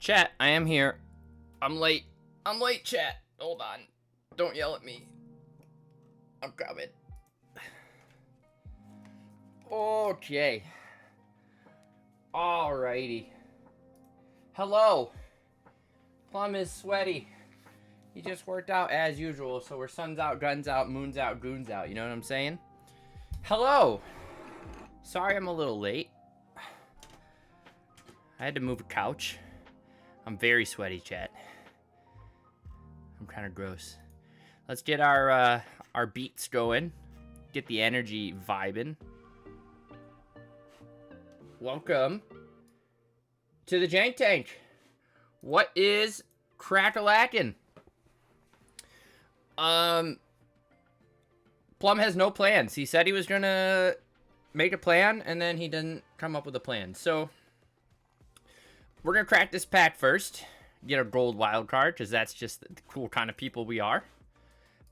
Chat, I am here. I'm late. I'm late, chat. Hold on. Don't yell at me. I'm coming. Okay. Alrighty. Hello. Plum is sweaty. He just worked out as usual, so we're sun's out, guns out, moon's out, goons out. You know what I'm saying? Hello. Sorry I'm a little late. I had to move a couch. I'm very sweaty, chat. I'm kind of gross. Let's get our beats going. Get the energy vibing. Welcome to the Jank Tank. What is crack-a-lackin'? Plum has no plans. He said he was gonna make a plan, and then he didn't come up with a plan. So we're gonna crack this pack first. Get a gold wild card, because that's just the cool kind of people we are.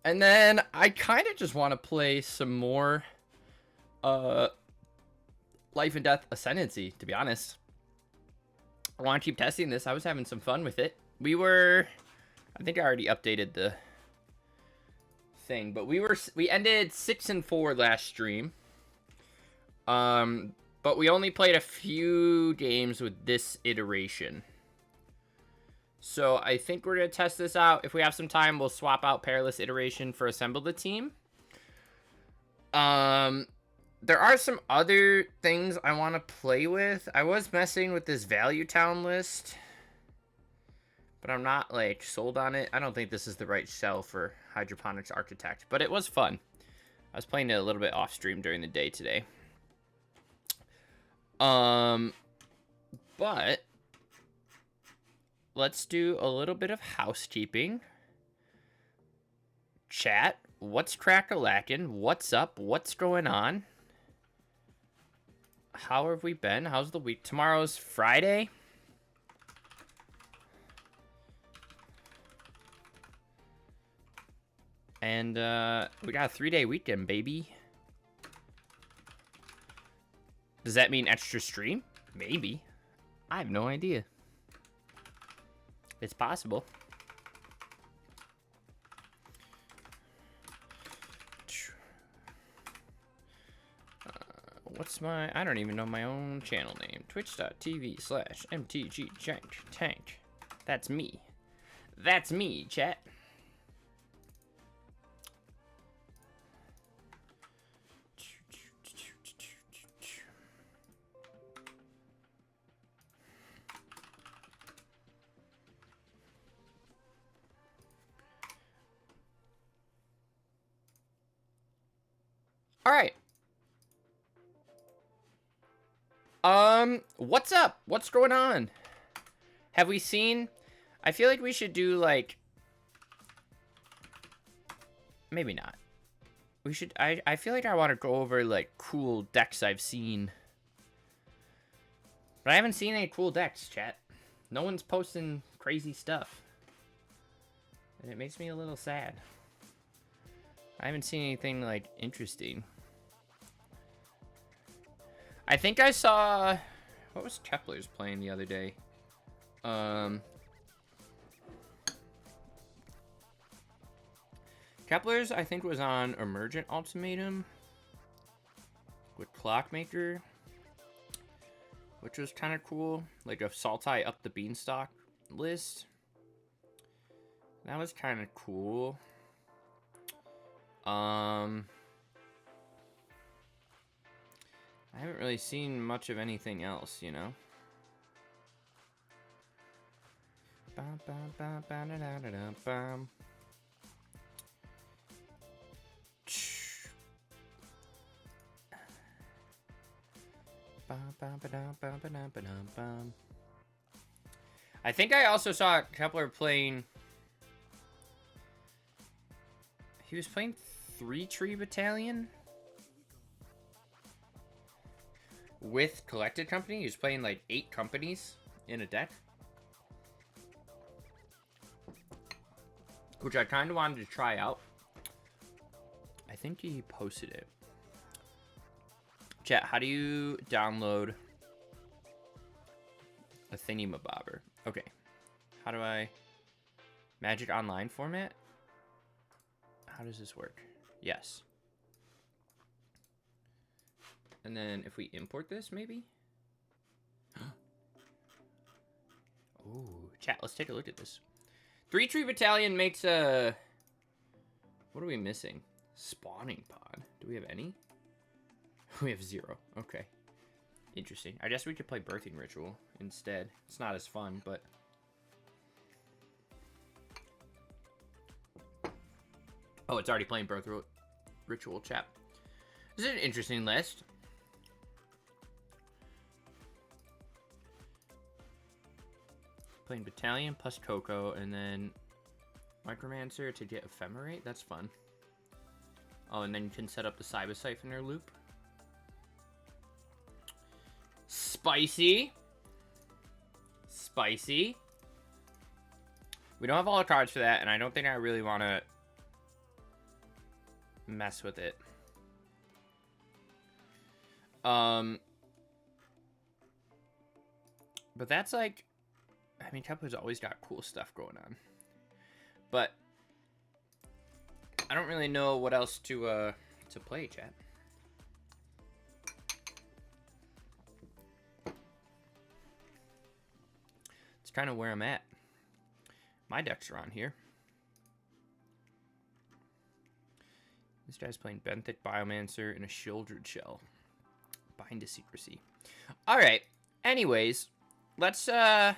And then I kind of just want to play some more Life and Death Ascendancy, to be honest. I want to keep testing this. I was having some fun with it. I think I already updated the thing, but we ended 6-4 last stream. But we only played a few games with this iteration. So I think we're going to test this out. If we have some time, we'll swap out Perilous Iteration for Assemble the Team. There are some other things I want to play with. I was messing with this Value Town list, but I'm not, like, sold on it. I don't think this is the right shell for Hydroponics Architect, but it was fun. I was playing it a little bit off stream during the day today. But let's do a little bit of housekeeping. Chat, what's crack-a-lackin'? What's up? What's going on? How have we been? How's the week? Tomorrow's Friday. And we got a 3-day weekend, baby. Does that mean extra stream? Maybe. I have no idea. It's possible. What's my... I don't even know my own channel name. Twitch.tv/MTG Jank Tank. That's me. That's me, chat. All right. What's up? What's going on? Have we seen... I feel like we should do, like... Maybe not. We should... I feel like I want to go over, like, cool decks I've seen. But I haven't seen any cool decks, chat. No one's posting crazy stuff. And it makes me a little sad. I haven't seen anything, like, interesting. I think I saw... What was Kepler's playing the other day? Kepler's, I think, was on Emergent Ultimatum with Clockmaker, which was kind of cool. Like a Sultai up the Beanstalk list. That was kind of cool. I haven't really seen much of anything else, you know? I think I also saw Kepler playing... He was playing 3 Tree Battalion? With Collected Company. He was playing like 8 companies in a deck, which I kind of wanted to try out. I think he posted it. Chat, how do you download a thingy-mabobber? Okay, How do I... Magic Online format? How does this work? Yes. And then if we import this, maybe? Ooh, chat, let's take a look at this. 3-tree battalion makes a... What are we missing? Spawning pod. Do we have any? We have 0. Okay. Interesting. I guess we could play birthing ritual instead. It's not as fun, but... Oh, it's already playing birth ritual, chat. This is an interesting list. Playing battalion plus Coco, and then Micromancer to get Ephemerate. That's fun. Oh, and then you can set up the Cyber Siphoner loop. Spicy. Spicy. We don't have all the cards for that, and I don't think I really want to mess with it. But that's like... I mean, Tempo's always got cool stuff going on. But I don't really know what else to play, chat. It's kind of where I'm at. My decks are on here. This guy's playing Benthic Biomancer and a Shieldred Shell. Bind to Secrecy. Alright. Anyways, let's I'll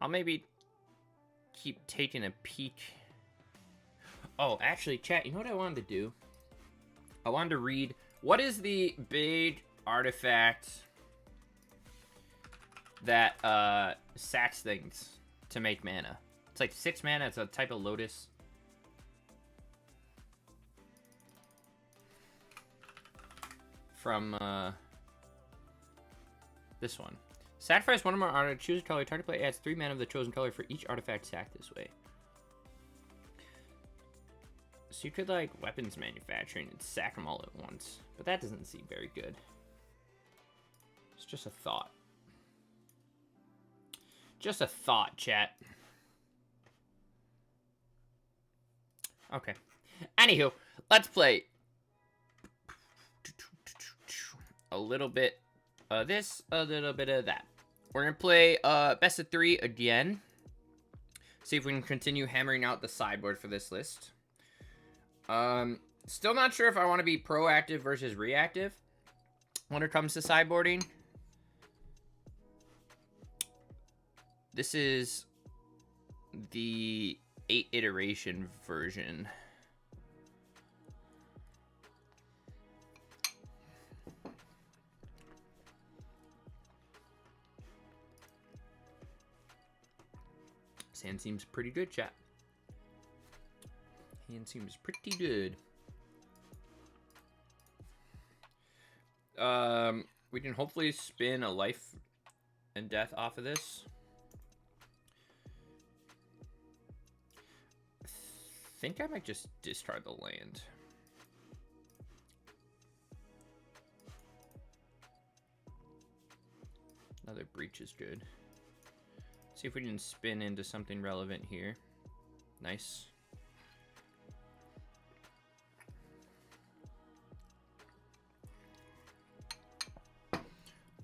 maybe keep taking a peek. Oh, actually, chat, you know what I wanted to do? I wanted to read, what is the big artifact that sacks things to make mana? It's like 6 mana, it's a type of Lotus. From this one. Sacrifice one or more artifacts, choose a color, target player adds 3 mana of the chosen color for each artifact sacked this way. So you could, like, weapons manufacturing and sack them all at once. But that doesn't seem very good. It's just a thought. Just a thought, chat. Okay. Anywho, let's play a little bit of this, a little bit of that. We're going to play best of 3 again. See if we can continue hammering out the sideboard for this list. Still not sure if I want to be proactive versus reactive when it comes to sideboarding. This is the 8 iteration version. Hand seems pretty good, chat. Hand seems pretty good. We can hopefully spin a life and death off of this. I think I might just discard the land. Another breach is good. See if we can spin into something relevant here. Nice.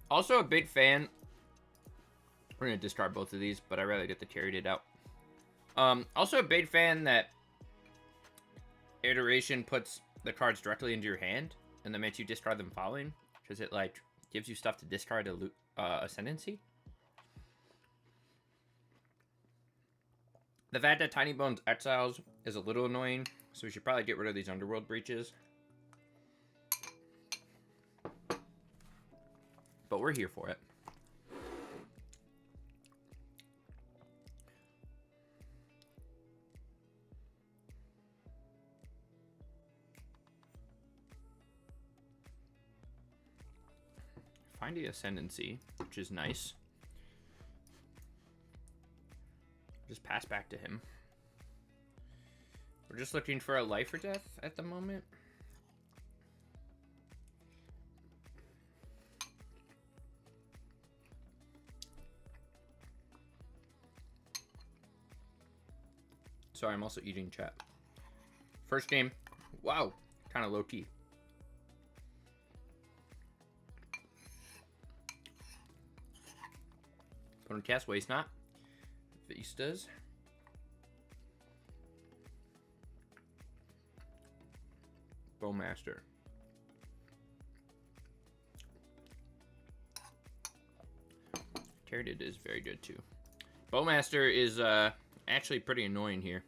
Also a big fan. We're going to discard both of these, but I'd rather get the carried it out. Also a big fan that iteration puts the cards directly into your hand and then makes you discard them following, because it like gives you stuff to discard to Ascendancy. The fact that Tiny Bones exiles is a little annoying, so we should probably get rid of these Underworld breaches. But we're here for it. Find the Ascendancy, which is nice. Just pass back to him. We're just looking for a life or death at the moment. Sorry, I'm also eating, chat. First game. Wow. Kind of low key. Opponent cast, waste not. Vistas. Bowmaster. Teradid is very good too. Bowmaster is actually pretty annoying here.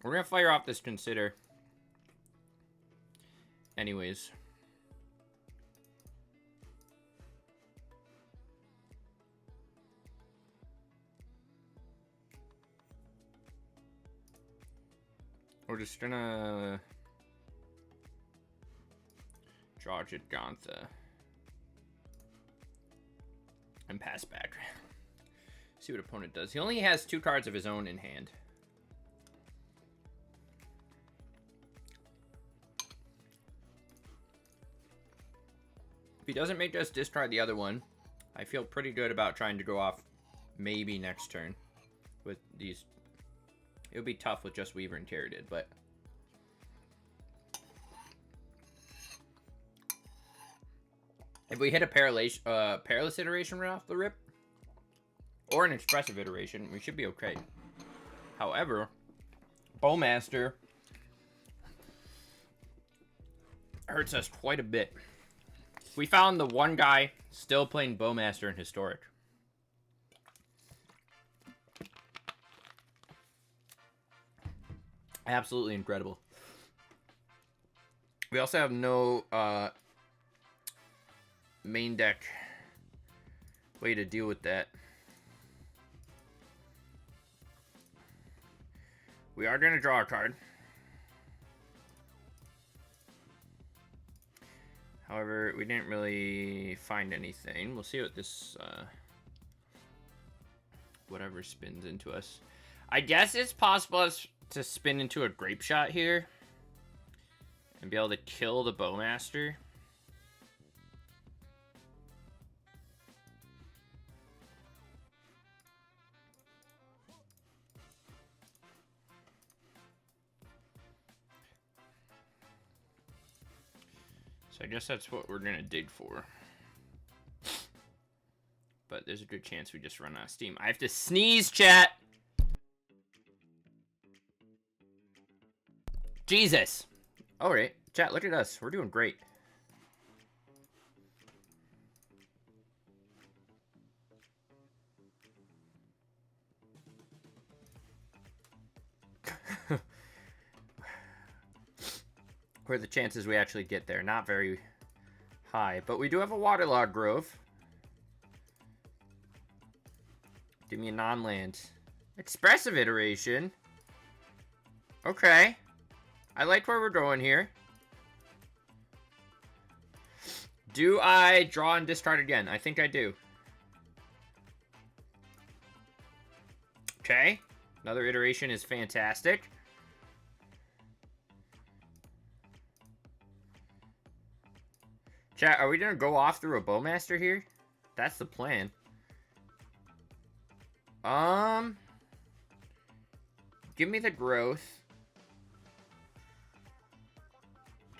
We're gonna fire off this Consider. Anyways. We're just gonna draw Gigantha and pass back. See what opponent does. He only has 2 cards of his own in hand. If he doesn't make us discard the other one, I feel pretty good about trying to go off maybe next turn with these. It would be tough with just Weaver and Teradid, but if we hit a Perilous iteration right off the rip, or an Expressive iteration, we should be okay. However, Bowmaster hurts us quite a bit. We found the one guy still playing Bowmaster in Historic. Absolutely incredible. We also have no main deck way to deal with that. We are going to draw a card. However, we didn't really find anything. We'll see what this whatever spins into us. I guess it's possible to spin into a Grape Shot here and be able to kill the Bowmaster. So I guess that's what we're gonna dig for. But there's a good chance we just run out of steam. I have to sneeze, chat! Jesus! Alright, chat, look at us. We're doing great. What are the chances we actually get there? Not very high. But we do have a Waterlogged Grove. Give me a non-land. Expressive iteration. Okay. I like where we're going here. Do I draw and discard again? I think I do. Okay. Another iteration is fantastic. Chat, are we going to go off through a Bowmaster here? That's the plan. Give me the growth.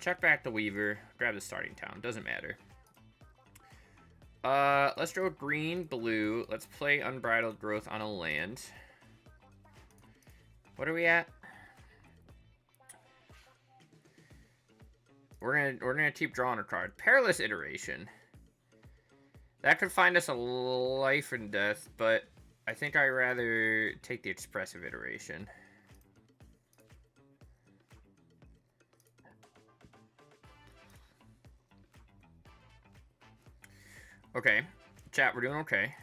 Check back the Weaver. Grab the starting town. Doesn't matter. Let's draw green, blue. Let's play Unbridled Growth on a land. What are we at? We're gonna keep drawing a card. Perilous iteration. That could find us a life and death, but I think I'd rather take the expressive iteration. Okay, chat, we're doing okay.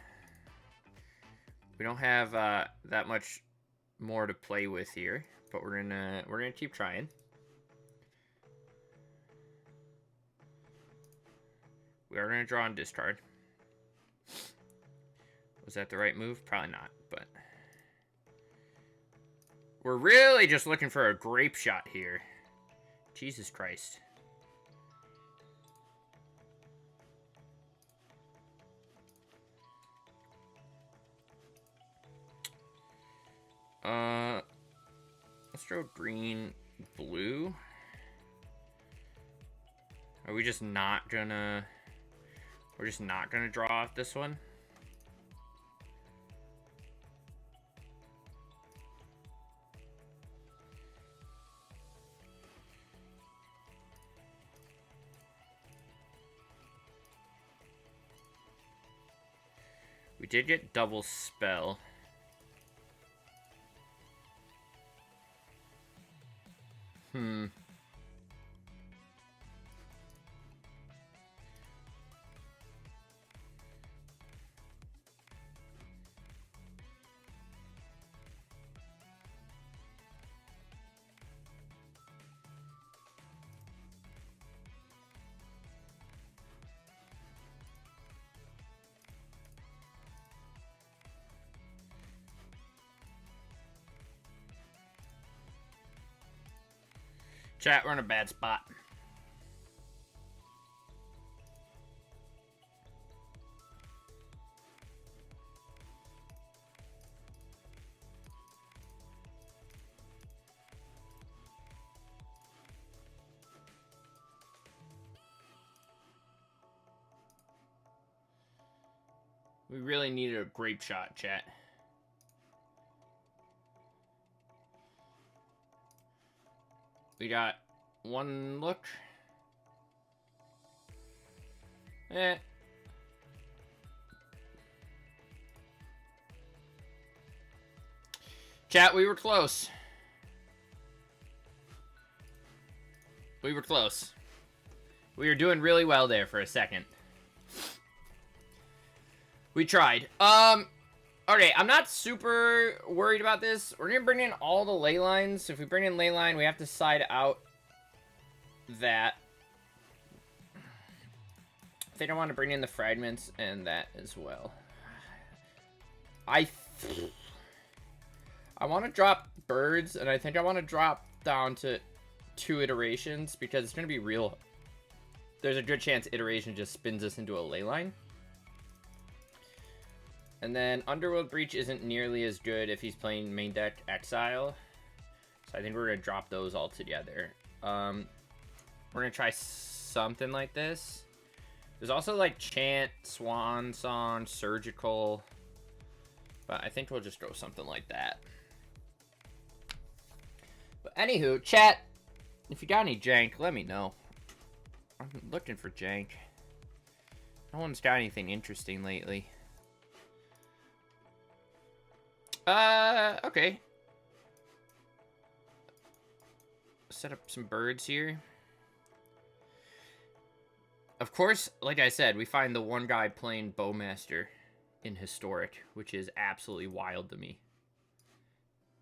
We don't have that much more to play with here, but we're gonna keep trying. We are going to draw and discard. Was that the right move? Probably not, but we're really just looking for a Grape Shot here. Jesus Christ. Let's throw green, blue. Are we just not gonna... We're just not gonna draw off this one? We did get double spell. Chat, we're in a bad spot. We really needed a grape shot, chat. We got one look. Chat, we were close. We were close. We were doing really well there for a second. We tried. Okay, I'm not super worried about this. We're gonna bring in all the ley lines. So if we bring in ley line, we have to side out that. I think I want to bring in the fragments and that as well. I want to drop birds, and I think I want to drop down to 2 iterations because it's gonna be real. There's a good chance iteration just spins us into a ley line. And then Underworld Breach isn't nearly as good if he's playing main deck Exile. So I think we're going to drop those all together. We're going to try something like this. There's also like Chant, Swan Song, Surgical. But I think we'll just go something like that. But anywho, chat, if you got any jank, let me know. I'm looking for jank. No one's got anything interesting lately. Okay. Set up some birds here. Of course, like I said, we find the one guy playing Bowmaster in Historic, which is absolutely wild to me.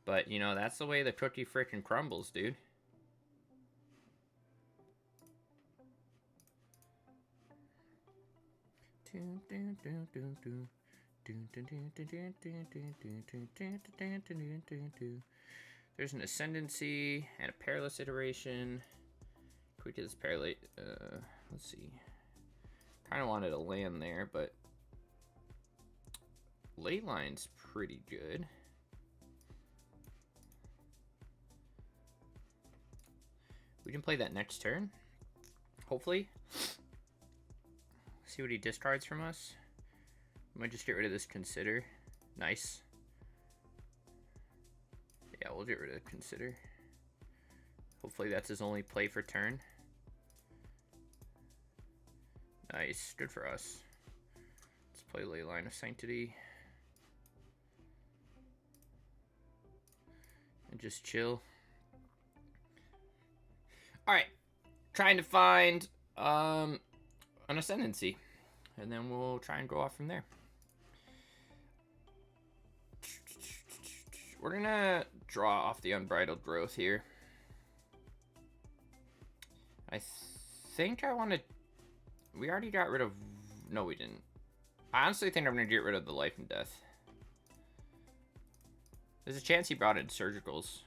But, you know, that's the way the cookie frickin' crumbles, dude. There's an Ascendancy and a Perilous iteration. Quick as Perilous. Let's see. Kind of wanted to land there, but ley line's pretty good. We can play that next turn. Hopefully. See what he discards from us. I might just get rid of this Consider. Nice. Yeah, we'll get rid of Consider. Hopefully that's his only play for turn. Nice. Good for us. Let's play Leyline of Sanctity. And just chill. Alright. Trying to find an Ascendancy. And then we'll try and go off from there. We're gonna draw off the Unbridled Growth here. I think I want to... We already got rid of... No, we didn't. I honestly think I'm gonna get rid of the Life and Death. There's a chance he brought in Surgicals.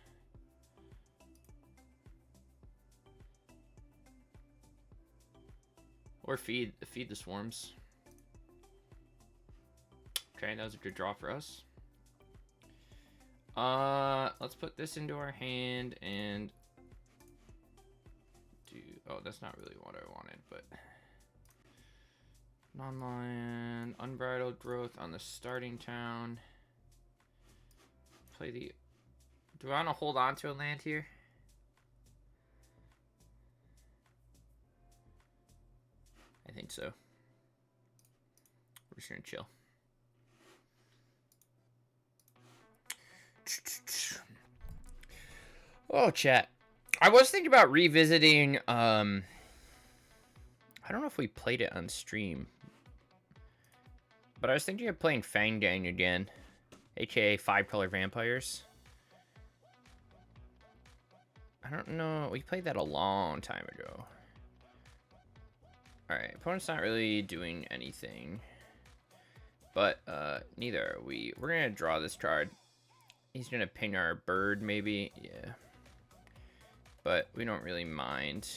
Or feed the Swarms. Okay, that was a good draw for us. Let's put this into our hand and do... Oh, that's not really what I wanted, but... Non-land, unbridled growth on the starting town. Play the... Do I want to hold on to a land here? I think so. We're just gonna chill. Oh, chat. I was thinking about revisiting, I don't know if we played it on stream. But I was thinking of playing Fang Gang again. AKA 5-color vampires. I don't know. We played that a long time ago. Alright, opponent's not really doing anything. But, neither are we. We're gonna draw this card. He's gonna ping our bird, maybe. Yeah. But we don't really mind.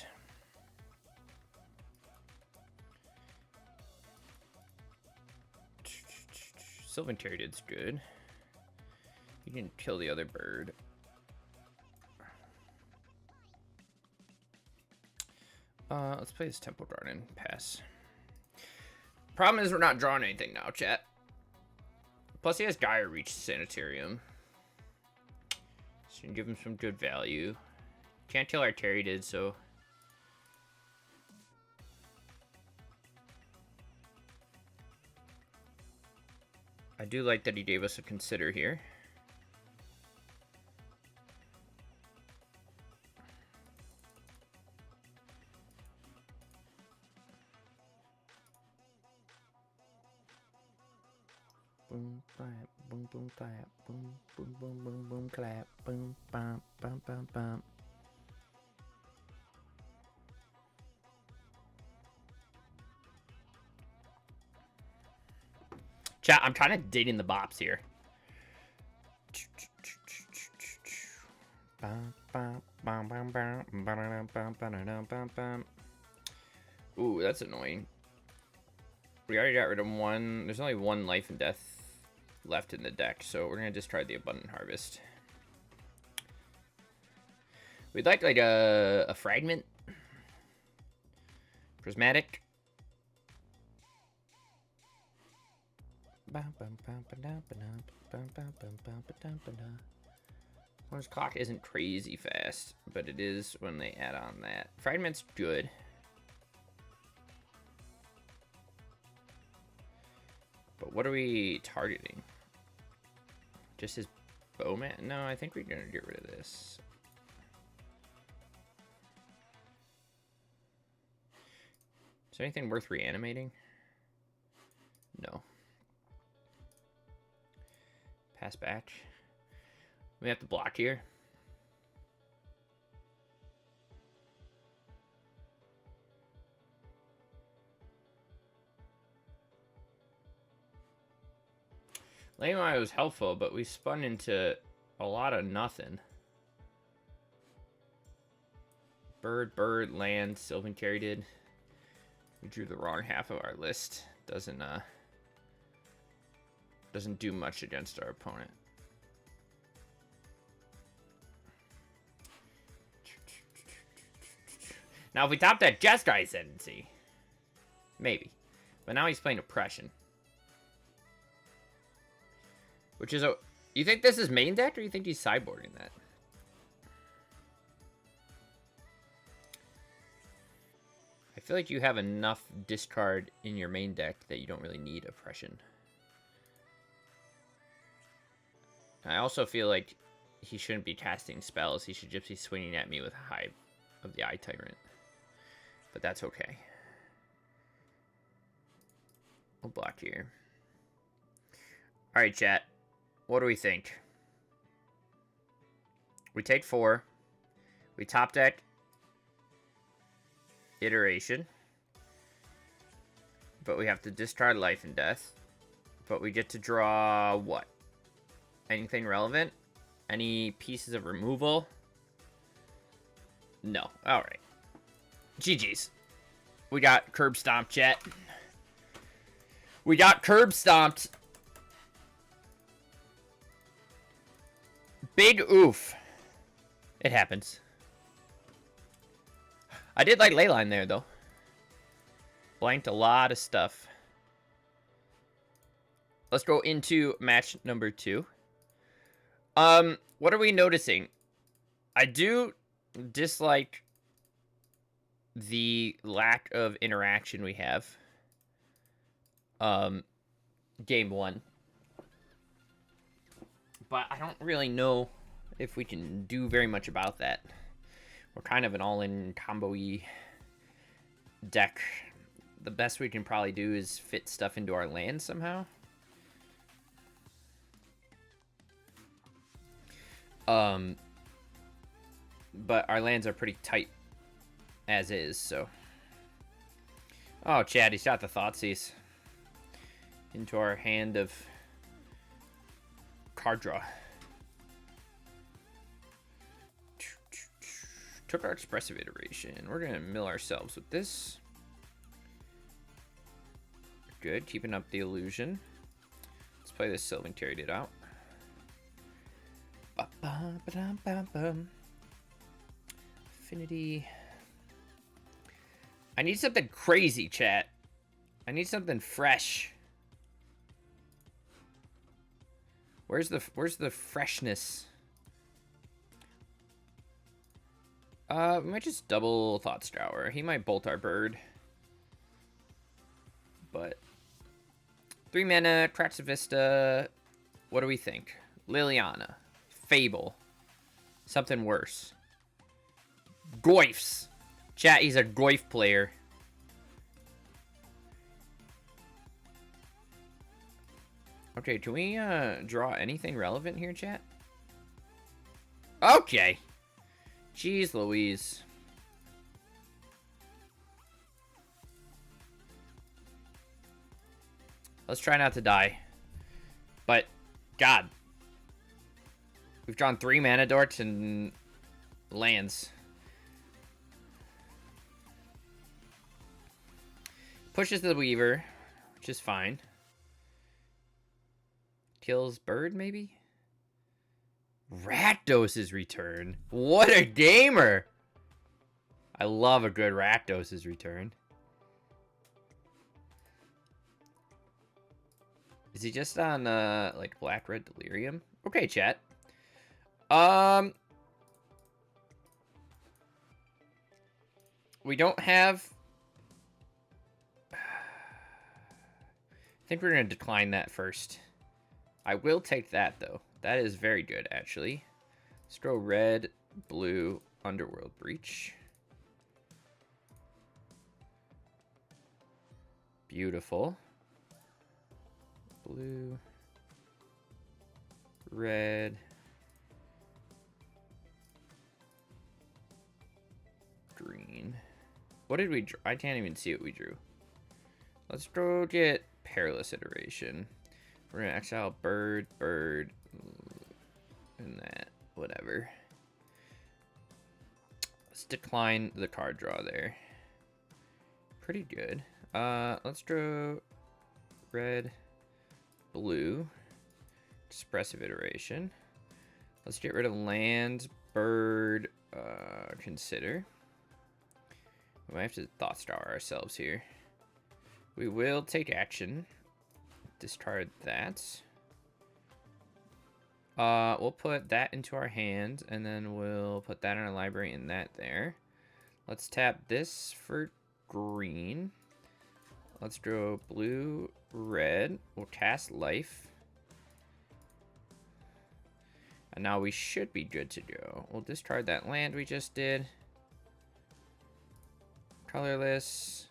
Sylvan Caryatid's good. You can kill the other bird. Let's play this Temple Garden. Pass. Problem is we're not drawing anything now, chat. Plus he has Gaia Reach Sanitarium. So you can give him some good value. Can't kill our Caryatid, so... I do like that he gave us a consider here. Boom, clap, boom, boom, clap, boom, boom, boom, boom, boom, clap, boom, bam, bam, bam, bam. Chat, I'm kind of dating the bops here. Ooh, that's annoying. We already got rid of one. There's only one life and death left in the deck, so we're gonna discard the Abundant Harvest. We'd like a fragment. Prismatic. One's clock isn't crazy fast, but it is when they add on that. Fragment's good. But what are we targeting? Just his bowman? No, I think we're gonna get rid of this. Is there anything worth reanimating? No. Pass back. We have to block here. Lane was helpful, but we spun into a lot of nothing. Bird, land, Sylvan Caryatid. We drew the wrong half of our list. Doesn't do much against our opponent. Now, if we top that Jeskai Ascendancy, maybe. But now he's playing Oppression. Which is a... You think this is main deck, or you think he's sideboarding that? I feel like you have enough discard in your main deck that you don't really need Oppression. I also feel like he shouldn't be casting spells. He should just be swinging at me with Hive of the Eye Tyrant. But that's okay. We'll block here. Alright, chat. What do we think? We take 4. We top deck Iteration. But we have to discard Life and Death. But we get to draw what? Anything relevant? Any pieces of removal? No. Alright. GG's. We got curb stomped, chat. We got curb stomped. Big oof. It happens. I did like Leyline there, though. Blanked a lot of stuff. Let's go into match number 2. What are we noticing? I do dislike the lack of interaction we have. Game 1. But I don't really know if we can do very much about that. We're kind of an all-in combo-y deck. The best we can probably do is fit stuff into our land somehow. But our lands are pretty tight as is, so. Oh, Chad, he's got the Thoughtseize into our hand of card draw. Took our expressive iteration. We're gonna mill ourselves with this. Good, keeping up the illusion. Let's play this Sylvan Tarot out. Affinity. I need something crazy, chat. I need something fresh. Where's the freshness? We might just double Thought Scour. He might bolt our bird. But 3 mana, Trax Vista. What do we think? Liliana. Fable. Something worse. Goyfs. Chat, he's a Goyf player. Okay, can we draw anything relevant here, chat? Okay. Jeez Louise. Let's try not to die. But, God. We've drawn 3 mana dorks and lands. Pushes the Weaver, which is fine. Kills bird, maybe? Rakdos's return. What a gamer! I love a good Rakdos's return. Is he just on, like, Black-Red Delirium? Okay, chat. We don't have... I think we're going to decline that first. I will take that, though. That is very good, actually. Let's go red, blue, Underworld Breach. Beautiful. Blue. Red. Green. What did we draw? I can't even see what we drew. Let's go get Perilous Iteration. We're gonna exile bird, bird, and that, whatever. Let's decline the card draw there. Pretty good. Let's draw red, blue, expressive iteration. Let's get rid of land, bird, consider. We might have to Thought Star ourselves here. We will take action. Discard that. We'll put that into our hand, and then we'll put that in our library and that there. Let's tap this for green. Let's draw blue, red. We'll cast life. And now we should be good to go. We'll discard that land we just did. Colorless,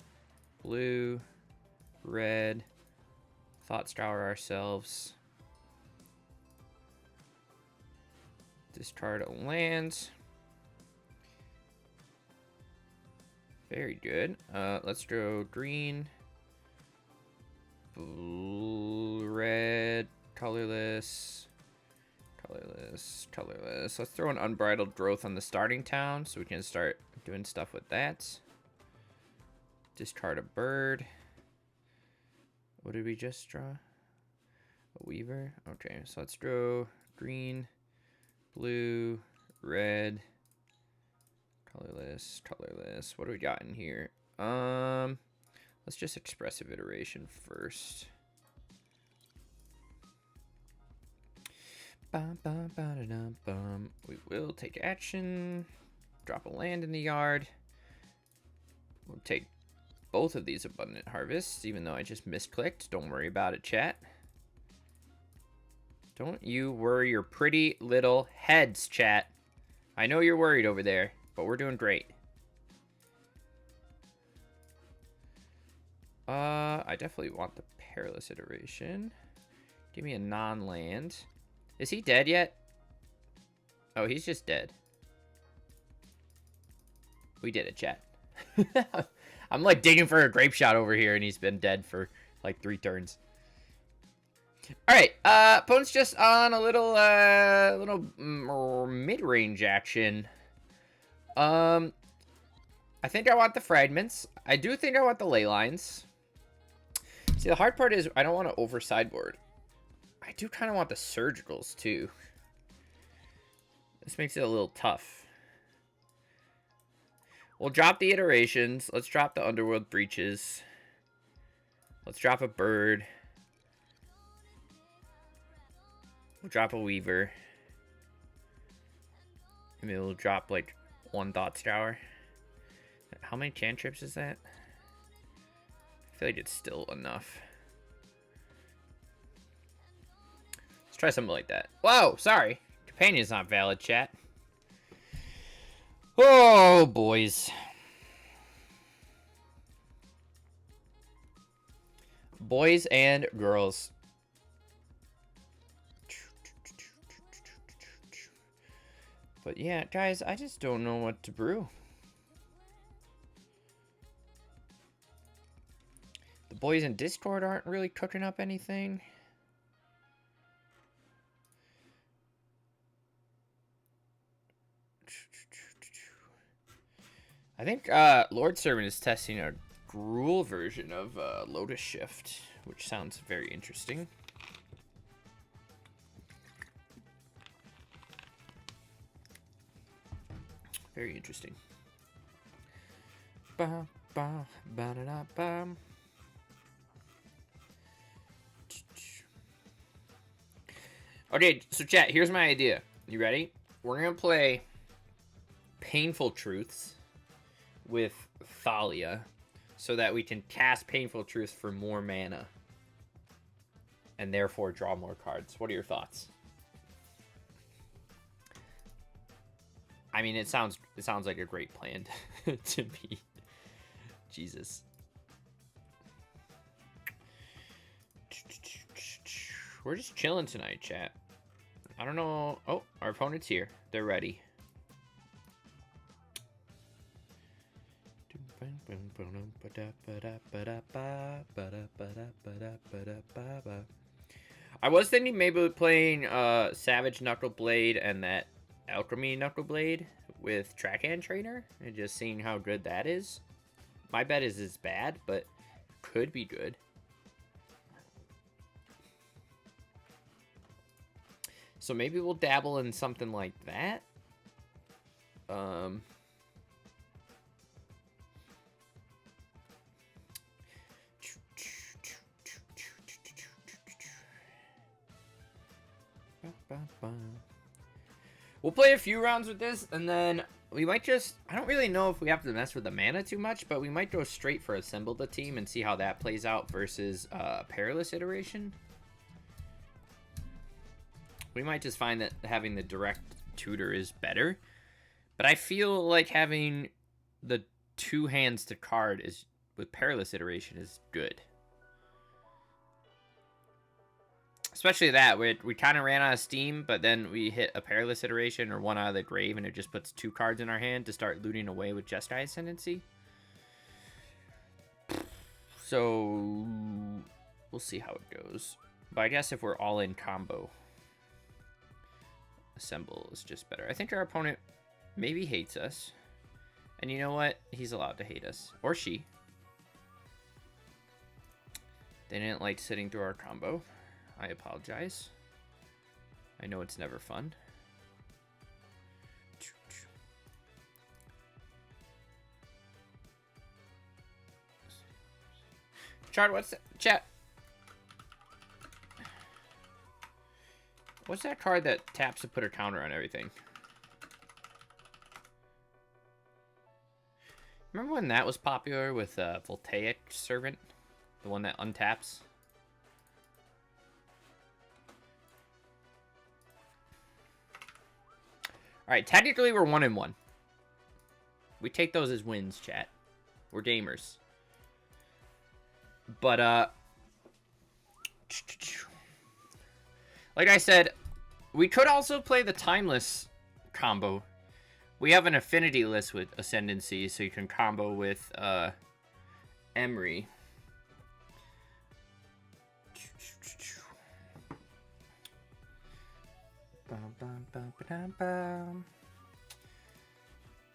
blue, red. Thought Scour ourselves. Discard a land. Very good. Let's draw green, blue, red, colorless, colorless, colorless. Let's throw an Unbridled Growth on the starting town so we can start doing stuff with that. Discard a bird. What did we just draw? A Weaver? Okay, so let's draw green, Blue, red, colorless, colorless. What do we got in here? Let's just expressive iteration first. Bum, bum, ba-da-dum, bum. We will take action. Drop a land in the yard. We'll take both of these abundant harvests, even though I just misclicked. Don't worry about it, chat. Don't you worry your pretty little heads, chat. I know you're worried over there, but we're doing great. I definitely want the perilous iteration. Give me a non-land. Is he dead yet? Oh, he's just dead. We did it, chat. I'm like digging for a grape shot over here, and he's been dead for like 3 turns. All right, opponent's just on a little mid-range action. I think I want the fragments. I do think I want the ley lines. See, the hard part is I don't want to over sideboard. I do kind of want the surgicals too. This makes it a little tough. We'll drop the iterations. Let's drop the underworld breaches. Let's drop a bird. We'll drop a weaver. Maybe we'll drop like 1 thought scour. How many cantrips is that? I feel like it's still enough. Let's try something like that. Whoa, sorry. Companion's not valid, chat. Oh, boys. Boys and girls. But yeah, guys, I just don't know what to brew. The boys in Discord aren't really cooking up anything. I think Lord Servant is testing a Gruul version of Lotus Shift, which sounds very interesting. Very interesting. Ba, ba, ba, da, da, ba. Okay, so chat, here's my idea. You ready? We're going to play Painful Truths with Thalia so that we can cast Painful Truths for more mana and therefore draw more cards. What are your thoughts? I mean, it sounds like a great plan to me. Jesus. We're just chilling tonight, chat. I don't know. Oh, our opponent's here. They're ready. I was thinking maybe playing Savage Knuckleblade and that Alchemy Knuckleblade with Trackhand Trainer and just seeing how good that is. My bet is it's bad, but could be good. So maybe we'll dabble in something like that. We'll play a few rounds with this, and then we might just... I don't really know if we have to mess with the mana too much, but we might go straight for Assemble the Team and see how that plays out versus Perilous Iteration. We might just find that having the direct tutor is better. But I feel like having the 2 hands to card is with Perilous Iteration is good. Especially that, we kind of ran out of steam, but then we hit a Perilous Iteration or one out of the grave, and it just puts 2 cards in our hand to start looting away with Jeskai Ascendancy. So, we'll see how it goes. But I guess if we're all in combo, Assemble is just better. I think our opponent maybe hates us. And you know what? He's allowed to hate us. Or she. They didn't like sitting through our combo. I apologize. I know it's never fun. Chart, what's that? Chat. What's that card that taps to put a counter on everything? Remember when that was popular with Voltaic Servant? The one that untaps? Alright, technically we're 1-1. We take those as wins, chat. We're gamers. But, like I said, we could also play the Timeless combo. We have an affinity list with Ascendancy, so you can combo with, Emery.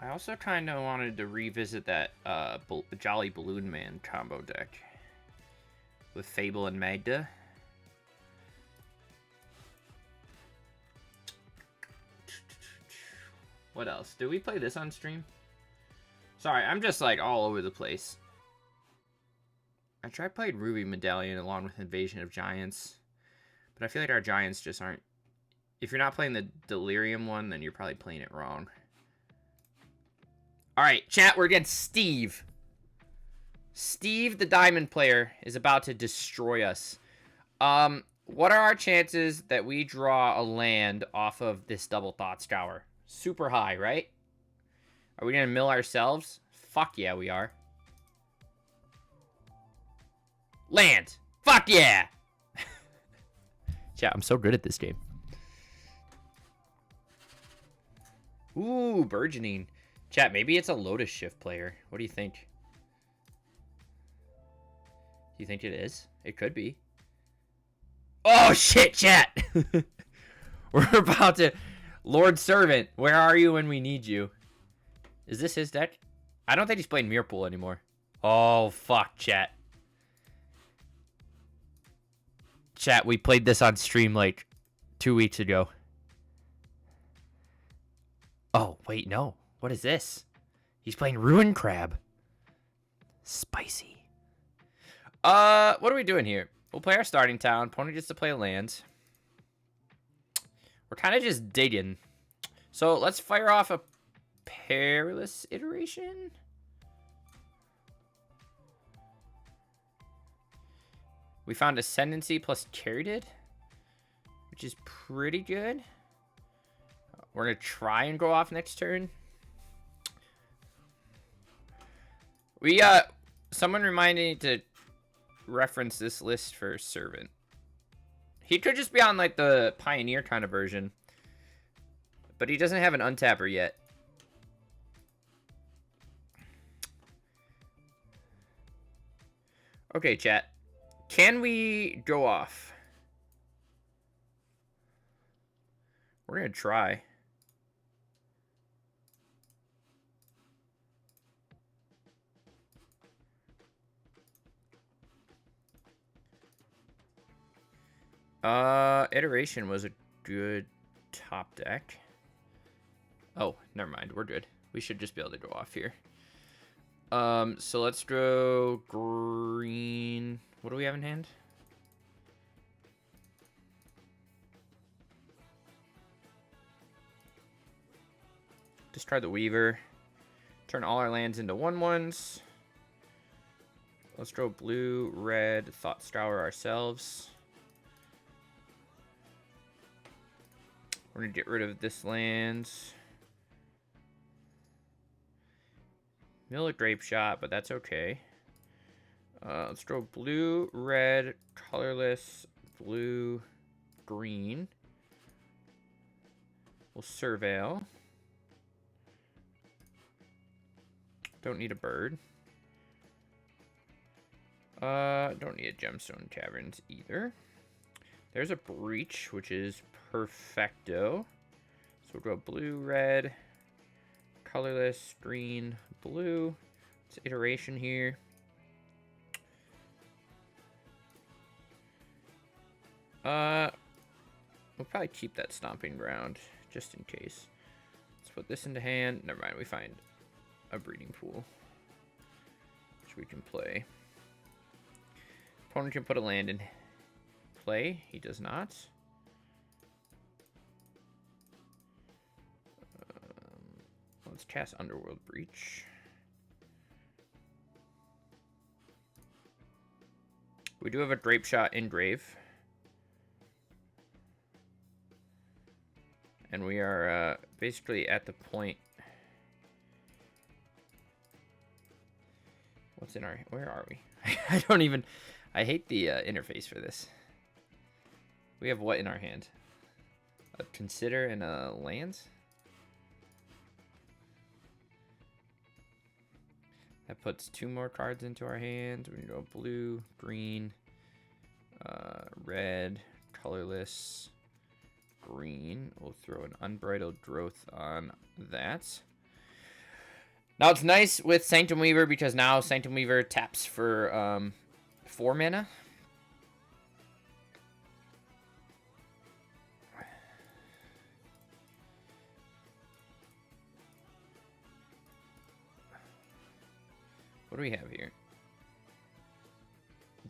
I also kind of wanted to revisit that Jolly Balloon Man combo deck with Fable and Magda. What else? Did we play this on stream? Sorry, I'm just like all over the place. I tried playing Ruby Medallion along with Invasion of Giants, but I feel like our Giants just aren't. If you're not playing the Delirium one, then you're probably playing it wrong. Alright, chat, we're against Steve. Steve, the diamond player, is about to destroy us. What are our chances that we draw a land off of this Double Thought Scour? Super high, right? Are we gonna mill ourselves? Fuck yeah, we are. Land! Fuck yeah! Chat, I'm so good at this game. Ooh, burgeoning. Chat, maybe it's a Lotus Shift player. What do you think? Do you think it is? It could be. Oh, shit, chat! We're about to... Lord Servant, where are you when we need you? Is this his deck? I don't think he's playing Mirpool anymore. Oh, fuck, chat. Chat, we played this on stream like 2 weeks ago. Oh, wait, no. What is this? He's playing Ruin Crab. Spicy. What are we doing here? We'll play our starting town. Opponent gets to play a land. We're kind of just digging. So let's fire off a Perilous Iteration. We found Ascendancy plus Caryatid, which is pretty good. We're going to try and go off next turn. Someone reminded me to reference this list for Servant. He could just be on, like, the Pioneer kind of version. But he doesn't have an untapper yet. Okay, chat. Can we go off? We're going to try. Iteration was a good top deck. Oh, never mind. We're good. We should just be able to go off here. So let's go green. What do we have in hand? Discard the Weaver. Turn all our lands into 1/1s. Let's draw blue, red, Thought Scour ourselves. We're going to get rid of this land. Mill a Grape Shot, but that's okay. Let's draw blue, red, colorless, blue, green. We'll Surveil. Don't need a bird. Don't need a Gemstone Caverns either. There's a Breach, which is perfecto. So we'll go blue, red, colorless, green, blue. It's iteration here. We'll probably keep that Stomping Ground just in case. Let's put this into hand. Never mind, we find a Breeding Pool, which we can play. Opponent can put a land in play. He does not. Let's cast Underworld Breach. We do have a Drape Shot in Grave. And we are basically at the point. What's in our... Where are we? I don't even... I hate the interface for this. We have what in our hand? A Consider and a land? That puts 2 more cards into our hand. We can go blue, green, red, colorless, green. We'll throw an Unbridled Growth on that. Now it's nice with Sanctum Weaver because now Sanctum Weaver taps for 4 mana. What do we have here?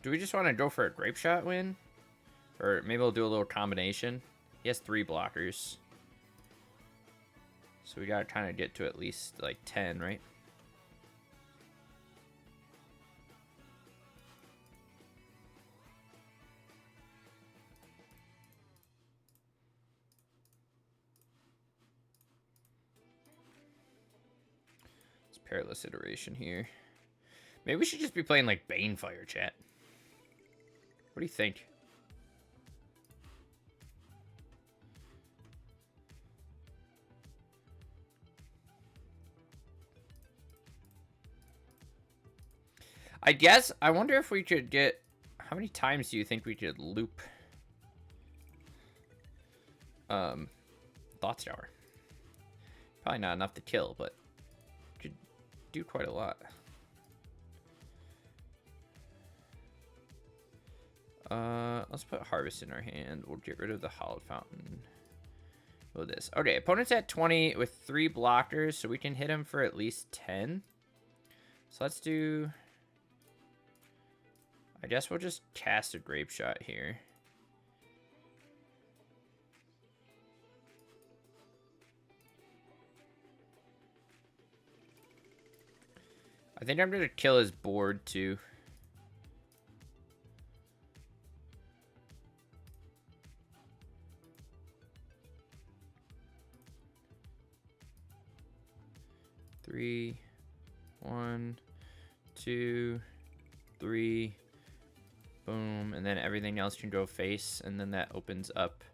Do we just want to go for a Grape Shot win? Or maybe we'll do a little combination. He has 3 blockers. So we gotta kind of get to at least like 10, right? It's Perilous Iteration here. Maybe we should just be playing like Banefire, chat. What do you think? I guess, I wonder if we could get... How many times do you think we could loop Thought Tower? Probably not enough to kill, but could do quite a lot. Let's put Harvest in our hand. We'll get rid of the Hallowed Fountain. With this. Okay, opponent's at 20 with 3 blockers, so we can hit him for at least 10. So let's do... I guess we'll just cast a Grape Shot here. I think I'm going to kill his board, too. Three, 1, 2, 3, boom, and then everything else can go face, and then that opens up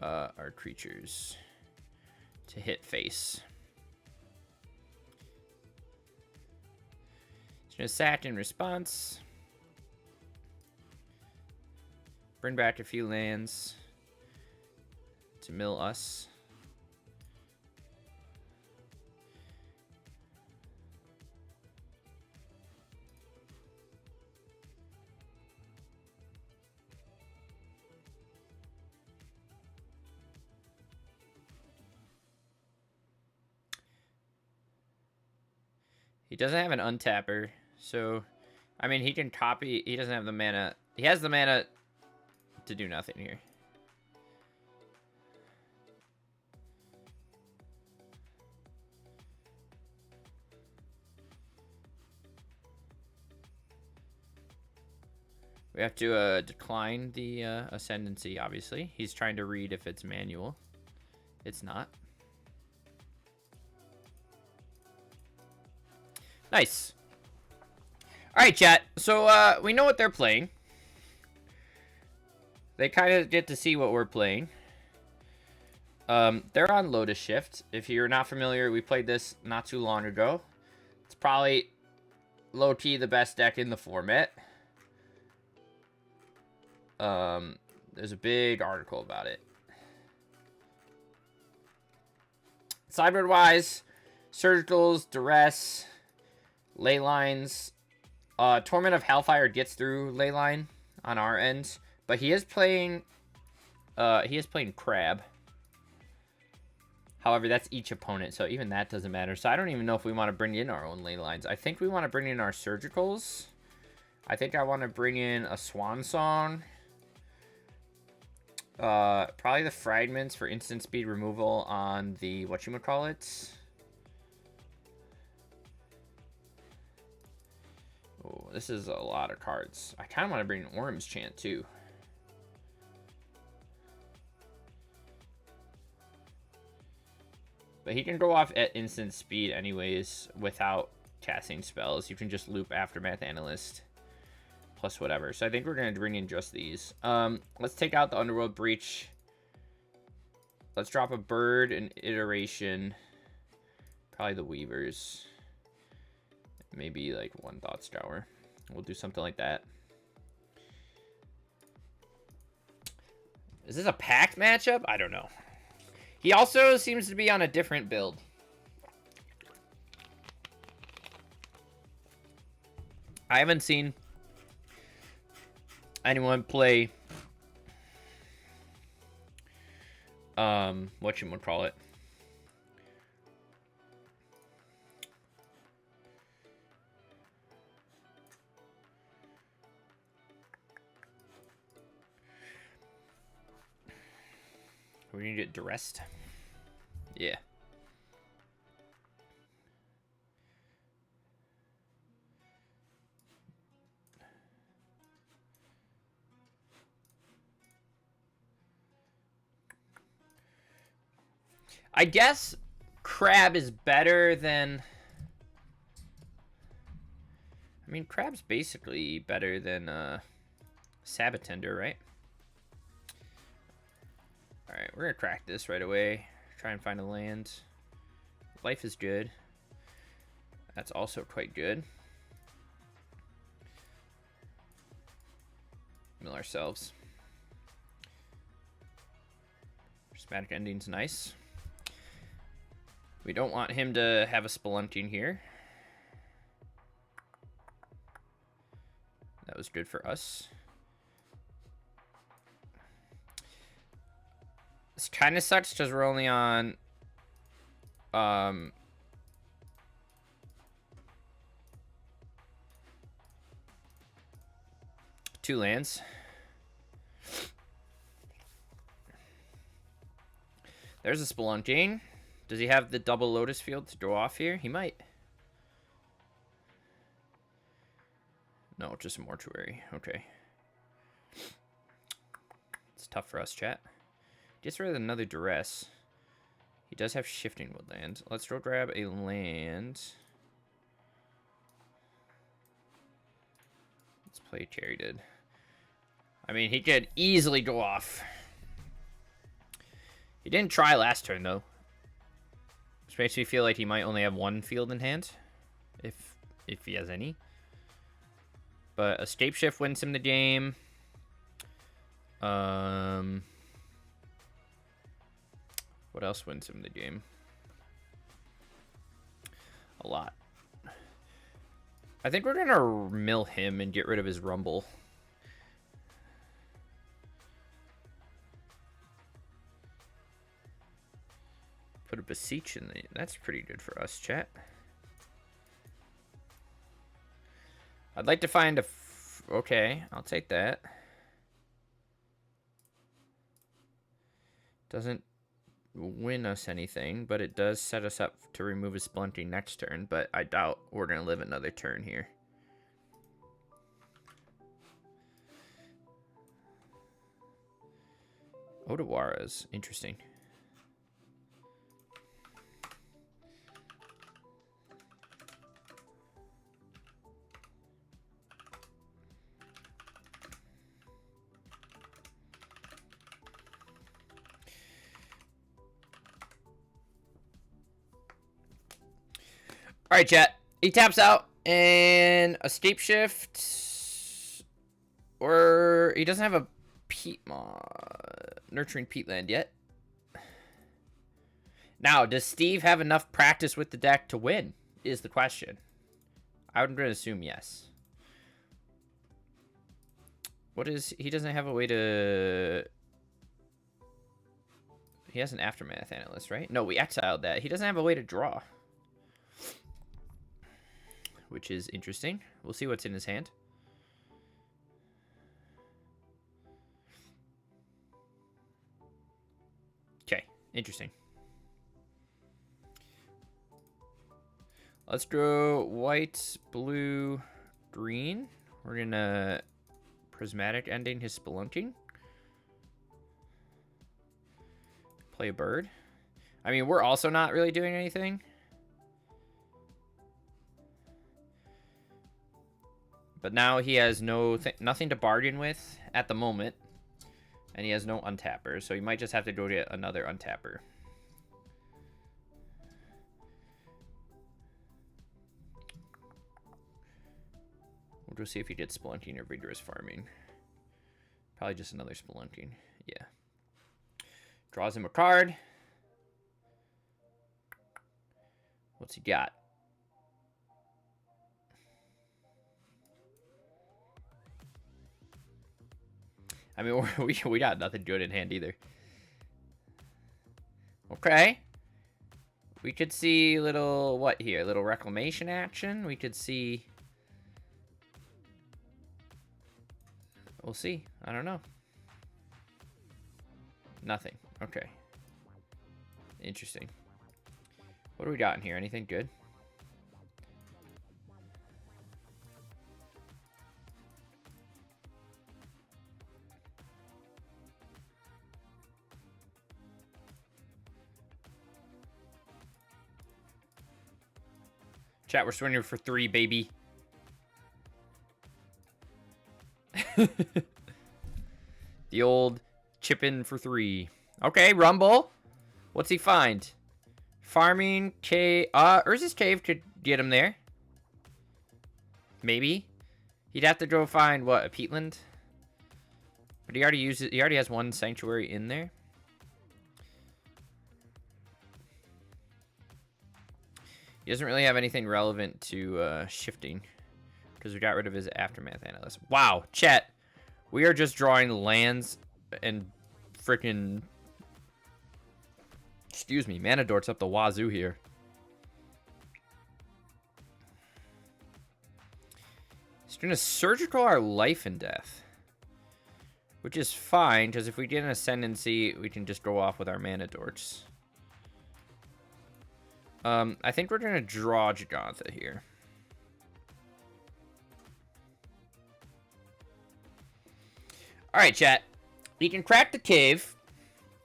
our creatures to hit face. It's gonna sack in response. Bring back a few lands to mill us. He doesn't have an untapper, so I mean he can copy. He doesn't have the mana. He has the mana to do nothing here. We have to decline the Ascendancy, obviously. He's trying to read if it's manual. It's not. Nice. Alright, chat. So, we know what they're playing. They kind of get to see what we're playing. They're on Lotus Shift. If you're not familiar, we played this not too long ago. It's probably low-key the best deck in the format. There's a big article about it. Sideboard-wise, Surgicals, Duress... Leylines, Torment of Hellfire gets through Leyline on our end, but he is playing Crab. However, that's each opponent, so even that doesn't matter. So I don't even know if we want to bring in our own Leylines. I think we want to bring in our Surgicals. I think I want to bring in a Swan Song. Probably the fragments for instant speed removal on the whatchamacallit. Oh, this is a lot of cards. I kind of want to bring an Orm's Chant too. But he can go off at instant speed anyways without casting spells. You can just loop Aftermath Analyst plus whatever. So I think we're going to bring in just these. Let's take out the Underworld Breach. Let's drop a Bird, an Iteration. Probably the Weavers. Maybe like one Thought Scour. We'll do something like that. Is this a packed matchup? I don't know. He also seems to be on a different build. I haven't seen anyone play whatchamacallit. We're gonna get duressed. Yeah. I guess Crab is better than... I mean, Crab's basically better than Sabatender, right? Alright, we're gonna crack this right away. Try and find a land. Life is good. That's also quite good. Mill ourselves. Prismatic Ending's nice. We don't want him to have a Spelunking here. That was good for us. This kind of sucks because we're only on two lands. There's a Spelunking. Does he have the double Lotus Field to draw off here? He might. No, just a Mortuary. Okay. It's tough for us, chat. Gets rid of another Duress. He does have Shifting Woodland. Let's go grab a land. Let's play Charioted. I mean, he could easily go off. He didn't try last turn, though. Which makes me feel like he might only have one field in hand. If he has any. But Escape Shift wins him the game. What else wins him the game? A lot. I think we're gonna mill him and get rid of his Rumble. Put a Beseech in the... That's pretty good for us, chat. I'd like to find a... Okay, I'll take that. Doesn't win us anything, but it does set us up to remove a Spelunking next turn, but I doubt we're going to live another turn here. Odawaras, interesting. All right, chat. He taps out and Escape Shift, or he doesn't have a Nurturing Peatland yet. Now, does Steve have enough practice with the deck to win? Is the question. I would assume yes. What is... He doesn't have a way to... He has an Aftermath Analyst, right? No, we exiled that. He doesn't have a way to draw. Which is interesting. We'll see what's in his hand. Interesting. Let's go white, blue, green. We're gonna prismatic ending his spelunking. Play a bird. I mean, we're also not really doing anything. But now he has nothing to bargain with at the moment. And he has no untapper, so he might just have to go get another untapper. We'll go see if he gets spelunking or vigorous farming. Probably just another spelunking. Yeah. Draws him a card. What's he got? I mean, we got nothing good in hand either. Okay. We could see little, what here? Little reclamation action. We could see... We'll see. I don't know. Nothing. Okay. Interesting. What do we got in here? Anything good? Chat, we're swinging for 3, baby. The old chip in for 3. Okay, Rumble. What's he find? Farming cave. Urza's Cave could get him there. Maybe. He'd have to go find what, a peatland? But he already has one sanctuary in there. He doesn't really have anything relevant to shifting because we got rid of his Aftermath Analyst. Wow, chat. We are just drawing lands and freaking, excuse me, mana dorks up the wazoo here. He's going to surgical our life and death, which is fine because if we get an Ascendancy, we can just go off with our mana dorks. I think we're going to draw Jagantha here. Alright, chat. He can crack the cave.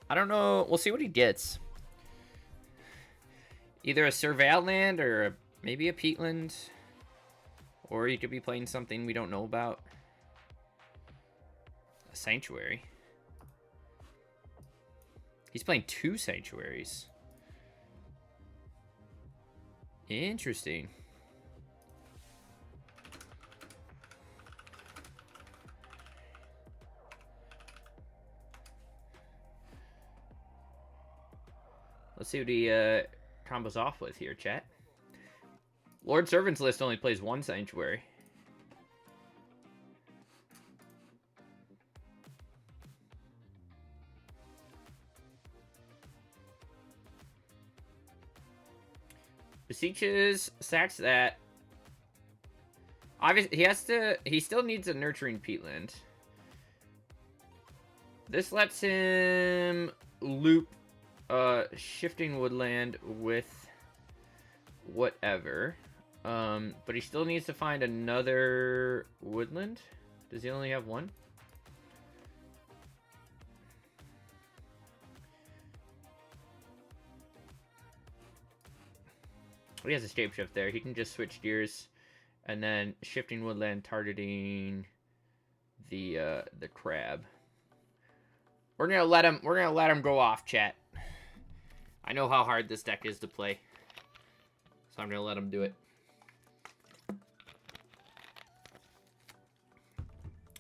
I don't know. We'll see what he gets. Either a Surveil land or maybe a peatland. Or he could be playing something we don't know about. A Sanctuary. He's playing 2 Sanctuaries. Interesting. Let's see what he combos off with here, chat. Lord Servant's List only plays 1 Sanctuary. Beseeches, sacks that. Obviously, he still needs a Nurturing Peatland. This lets him loop Shifting Woodland with whatever. But he still needs to find another woodland. Does he only have 1? He has a Shapeshift there. He can just switch gears and then Shifting Woodland targeting the crab. We're gonna let him go off, chat. I know how hard this deck is to play. So I'm gonna let him do it.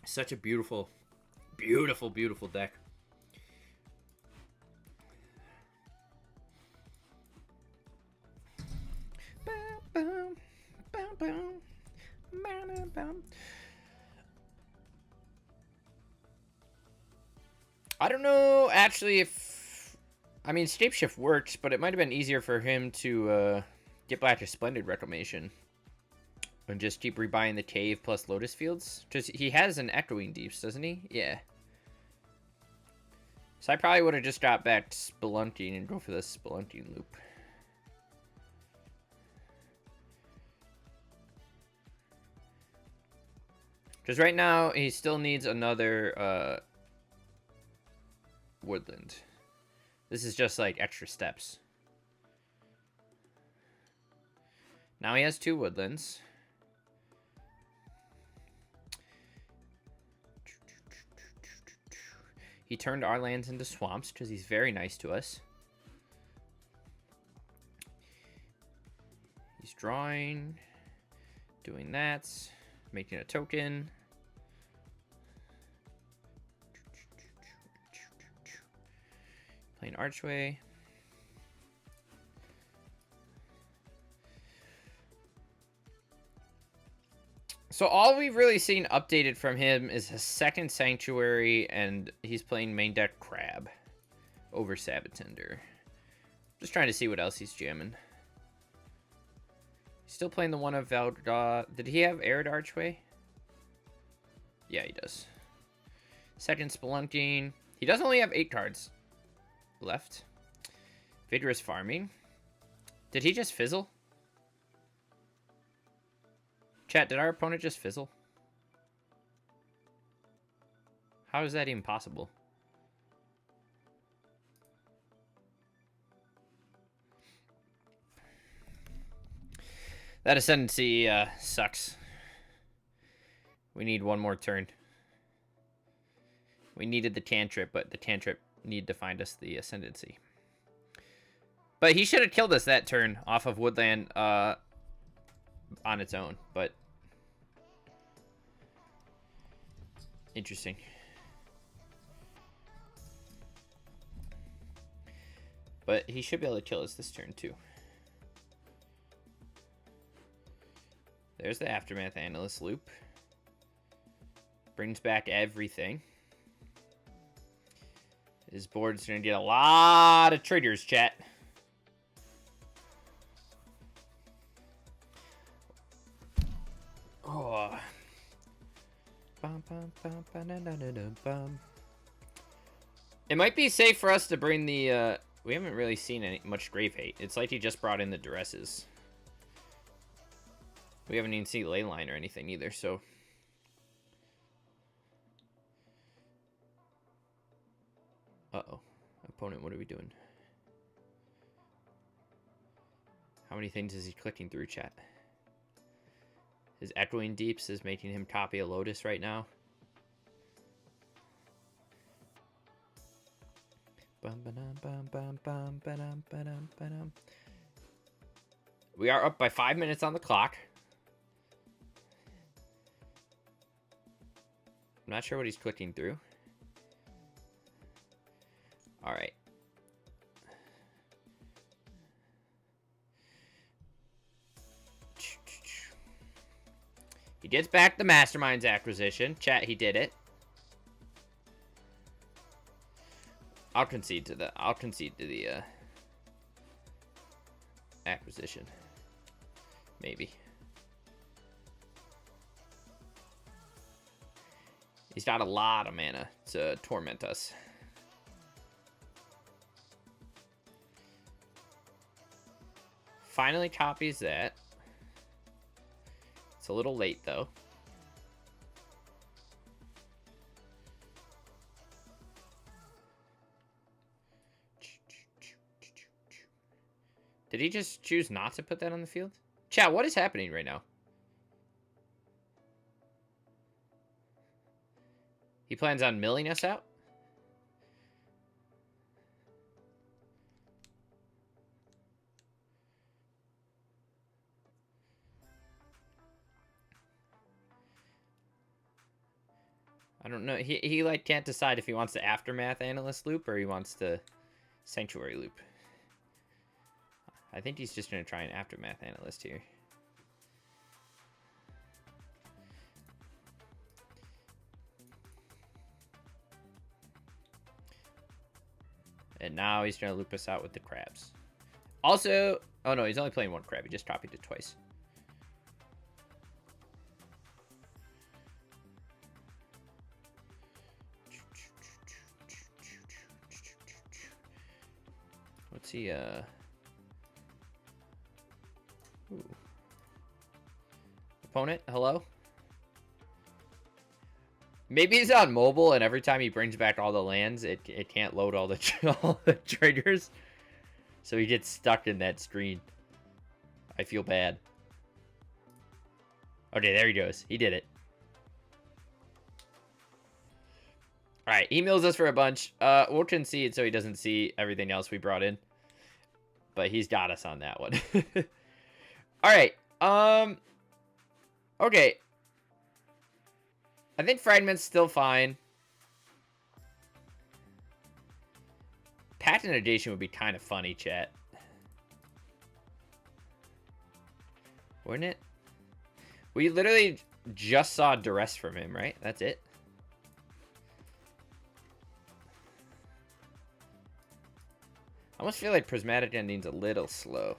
Such a beautiful, beautiful, beautiful deck. I don't know, actually, if... I mean, Shapeshift works, but it might have been easier for him to get back to Splendid Reclamation. And just keep rebuying the cave plus Lotus Fields. Because he has an Echoing Deeps, doesn't he? Yeah. So I probably would have just dropped back to Spelunking and go for the Spelunking loop. Because right now, he still needs another woodland. This is just like extra steps. Now he has 2 woodlands. He turned our lands into swamps because he's very nice to us. He's drawing, doing that, making a token. Playing Archway. So all we've really seen updated from him is his 2nd Sanctuary, and he's playing main deck Crab over Sabatender. Just trying to see what else he's jamming. He's still playing the one of Valga. Did he have Arid Archway? Yeah, he does. 2nd Spelunking. He does only have 8 cards left. Vigorous Farming. Did he just fizzle? Chat, did our opponent just fizzle? How is that even possible? That Ascendancy sucks. We need one more turn. We needed the cantrip, but the cantrip needed to find us the Ascendancy. But he should have killed us that turn off of Woodland on its own, but interesting. But he should be able to kill us this turn too. There's the Aftermath Analyst loop. Brings back everything. His board's gonna get a lot of triggers, chat. Oh. It might be safe for us to bring the, we haven't really seen much Grave Hate. It's like he just brought in the Duresses. We haven't even seen Leyline or anything either, so. Uh-oh. Opponent, what are we doing? How many things is he clicking through, chat? His Echoing Deeps is making him copy a Lotus right now. We are up by 5 minutes on the clock. I'm not sure what he's clicking through. All right. He gets back the Masterminds acquisition. Chat, he did it. I'll concede to the acquisition. Maybe. He's got a lot of mana to torment us. Finally copies that. It's a little late, though. Did he just choose not to put that on the field? Chat, what is happening right now? He plans on milling us out? I don't know. He like can't decide if he wants the Aftermath Analyst loop or he wants the Sanctuary loop. I think he's just going to try an Aftermath Analyst here. And now he's going to loop us out with the crabs. Also, oh no, he's only playing one crab. He just copied it twice. What's he, Ooh. Opponent, hello? Maybe he's on mobile, and every time he brings back all the lands, it can't load all the, all the triggers. So he gets stuck in that screen. I feel bad. Okay, there he goes. He did it. Alright, he mills us for a bunch. We'll concede so he doesn't see everything else we brought in. But he's got us on that one. Alright, okay. I think Fragment's still fine. Patent Negation would be kind of funny, chat. Wouldn't it? We literally just saw Duress from him, right? That's it. I almost feel like Prismatic Ending's a little slow.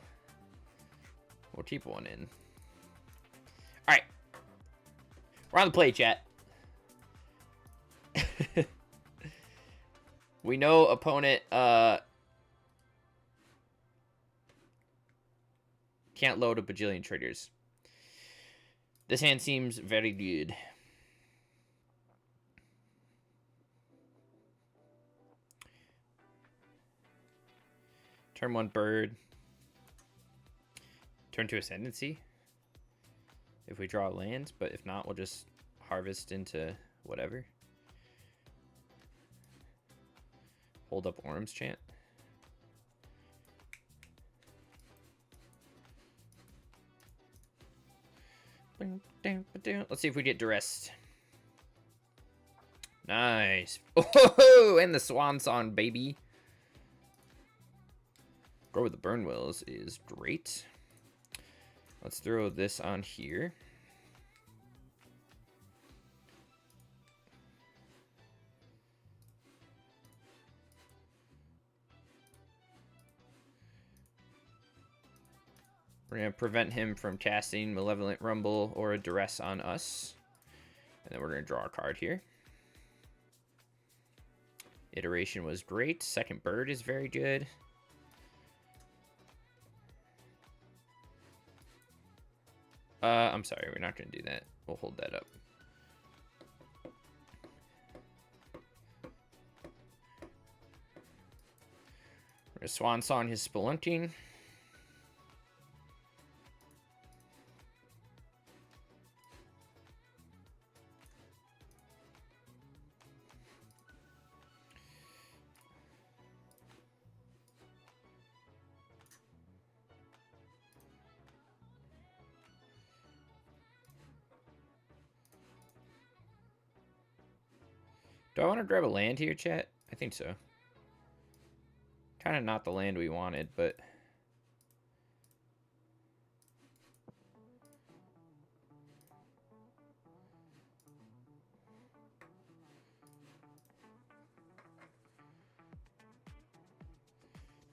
We'll keep one in. Alright. We're on the play, chat. We know opponent can't load a bajillion triggers. This hand seems very good. Turn 1 bird. Turn 2 Ascendancy. If we draw lands, but if not, we'll just harvest into whatever. Hold up Orm's Chant. Let's see if we get Duress. Nice. Oh, and the Swan Song, baby. Grow with the Burn Wills is great. Let's throw this on here. We're going to prevent him from casting Malevolent Rumble or a Duress on us. And then we're going to draw a card here. Iteration was great. Second bird is very good. I'm sorry, we're not going to do that. We'll hold that up. We're going to Swan Song his Spelunking. Do I want to grab a land here, chat? I think so. Kind of not the land we wanted, but...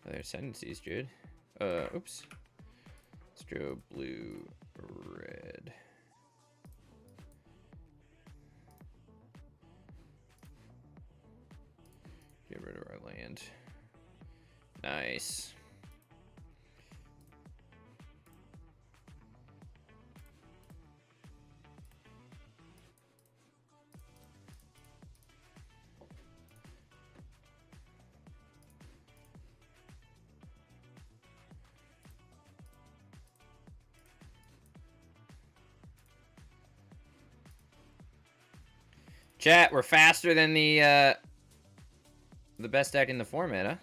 Their Ascendancy is good. Oops. Let's go blue, red. Get rid of our land. Nice. Chat, we're faster than the best deck in the format, huh?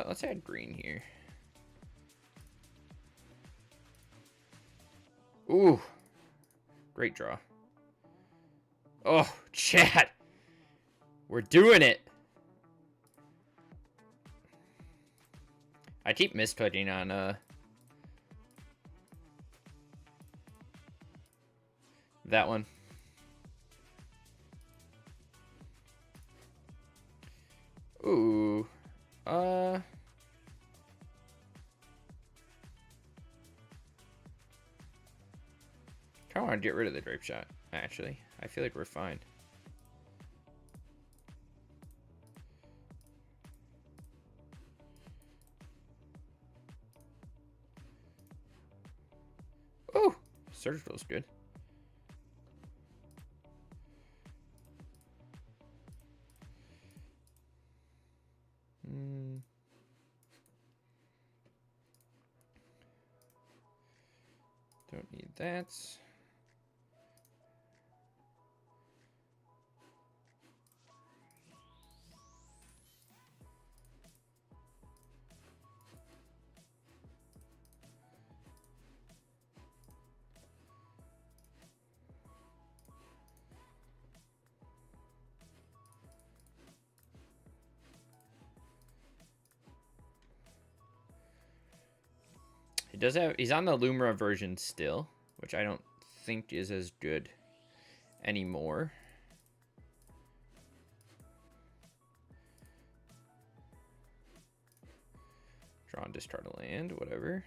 Let's add green here. Ooh, great draw. Oh, chat, we're doing it. I keep misclicking on that one. Ooh. Kind of want want to get rid of the drape shot, actually. I feel like we're fine. Oh, surgical's good. Don't need that. He does have, he's on the Lumra version still, which I don't think is as good anymore. Draw and discard a land, whatever.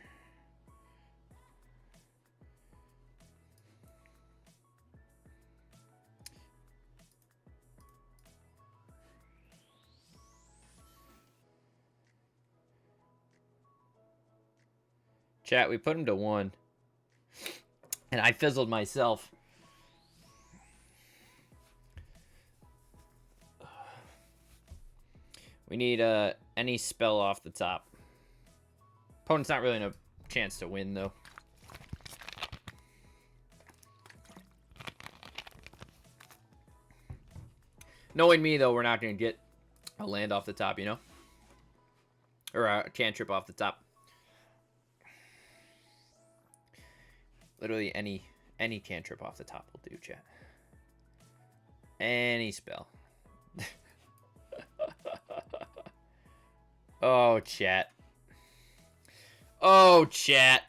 Chat, we put him to 1. And I fizzled myself. We need any spell off the top. Opponent's not really in a chance to win, though. Knowing me, though, we're not going to get a land off the top, you know? Or a cantrip off the top. Literally any cantrip off the top will do, chat. Any spell. Oh, chat. Oh, chat.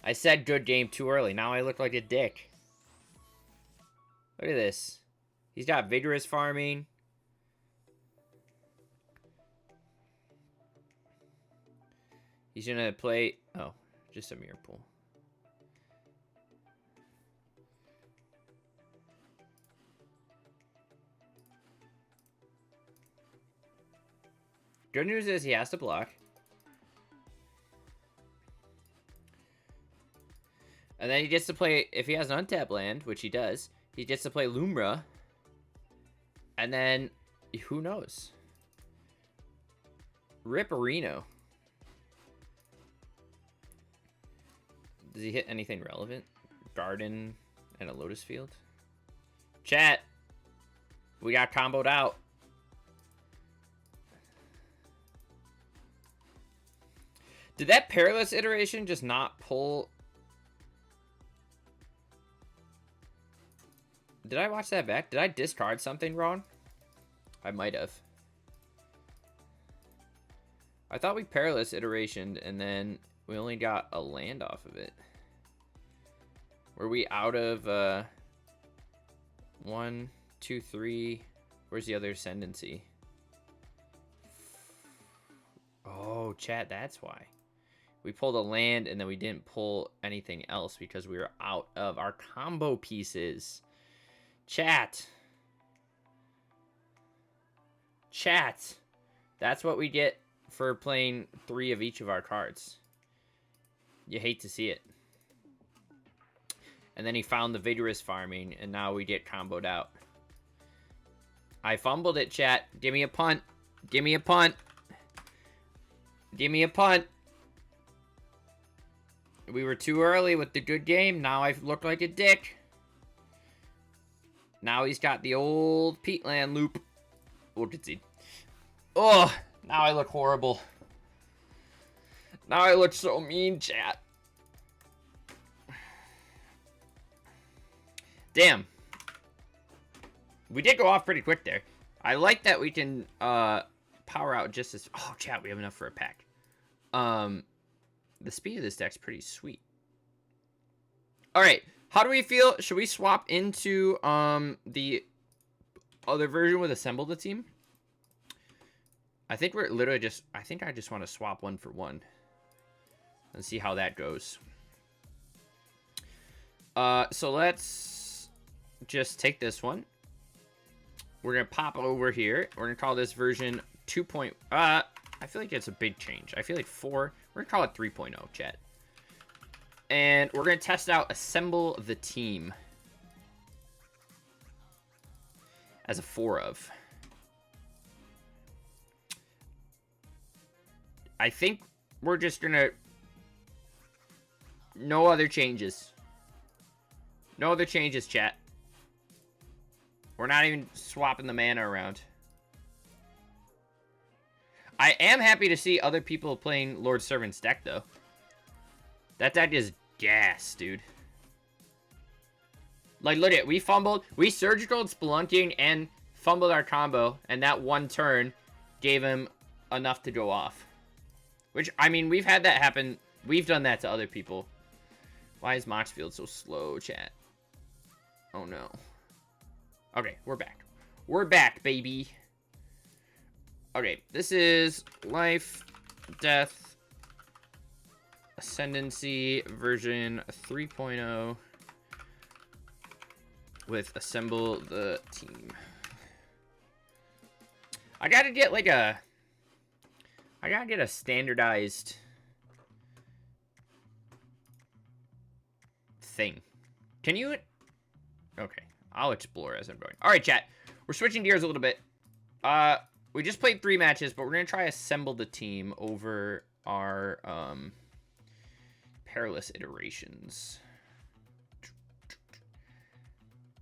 I said good game too early. Now I look like a dick. Look at this. He's got vigorous farming. He's gonna play... Oh, just a mirror pool. Good news is he has to block. And then he gets to play, if he has an untapped land, which he does, he gets to play Lumra. And then, who knows? Ripperino. Does he hit anything relevant? Garden and a Lotus Field? Chat. We got comboed out. Did that Perilous iteration just not pull? Did I watch that back? Did I discard something wrong? I might have. I thought we Perilous iterationed and then we only got a land off of it. Were we out of 1, 2, 3? Where's the other Ascendancy? Oh, chat, that's why. We pulled a land and then we didn't pull anything else because we were out of our combo pieces. Chat. Chat. That's what we get for playing 3 of each of our cards. You hate to see it. And then he found the vigorous farming and now we get comboed out. I fumbled it, chat. Give me a punt. Give me a punt. Give me a punt. We were too early with the good game. Now I look like a dick. Now he's got the old Peatland loop. We'll concede. Oh, now I look horrible. Now I look so mean, chat. Damn. We did go off pretty quick there. I like that we can power out just as... Oh, chat, we have enough for a pack. The speed of this deck's pretty sweet. All right, how do we feel? Should we swap into the other version with Assemble the Team? I think we're literally just... I think I just want to swap 1 for 1. And see how that goes. So let's just take this one. We're going to pop over here. We're going to call this version 2. I feel like it's a big change. I feel like 4. We're going to call it 3.0, chat. And we're going to test out Assemble the Team as a 4 of. I think we're just going to... No other changes. No other changes, chat. We're not even swapping the mana around. I am happy to see other people playing Lord Servant's deck, though. That deck is gas, dude. Like, look at it. We fumbled. We surgical spelunking and fumbled our combo. And that one turn gave him enough to go off. Which, I mean, we've had that happen. We've done that to other people. Why is Moxfield so slow, chat? Oh, no. Okay, we're back. We're back, baby. Okay, this is Life, Death, Ascendancy version 3.0 with Assemble the Team. I gotta get like a... I gotta get a standardized thing. Can you... Okay, I'll explore as I'm going. Alright, chat. We're switching gears a little bit. We just played 3 matches, but we're gonna try Assemble the Team over our, Perilous Iterations.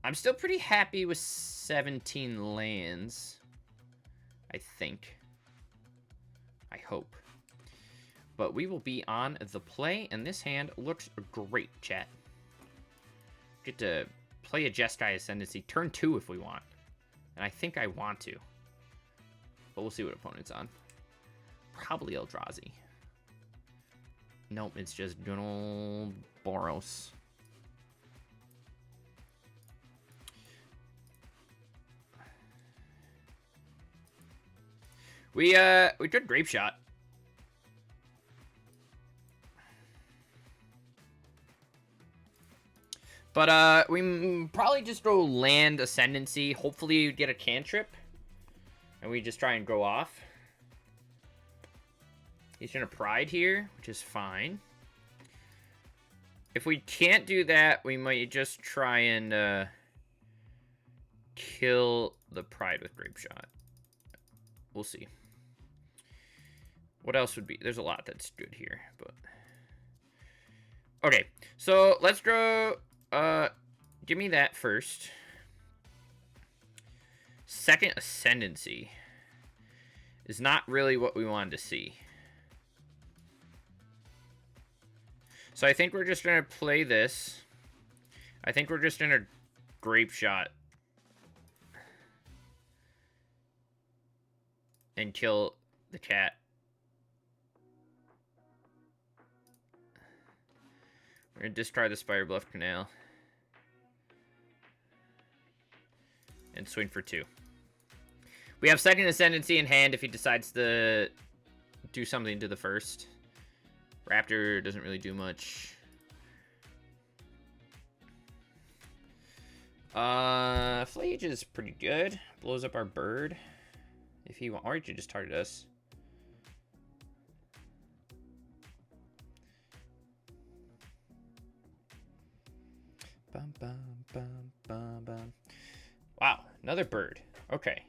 I'm still pretty happy with 17 lands. I think. I hope. But we will be on the play, and this hand looks great, chat. Get to play a Jeskai Ascendancy. Turn 2 if we want. And I think I want to. But we'll see what opponent's on. Probably Eldrazi. Nope, it's just good old Boros. We took Grape Shot. But we probably just go land Ascendancy. Hopefully you get a cantrip. And we just try and go off. He's gonna Pride here, which is fine. If we can't do that, we might just try and kill the Pride with Grape Shot. We'll see. What else would be? There's a lot that's good here, but... Okay, so let's go... give me that first. Second Ascendancy is not really what we wanted to see. So I think we're just going to play this. I think we're just going to Grape Shot. And kill the cat. We're going to discard the Spire Bluff Canal. And swing for 2. We have second Ascendancy in hand if he decides to do something to the first. Raptor doesn't really do much. Flage is pretty good. Blows up our bird. If he wants, or he could just target us. Bum, bum, bum, bum, bum. Wow, another bird. Okay.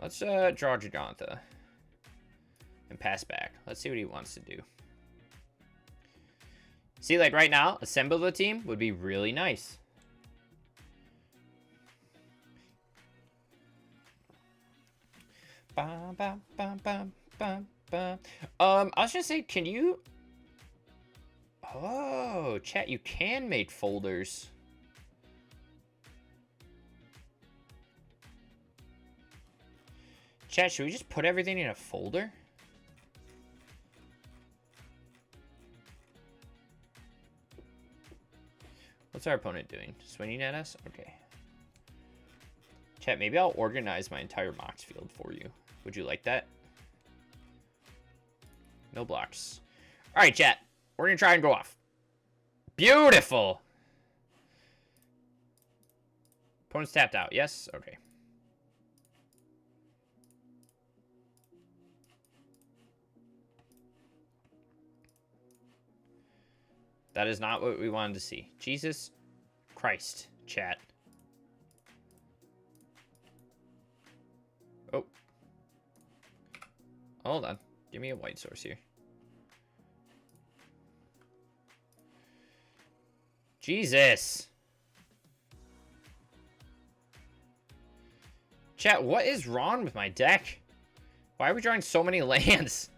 Let's draw Gigantha. And pass back. Let's see what he wants to do. See, like right now, Assemble the Team would be really nice. Bum, bum, bum, bum, bum, bum. I was gonna say, can you... Oh, chat, you can make folders. Chat, should we just put everything in a folder? What's our opponent doing? Swinging at us? Okay. Chat, maybe I'll organize my entire Mox field for you. Would you like that? No blocks. All right, chat. We're going to try and go off. Beautiful. Opponent's tapped out. Yes? Okay. That is not what we wanted to see. Jesus Christ, chat. Oh. Hold on. Give me a white source here. Jesus. Chat, what is wrong with my deck? Why are we drawing so many lands?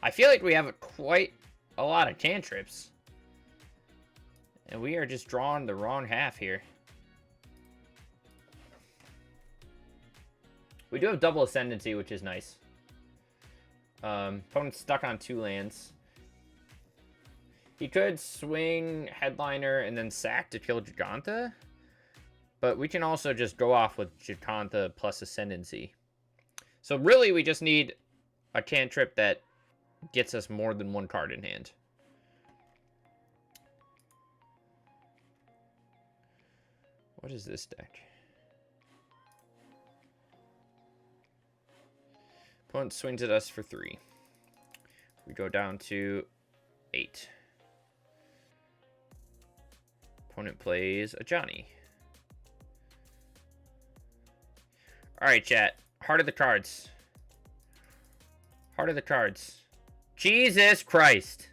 I feel like we have quite a lot of cantrips. And we are just drawing the wrong half here. We do have double Ascendancy, which is nice. Opponent's stuck on 2 lands. He could swing Headliner and then sack to kill Giganta. But we can also just go off with Giganta plus Ascendancy. So really, we just need a cantrip that gets us more than 1 card in hand. What is this deck? Opponent swings at us for 3. We go down to 8. Opponent plays a Johnny. Alright, chat. Heart of the cards. Heart of the cards. Jesus Christ.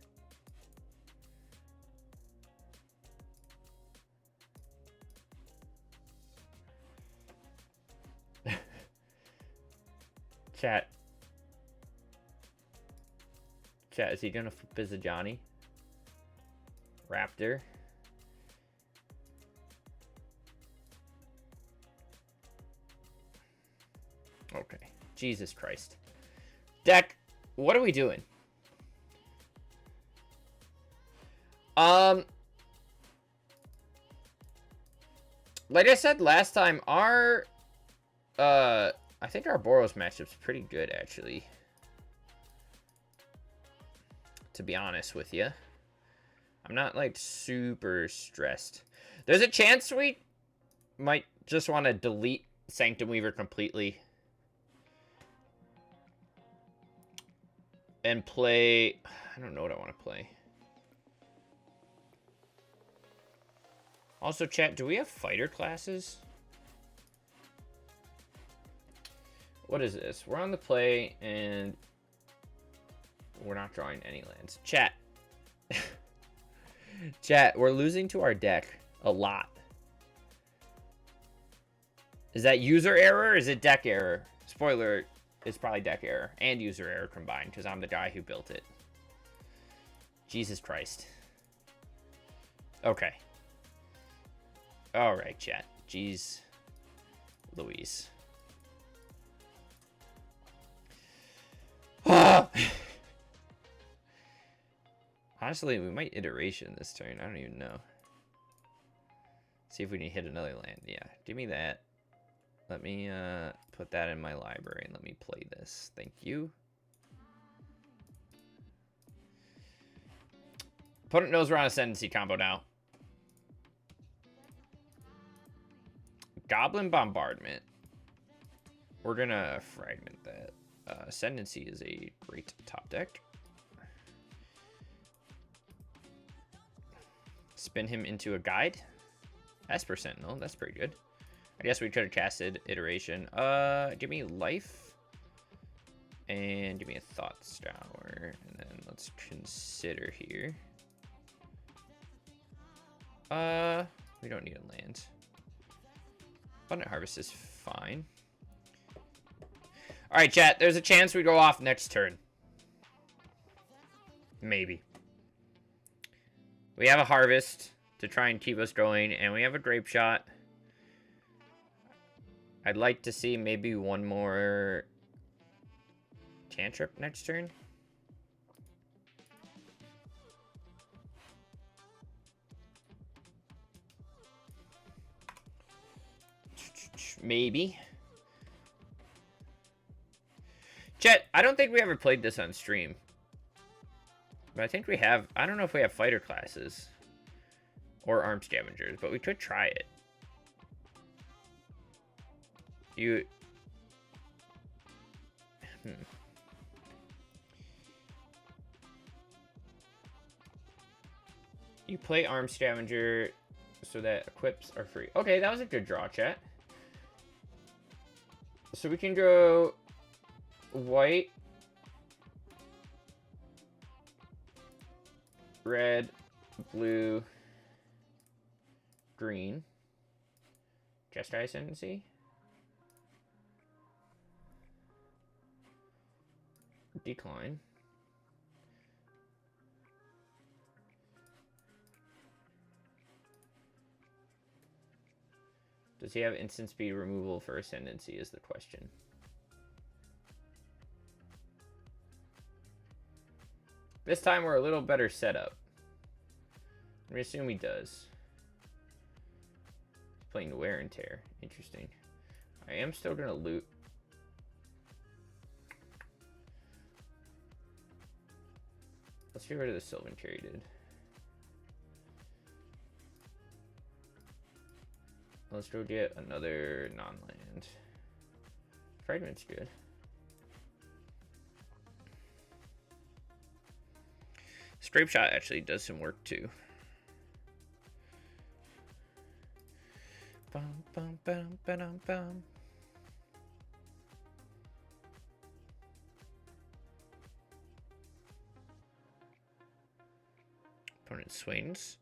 Chat. Chat, is he gonna flip his a Johnny? Raptor. Okay. Jesus Christ. Deck, what are we doing? Like I said last time, our I think our Boros matchup's pretty good, actually. To be honest with you. I'm not, like, super stressed. There's a chance we might just want to delete Sanctum Weaver completely. And play... I don't know what I want to play. Also, chat, do we have fighter classes? What is this? We're on the play, and we're not drawing any lands. Chat. Chat, we're losing to our deck a lot. Is that user error or is it deck error? Spoiler, it's probably deck error and user error combined, because I'm the guy who built it. Jesus Christ. Okay. Alright, chat. Jeez Louise. Honestly, we might iteration this turn. I don't even know. See if we can hit another land. Yeah, give me that. Let me put that in my library and let me play this. Thank you. Opponent knows we're on Ascendancy combo now. Goblin Bombardment. We're gonna fragment that. Ascendancy is a great top deck. Spin him into a guide. Esper Sentinel, that's pretty good. I guess we could have casted Iteration. Give me life. And give me a Thought Scour. And then let's consider here. We don't need a land. Abundant Harvest is fine. Alright, chat. There's a chance we go off next turn. Maybe. We have a Harvest to try and keep us going. And we have a Grape Shot. I'd like to see maybe one more cantrip next turn. Maybe. Chet, I don't think we ever played this on stream. But I think we have. I don't know if we have fighter classes. Or arm scavengers, but we could try it. You play arm scavenger so that equips are free. Okay, that was a good draw, chat. So we can go white, red, blue, green. Just Ascendancy. Decline. Does he have instant speed removal for Ascendancy is the question. This time we're a little better set up. We assume he does. He's playing Wear and Tear. Interesting. I am still going to loot. Let's get rid of the Sylvan Carry, dude. Let's go get another non-land. Fragment's good. Scrape Shot actually does some work too. Bum, bum, bum, ba-dum, bum. Opponent swings.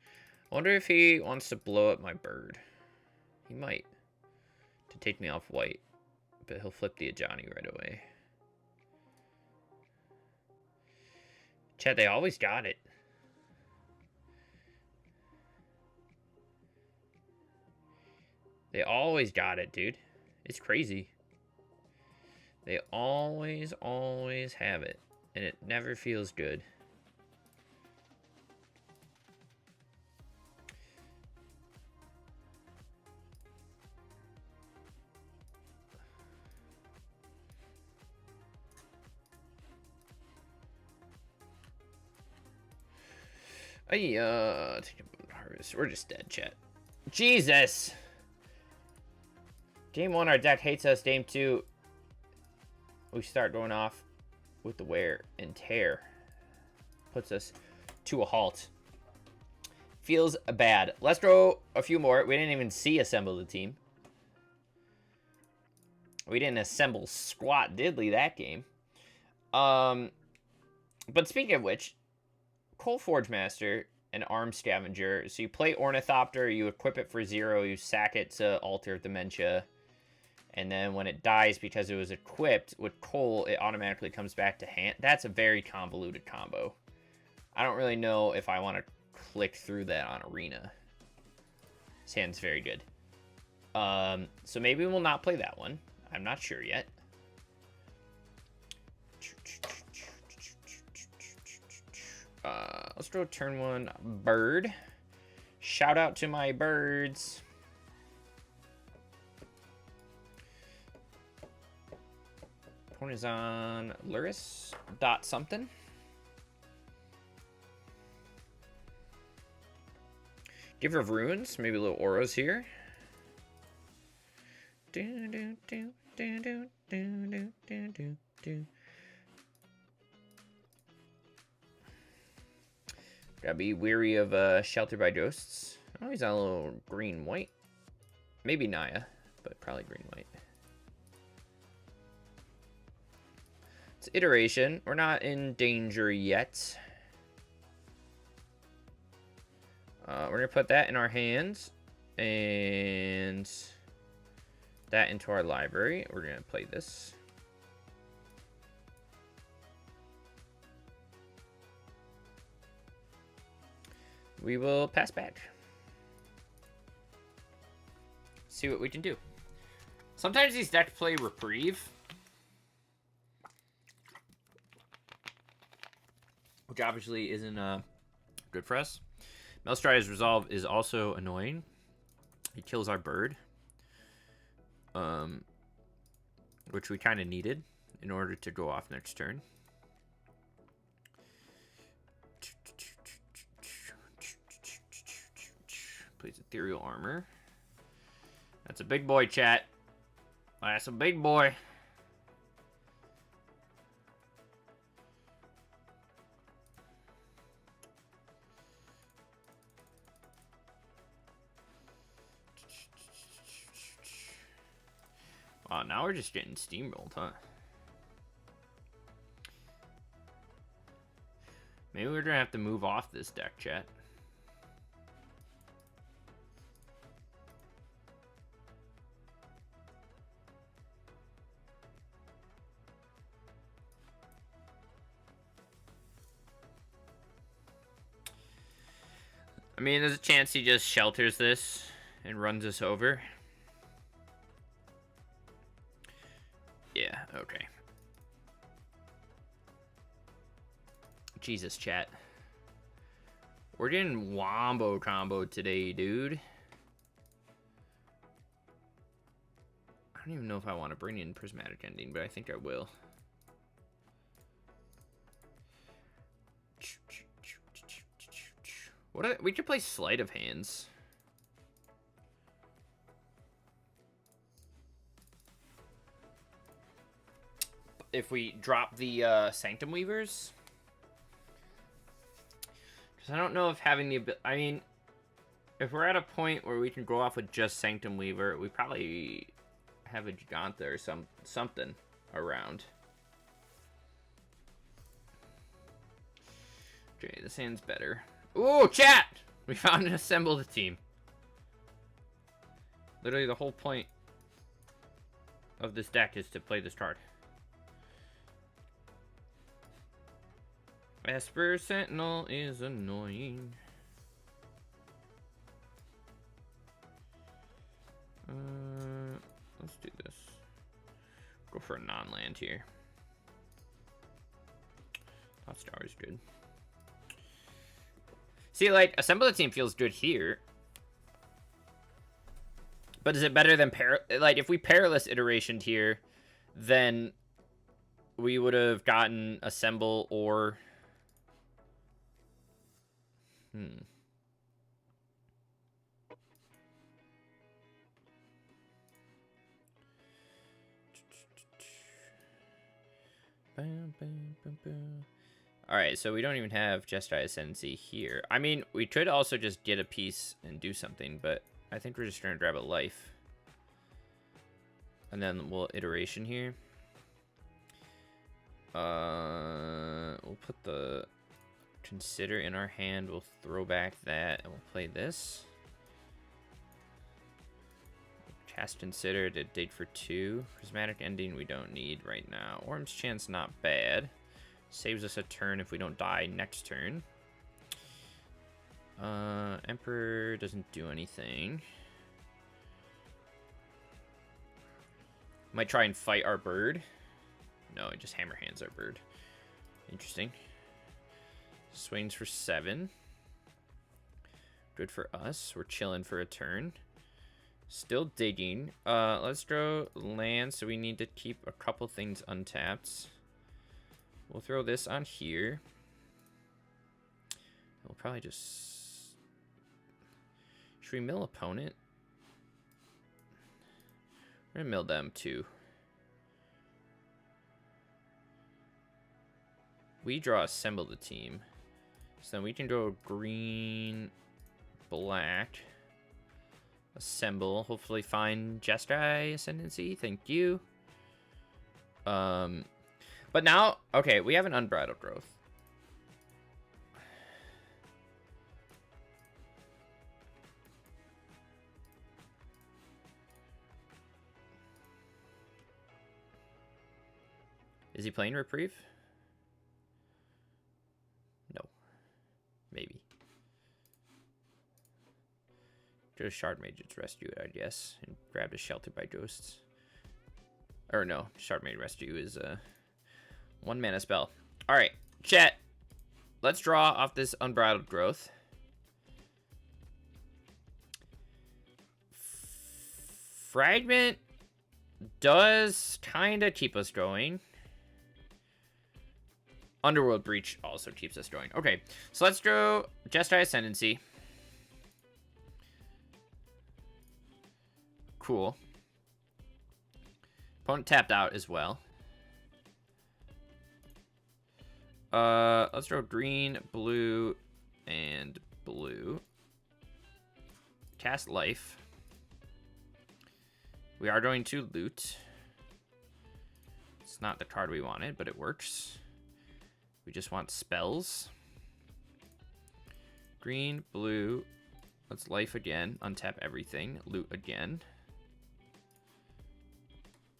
I wonder if he wants to blow up my bird. He might. To take me off white. But he'll flip the Ajani right away. Chad, they always got it. They always got it, dude. It's crazy. They always have it. And it never feels good. Take a harvest. We're just dead, chat. Jesus! Game 1, our deck hates us. Game 2, we start going off with the Wear and Tear. Puts us to a halt. Feels bad. Let's throw a few more. We didn't even see assemble the team. We didn't assemble squat diddly that game. But speaking of which, Coal Forge Master and Arm Scavenger. So you play Ornithopter, you equip it for 0, you sack it to Altar of Dementia. And then when it dies because it was equipped with coal, it automatically comes back to hand. That's a very convoluted combo. I don't really know if I want to click through that on Arena. This hand's very good. So maybe we'll not play that one. I'm not sure yet. Let's go turn 1 bird. Shout out to my birds. Opponent is on Luris. Dot something. Giver of Ruins. Maybe a little Auras here. Do, do, do, do, do, do, do, do, do. Gotta be weary of Shelter by Ghosts. Oh, he's on a little green-white. Maybe Naya, but probably green-white. It's iteration. We're not in danger yet. We're going to put that in our hands. And that into our library. We're going to play this. We will pass back. See what we can do. Sometimes these decks play Reprieve, which obviously isn't good for us. Maelstrider's Resolve is also annoying. He kills our bird. which we kind of needed in order to go off next turn. Plays Ethereal Armor. That's a big boy, chat. That's a big boy. Wow, now we're just getting steamrolled, huh? Maybe we're gonna have to move off this deck, chat. I mean, there's a chance he just shelters this and runs us over. Yeah, okay. Jesus, chat. We're getting wombo combo today, dude. I don't even know if I want to bring in Prismatic Ending, but I think I will. We could play Sleight of Hands. If we drop the Sanctum Weavers. Because I don't know if having the... I mean, if we're at a point where we can go off with just Sanctum Weaver, we probably have a Giganta or something around. Okay, this hand's better. Ooh, chat! We found an Assemble the Team. Literally the whole point of this deck is to play this card. Esper Sentinel is annoying. Let's do this. Go for a non-land here. Thought Star is good. See, like, Assemble the Team feels good here. But is it better than like, if we Perilous Iterationed here, then we would have gotten Assemble or... Alright, so we don't even have Jeskai Ascendancy here. I mean, we could also just get a piece and do something, but I think we're just trying to grab a life. And then we'll iteration here. We'll put the Consider in our hand. We'll throw back that, and we'll play this. Cast Consider to dig for 2. Prismatic Ending we don't need right now. Worm's Chance not bad. Saves us a turn if we don't die next turn. Emperor doesn't do anything. Might try and fight our bird. No, it just hammer hands our bird. Interesting. Swings for 7. Good for us. We're chilling for a turn. Still digging. Let's throw land, so we need to keep a couple things untapped. We'll throw this on here. We'll probably just... Should we mill opponent? We're gonna mill them too. We draw Assemble the Team. So then we can go green, black, Assemble, hopefully find Jeskai Ascendancy, thank you. But now, okay, we have an Unbridled Growth. Is he playing Reprieve? No. Maybe. Go to Shard Mage's Rescue, I guess, and grab a Shelter by Ghosts. Or no, Shard Mage Rescue is a 1 mana spell. Alright, chat. Let's draw off this Unbridled Growth. Fragment does kind of keep us going. Underworld Breach also keeps us going. Okay, so let's draw Jeskai Ascendancy. Cool. Opponent tapped out as well. Let's draw green, blue, and blue. Cast Life. We are going to loot. It's not the card we wanted, but it works. We just want spells. Green, blue. Let's life again. Untap everything. Loot again.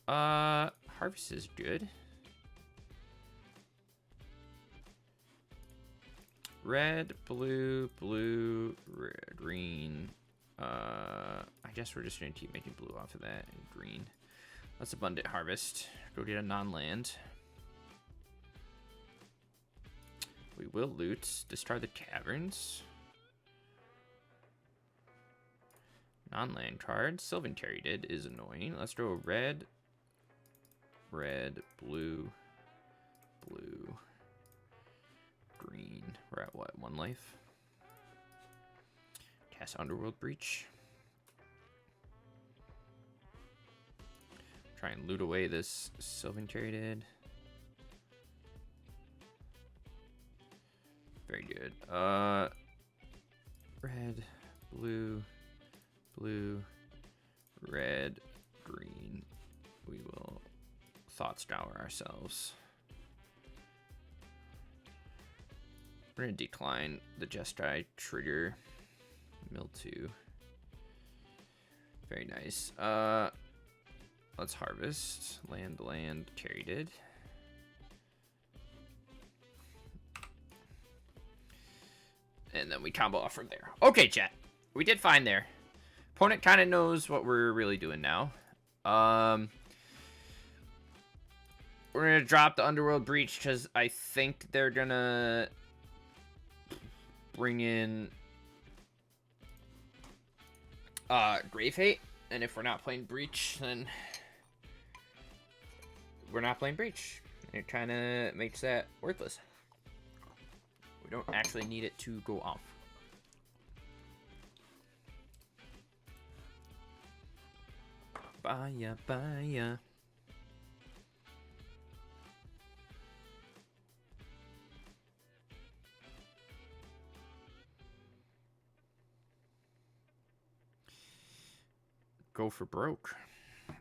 Harvest is good. Red, blue, blue, red, green. I guess we're just gonna keep making blue off of that and green. Let's abundant harvest. Go get a non-land. We will loot. Discard the caverns. Non-land card. Sylvan Caryatid is annoying. Let's throw a red, red, blue, blue, green. We're at what? 1 life. Cast Underworld Breach. Try and loot away this Sylvan Caryatid. Very good. Red, blue, blue, red, green. We will Thought Scour ourselves. We're gonna decline the Jeskai trigger. Mill 2. Very nice. Let's harvest. Land, Caryatid. And then we combo off from there. Okay, chat. We did fine there. Opponent kind of knows what we're really doing now. We're going to drop the Underworld Breach because I think they're going to bring in Grave Hate. And if we're not playing Breach, then we're not playing Breach. It kind of makes that worthless. We don't actually need it to go off. Baya, baya. Go for broke.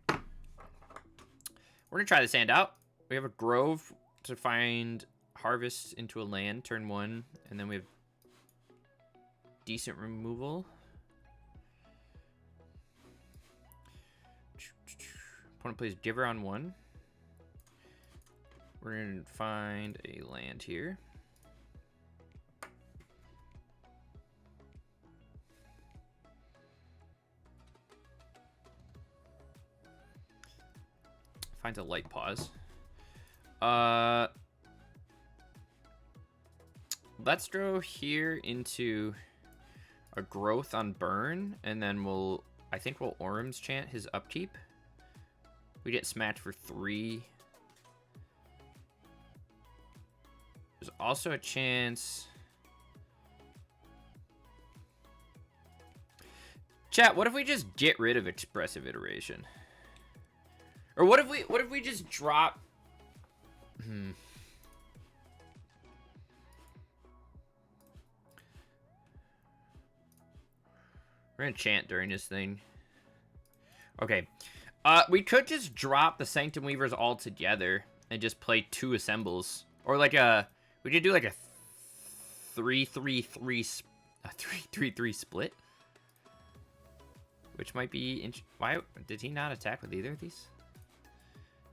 We're gonna try the sand out. We have a grove to find harvest into a land, turn 1, and then we have decent removal. Opponent plays Giver on 1. We're gonna find a land here. Finds a light pause. Let's throw here into a growth on burn, and then I think we'll Orum's Chant his upkeep. We get smacked for 3. There's also a chance. Chat, what if we just get rid of Expressive Iteration? Or what if we just drop? We're gonna chant during this thing. Okay. We could just drop the Sanctum Weavers all together and just play 2 assembles. Or like we could do like a 3-3-3 split. Which might be why did he not attack with either of these?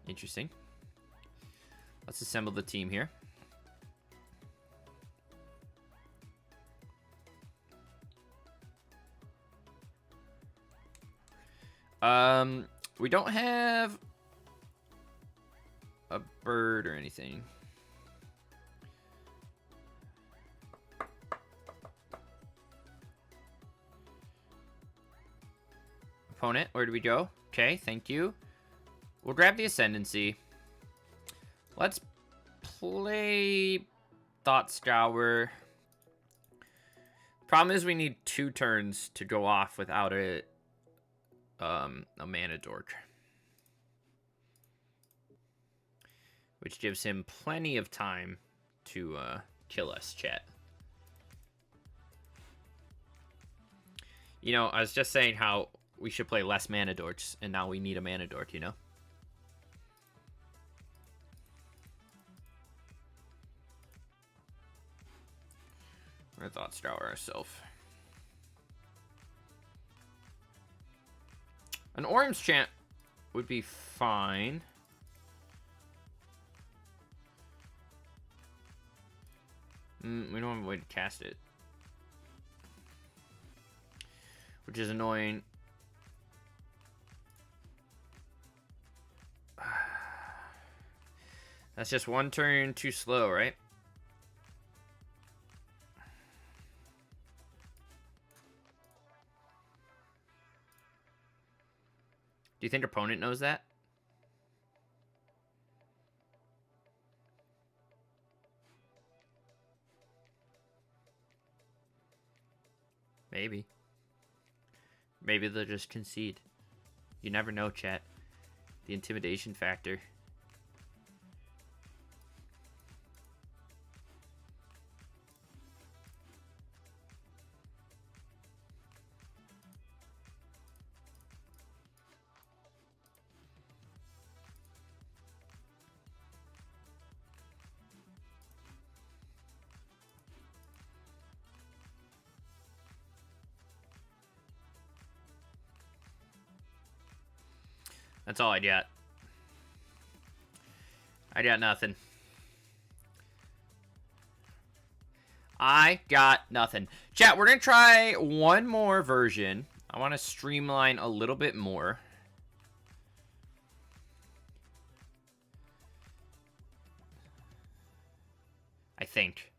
Interesting. Let's assemble the team here. We don't have a bird or anything. Opponent, where do we go? Okay, thank you. We'll grab the Ascendancy. Let's play Thought Scour. Problem is we need 2 turns to go off without a mana dork. Which gives him plenty of time to kill us, chat. You know, I was just saying how we should play less mana dorks, and now we need a mana dork, you know? We're gonna Thought Scour ourselves. An orange chant would be fine. We don't have a way to cast it. Which is annoying. That's just 1 turn too slow, right? Do you think opponent knows that? Maybe. Maybe they'll just concede. You never know, chat. The intimidation factor. That's all I got. I got nothing. I got nothing. Chat, we're going to try one more version. I want to streamline a little bit more. I think.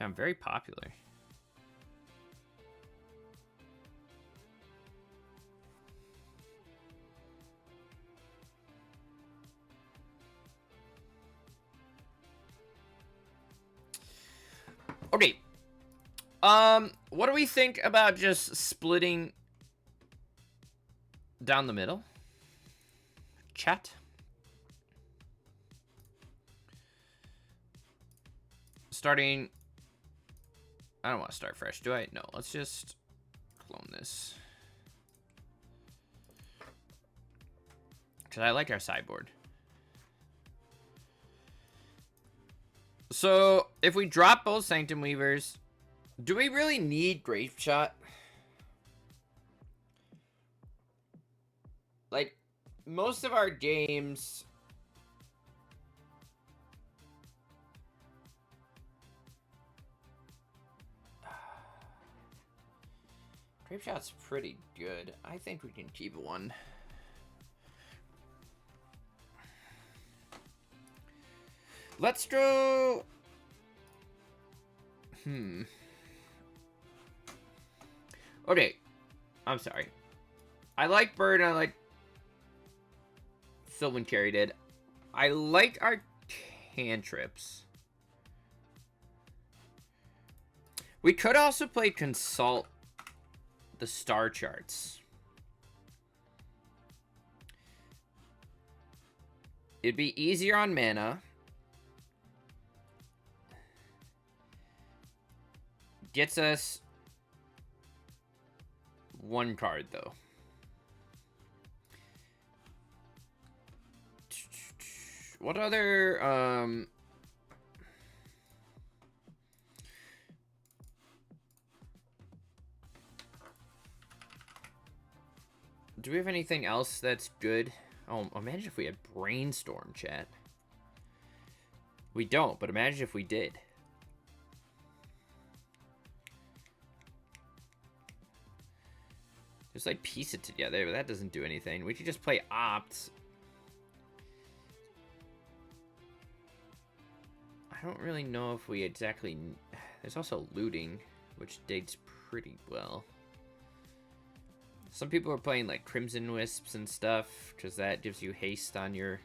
I'm very popular. Okay. What do we think about just splitting down the middle? Chat. Starting... I don't want to start fresh, do I? No, let's just clone this. Because I like our sideboard. So, if we drop both Sanctum Weavers, do we really need Grape Shot? Like, most of our games... Grape Shot's pretty good. I think we can keep one. Let's go... Okay. I'm sorry. I like Bird and I like Sylvan Carry did. I like our cantrips. We could also play Consult the star charts. It'd be easier on mana. Gets us 1 card though. What other do we have anything else that's good? Oh, imagine if we had Brainstorm, chat. We don't, but imagine if we did. Just like piece it together, but that doesn't do anything. We could just play Opt. I don't really know if we exactly... There's also looting, which dates pretty well. Some people are playing like Crimson Wisps and stuff, because that gives you haste on your...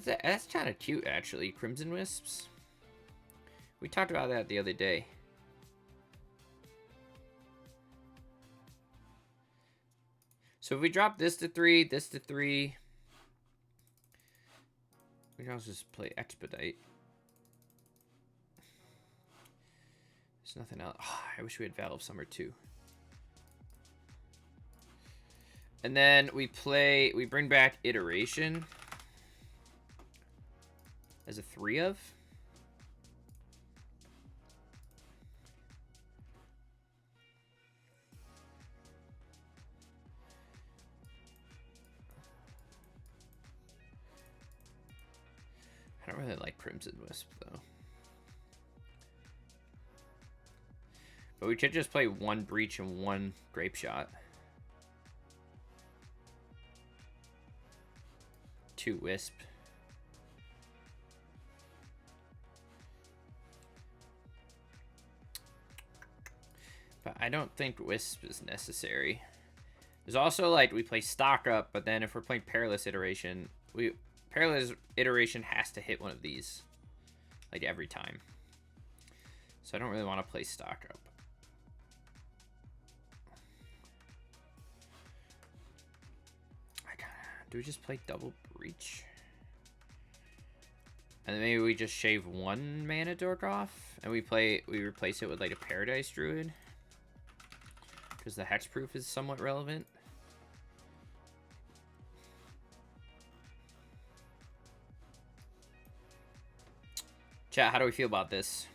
That's kind of cute, actually, Crimson Wisps. We talked about that the other day. So if we drop this to 3, this to 3, we can also just play Expedite. There's nothing else. Oh, I wish we had Valve Summer too. And then we bring back Iteration as a 3 of. I don't really like Crimson Wisp, though. But we could just play 1 Breach and 1 Grape Shot. 2 Wisp. But I don't think Wisp is necessary. There's also, like, we play Stock Up, but then if we're playing Perilous Iteration, Perilous Iteration has to hit one of these, like, every time. So I don't really want to play Stock Up. Do we just play Double Breach? And then maybe we just shave 1 mana dork off, and we replace it with, like, a Paradise Druid, because the hexproof is somewhat relevant. Chat, how do we feel about this?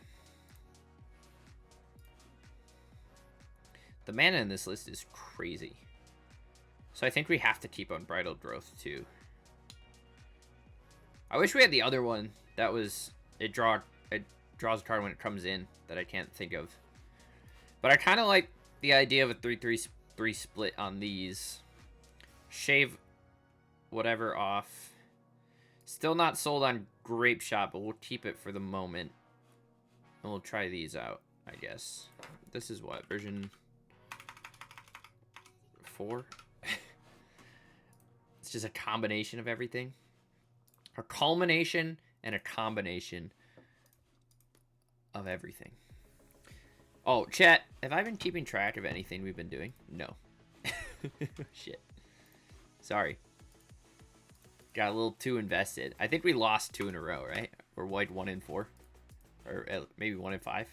The mana in this list is crazy. So I think we have to keep Unbridled Growth too. I wish we had the other one that was it draws a card when it comes in that I can't think of. But I kind of like the idea of a 3-3-3 split on these. Shave whatever off. Still not sold on Grape Shot, but we'll keep it for the moment. And we'll try these out, I guess. This is what, version 4? It's just a combination of everything. A culmination and a combination of everything. Oh, chat, have I been keeping track of anything we've been doing? No. Shit. Sorry. Got a little too invested. I think we lost 2 in a row, right? Or like 1 in 4. Or maybe 1 in 5.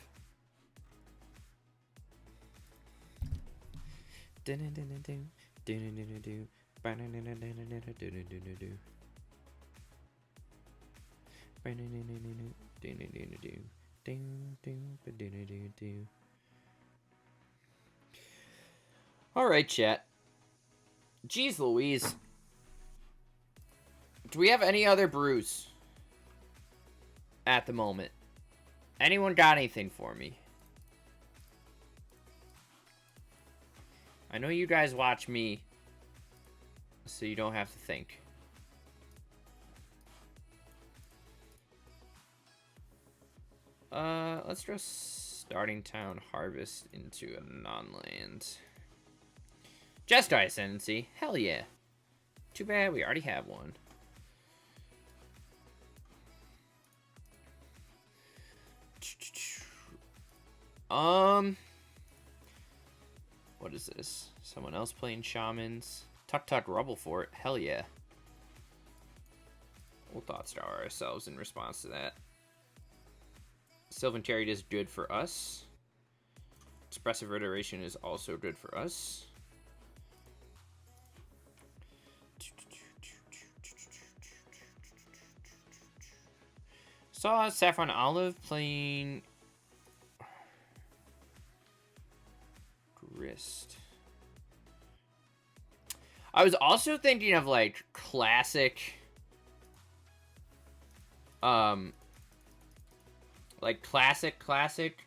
Alright, chat. Jeez Louise. Do we have any other brews at the moment? Anyone got anything for me? I know you guys watch me, so you don't have to think. Let's throw Starting Town Harvest into a non-land. Just Ascendancy. Hell yeah. Too bad we already have one. What is this? Someone else playing Shamans? Tuk Tuk Rubble Fort. Hell yeah. We'll Thought Star ourselves in response to that. Sylvan Chariot is good for us. Expressive Iteration is also good for us. Saw Saffron Olive playing Grist. I was also thinking of like classic classic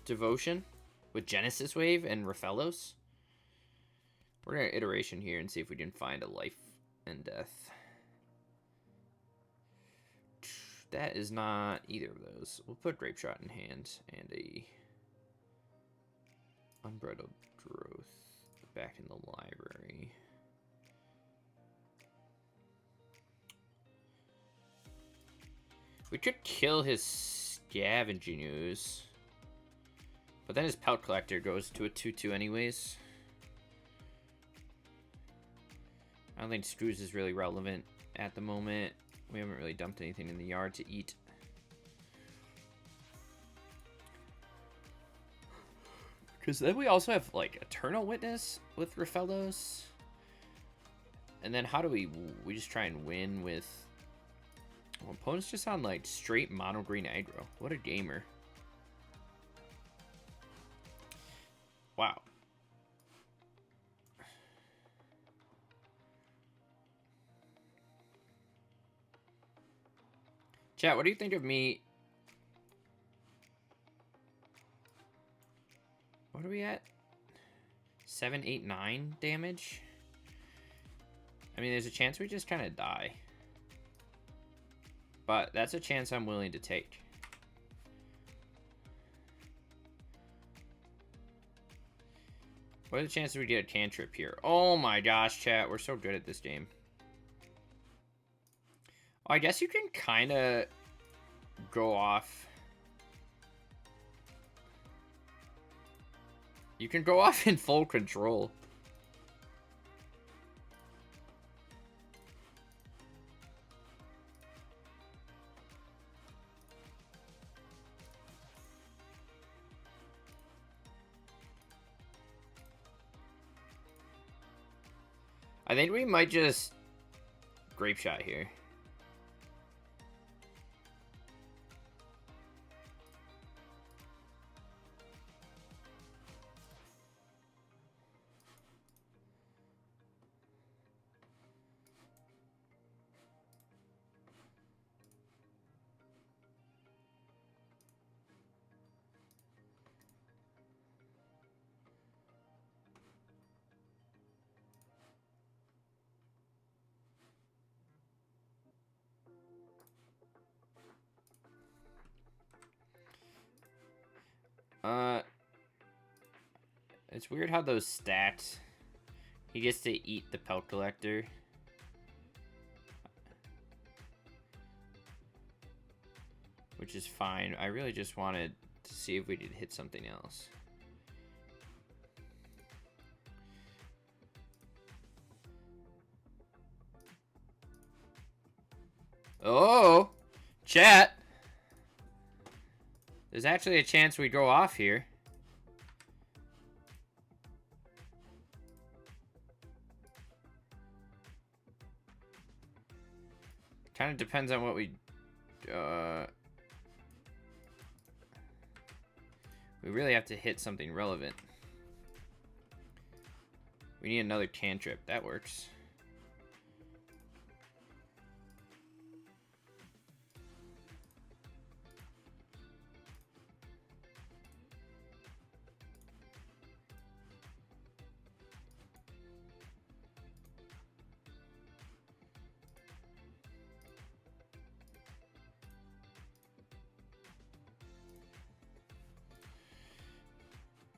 Devotion with Genesis Wave and Raphaelos. We're gonna iteration here and see if we can find a life and death. That is not either of those. We'll put Grape Shot in hand and a Unbridled Growth back in the library. We could kill his Scavenging Ooze, but then his Pelt Collector goes to a 2/2 anyways. I don't think Screws is really relevant at the moment. We haven't really dumped anything in the yard to eat. Because then we also have, like, Eternal Witness with Rafellos. And then how do we just try and win with... Well, opponents just on, like, straight mono green aggro. What a gamer. Wow. Chat, what do you think of me? What are we at? 7, 8, 9 damage? I mean, there's a chance we just kind of die. But that's a chance I'm willing to take. What are the chances we get a cantrip here? Oh my gosh, chat. We're so good at this game. Oh, I guess you can kind of go off. You can go off in full control. I think we might just Grape Shot here. It's weird how those stats. He gets to eat the Pelt Collector. Which is fine. I really just wanted to see if we could hit something else. Oh! Chat! There's actually a chance we go off here. Kind of depends on what we really have to hit something relevant. We need another cantrip. That works.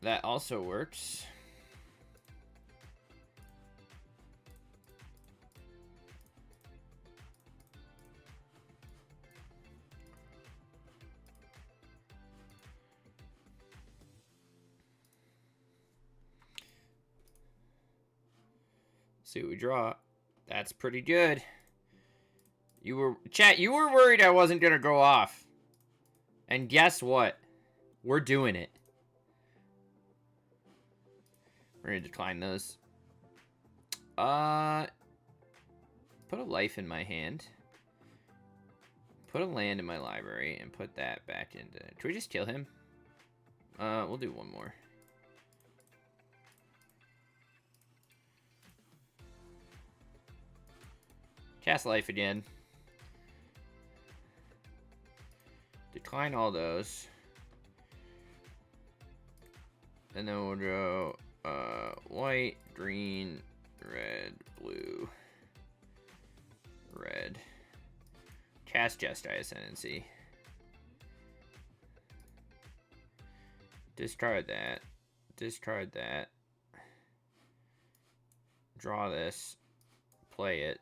That also works. See what we draw. That's pretty good. Chat, you were worried I wasn't gonna go off. And guess what? We're doing it. We're gonna decline those. Put a life in my hand. Put a land in my library and put that back into... Can we just kill him? We'll do one more. Cast life again. Decline all those. And then we'll go white, green, red, blue, red. Cast Jestai Ascendancy. Discard that. Discard that. Draw this. Play it.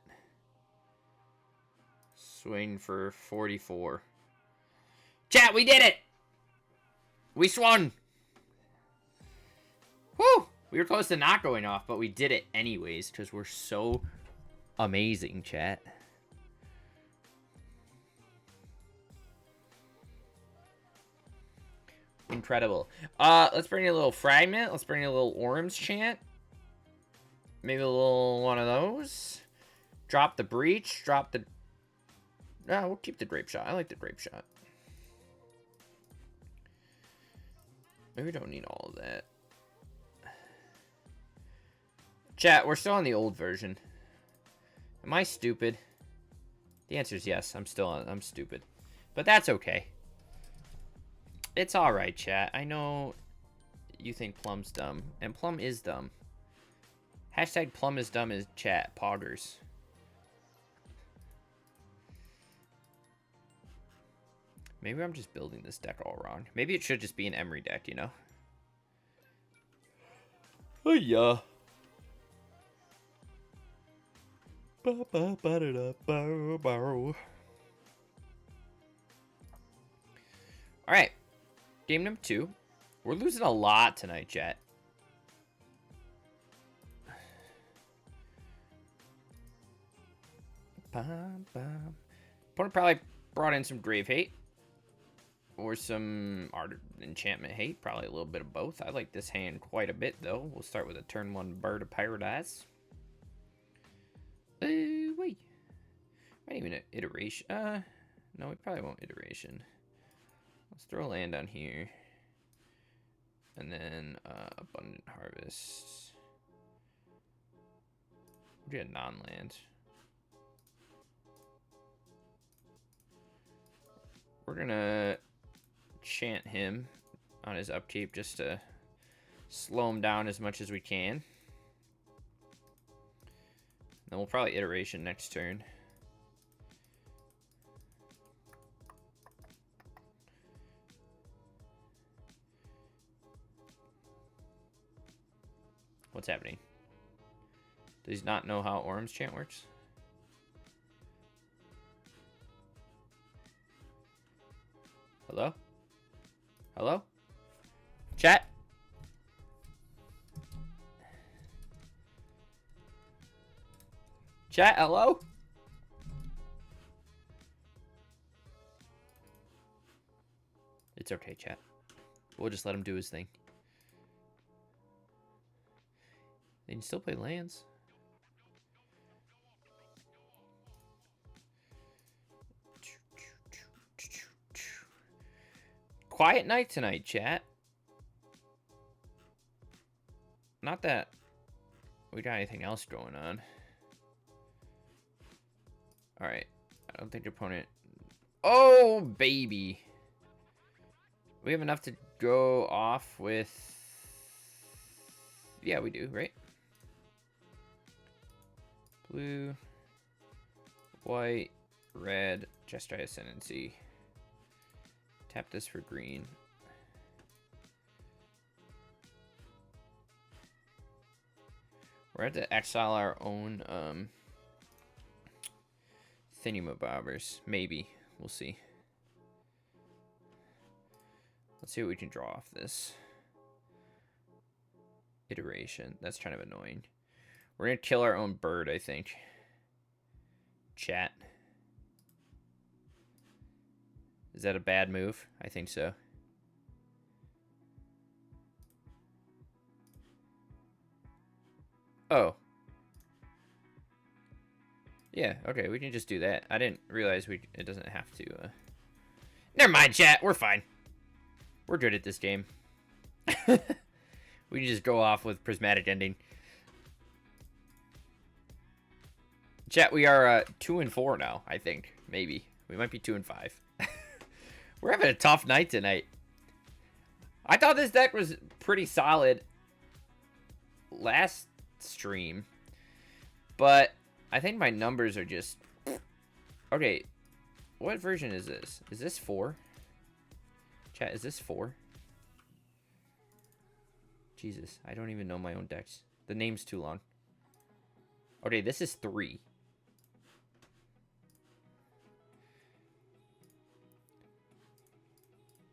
Swing for 44. Chat, we did it! We swung! Woo! We were close to not going off, but we did it anyways, because we're so amazing, chat. Incredible. Let's bring in a little fragment. Let's bring in a little Orms chant. Maybe a little one of those. Drop the breach. Drop the... No, we'll keep the grape shot. I like the grape shot. Maybe we don't need all of that. Chat, we're still on the old version. Am I stupid? The answer is yes. I'm stupid. But that's okay. It's alright, chat. I know you think Plum's dumb. And Plum is dumb. Hashtag Plum is dumb is chat. Poggers. Maybe I'm just building this deck all wrong. Maybe it should just be an Emery deck, you know? Oh, yeah. Alright. Game number 2. We're losing a lot tonight, chat. Opponent probably brought in some Grave Hate. Or some Art Enchantment Hate. Probably a little bit of both. I like this hand quite a bit, though. We'll start with a turn 1 Bird of Paradise. Wait. Might even an iteration. No, we probably won't iteration. Let's throw a land on here. And then Abundant Harvest. We'll do a non-land. We're gonna chant him on his upkeep just to slow him down as much as we can. Then we'll probably iteration next turn. What's happening? Does he not know how Orm's chant works? Hello? Hello? Chat? Chat, hello? It's okay, chat. We'll just let him do his thing. They can still play lands. Quiet night tonight, chat. Not that we got anything else going on. Alright. I don't think your opponent... Oh, baby. We have enough to go off with... Yeah, we do, right? Blue, white, red, Jestai Ascendancy. Tap this for green. We're at to exile our own thingamabobbers. Maybe. We'll see. Let's see what we can draw off this. Iteration. That's kind of annoying. We're going to kill our own bird, I think. Chat. Is that a bad move? I think so. Oh. Yeah, okay, we can just do that. I didn't realize it doesn't have to. Never mind, chat. We're fine. We're good at this game. We can just go off with Prismatic Ending. Chat, we are 2-4 now, I think. Maybe. We might be 2-5. We're having a tough night tonight. I thought this deck was pretty solid last stream. But I think my numbers are just... Okay. What version is this? Is this 4? Chat, is this 4? Jesus, I don't even know my own decks. The name's too long. Okay, this is 3.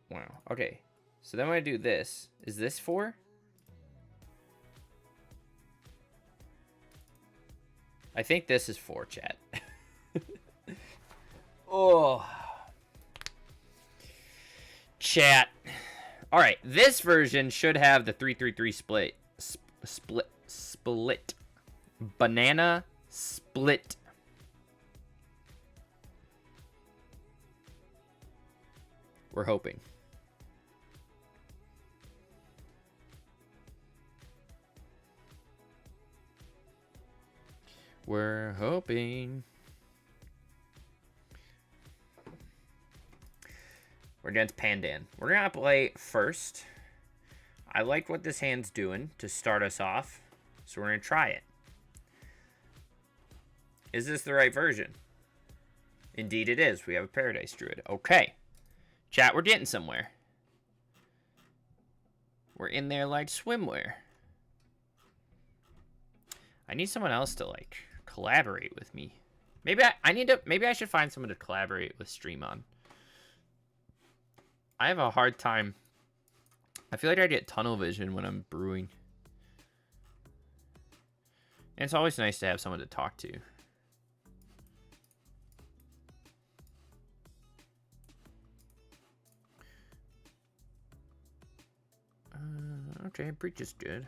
Wow, okay. So then when I do this, is this 4? I think this is 4, chat. Oh. Chat. All right, this version should have the 3-3-3 split. Banana split. We're hoping. We're hoping. We're against Pandan. We're going to play first. I like what this hand's doing to start us off, so we're going to try it. Is this the right version? Indeed it is. We have a Paradise Druid. Okay. Chat, we're getting somewhere. We're in there like swimwear. I need someone else to, like, collaborate with me. Maybe I should find someone to collaborate with Stream on. I have a hard time. I feel like I get tunnel vision when I'm brewing. And it's always nice to have someone to talk to. Okay, breach is good.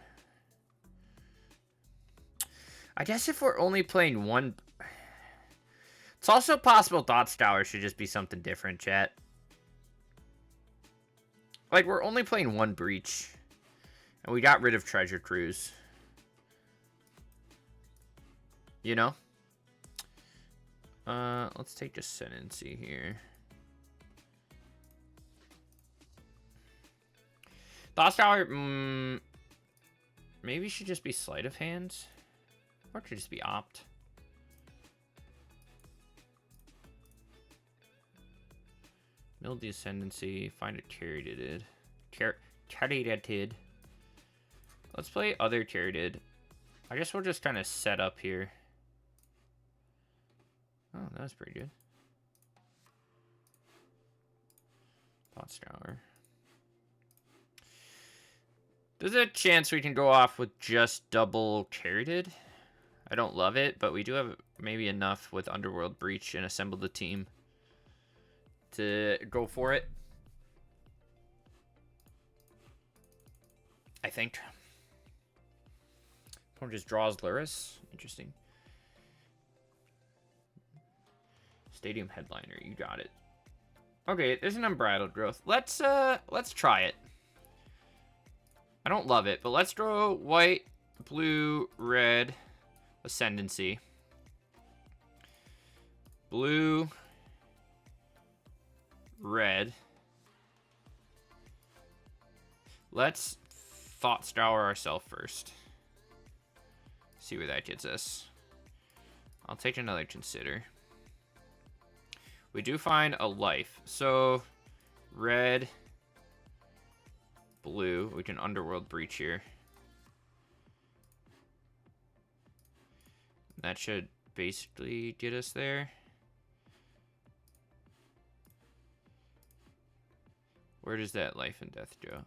I guess if we're only playing one... It's also possible Thought Scour should just be something different, chat. Like, we're only playing one breach. And we got rid of Treasure Cruise. You know? Let's take Ascendancy here. Thought Scour, maybe should just be Sleight of Hand. Or it could just be Opt. Build the Ascendancy. Find a Charioted. Charioted. Let's play other Charioted. I guess we'll just kind of set up here. Oh, that was pretty good. Thought Scour. There's a chance we can go off with just double Charioted. I don't love it, but we do have maybe enough with Underworld Breach and Assemble the Team to go for it. I think. Opponent just draws Luris. Interesting. Stadium Headliner, you got it. Okay, there's an Unbridled Growth. Let's try it. I don't love it, but let's draw white, blue, red, Ascendancy. Blue, red. Let's Thought Scour ourselves first. See where that gets us. I'll take another Consider. We do find a life. So, red, blue. We can Underworld Breach here. That should basically get us there. Where does that life and death go?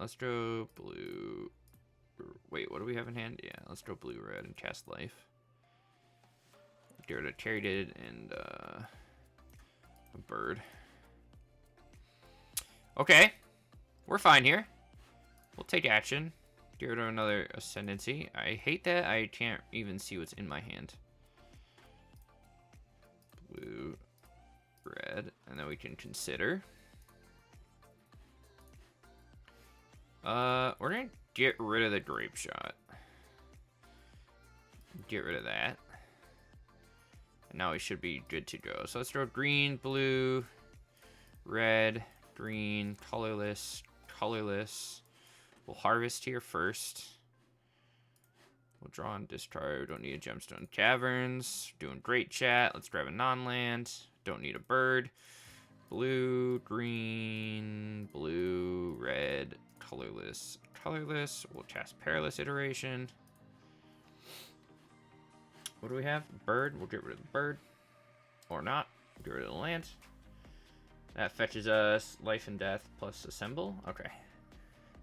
Let's go blue. Wait, what do we have in hand? Yeah, let's go blue, red, and cast life. Get rid of Charioted and a bird. Okay, we're fine here. We'll take action. Get rid of another Ascendancy. I hate that I can't even see what's in my hand. Blue, red, and then we can Consider. We're gonna get rid of the Grape Shot. Get rid of that. And now we should be good to go. So let's throw green, blue, red, green, colorless, colorless. We'll harvest here first. We'll draw and discard. We don't need a Gemstone Caverns. Doing great, chat. Let's grab a non-land. Don't need a bird. Blue, green, blue, red, colorless, colorless. We'll cast Perilous Iteration. What do we have? Bird. We'll get rid of the bird. Or not. Get rid of the land. That fetches us Life and Death plus Assemble. Okay.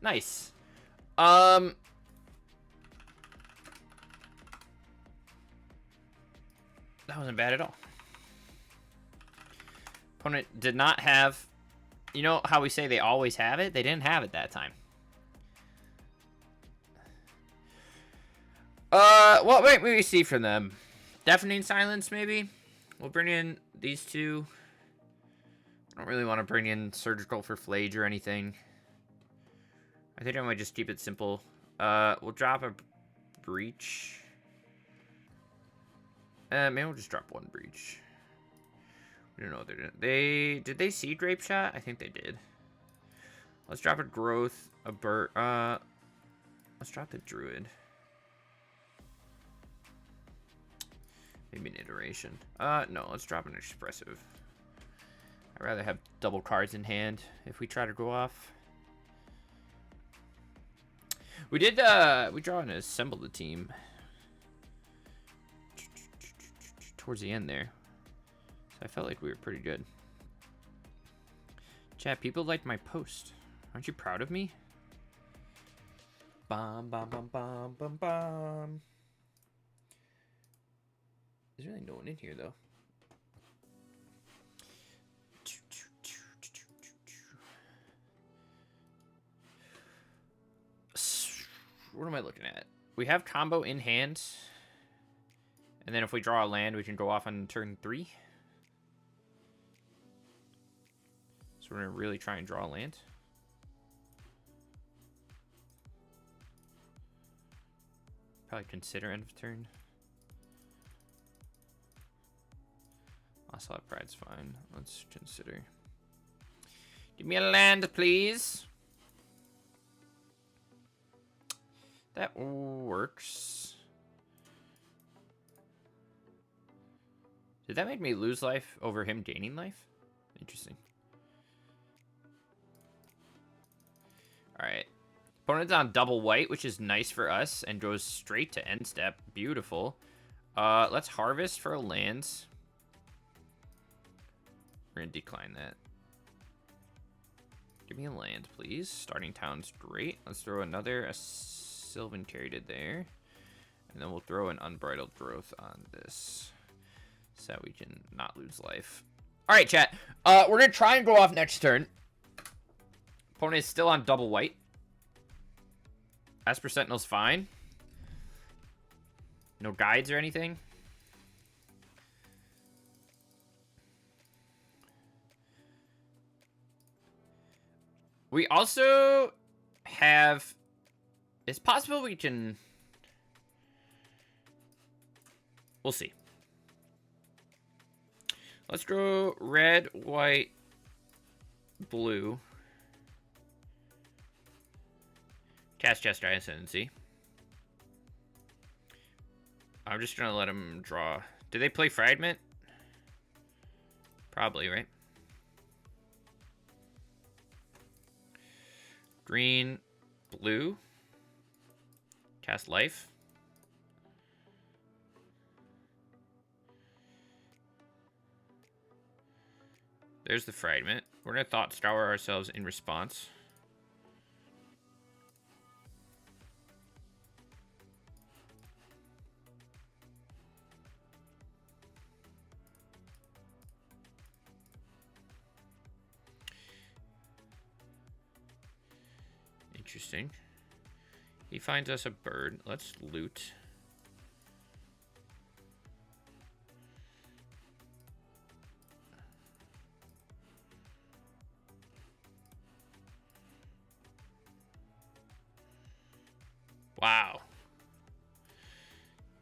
Nice. That wasn't bad at all. Opponent did not have... You know how we say they always have it? They didn't have it that time. What might we see from them? Deafening Silence, maybe? We'll bring in these two. I don't really want to bring in Surgical for Flage or anything. I think I might just keep it simple. We'll drop a Breach. Maybe we'll just drop one Breach. We don't know what they're doing. Did they see Grape Shot? I think they did. Let's drop a Growth, a Bird. Let's drop the Druid. Maybe an Iteration. No, let's drop an Expressive. I'd rather have double cards in hand if we try to go off. We did, we draw and assemble the team towards the end there. So I felt like we were pretty good. Chat, people liked my post. Aren't you proud of me? Bum, bum, bum, bum, bum, bum. There's really no one in here, though. What am I looking at? We have combo in hand. And then if we draw a land, we can go off on turn 3. So we're going to really try and draw a land. Probably consider end of turn. Ocelot Pride's fine. Let's consider. Give me a land, please. That works. Did that make me lose life over him gaining life? Interesting. Alright. Opponent's on double white, which is nice for us, and goes straight to end step. Beautiful. Let's harvest for a land. We're going to decline that. Give me a land, please. Starting town's great. Let's throw another Sylvan Caryatid there. And then we'll throw an Unbridled Growth on this. So we can not lose life. Alright, chat. We're going to try and go off next turn. Opponent is still on double white. Esper Sentinel's fine. No guides or anything. We also have... It's possible we can... We'll see. Let's go red, white, blue. Cast Jester Ascendancy. I'm just going to let him draw. Do they play Fragment? Probably, right? Green, blue. Cast Life. There's the Fragment. We're going to Thought Scour ourselves in response. Interesting. He finds us a bird. Let's loot. Wow.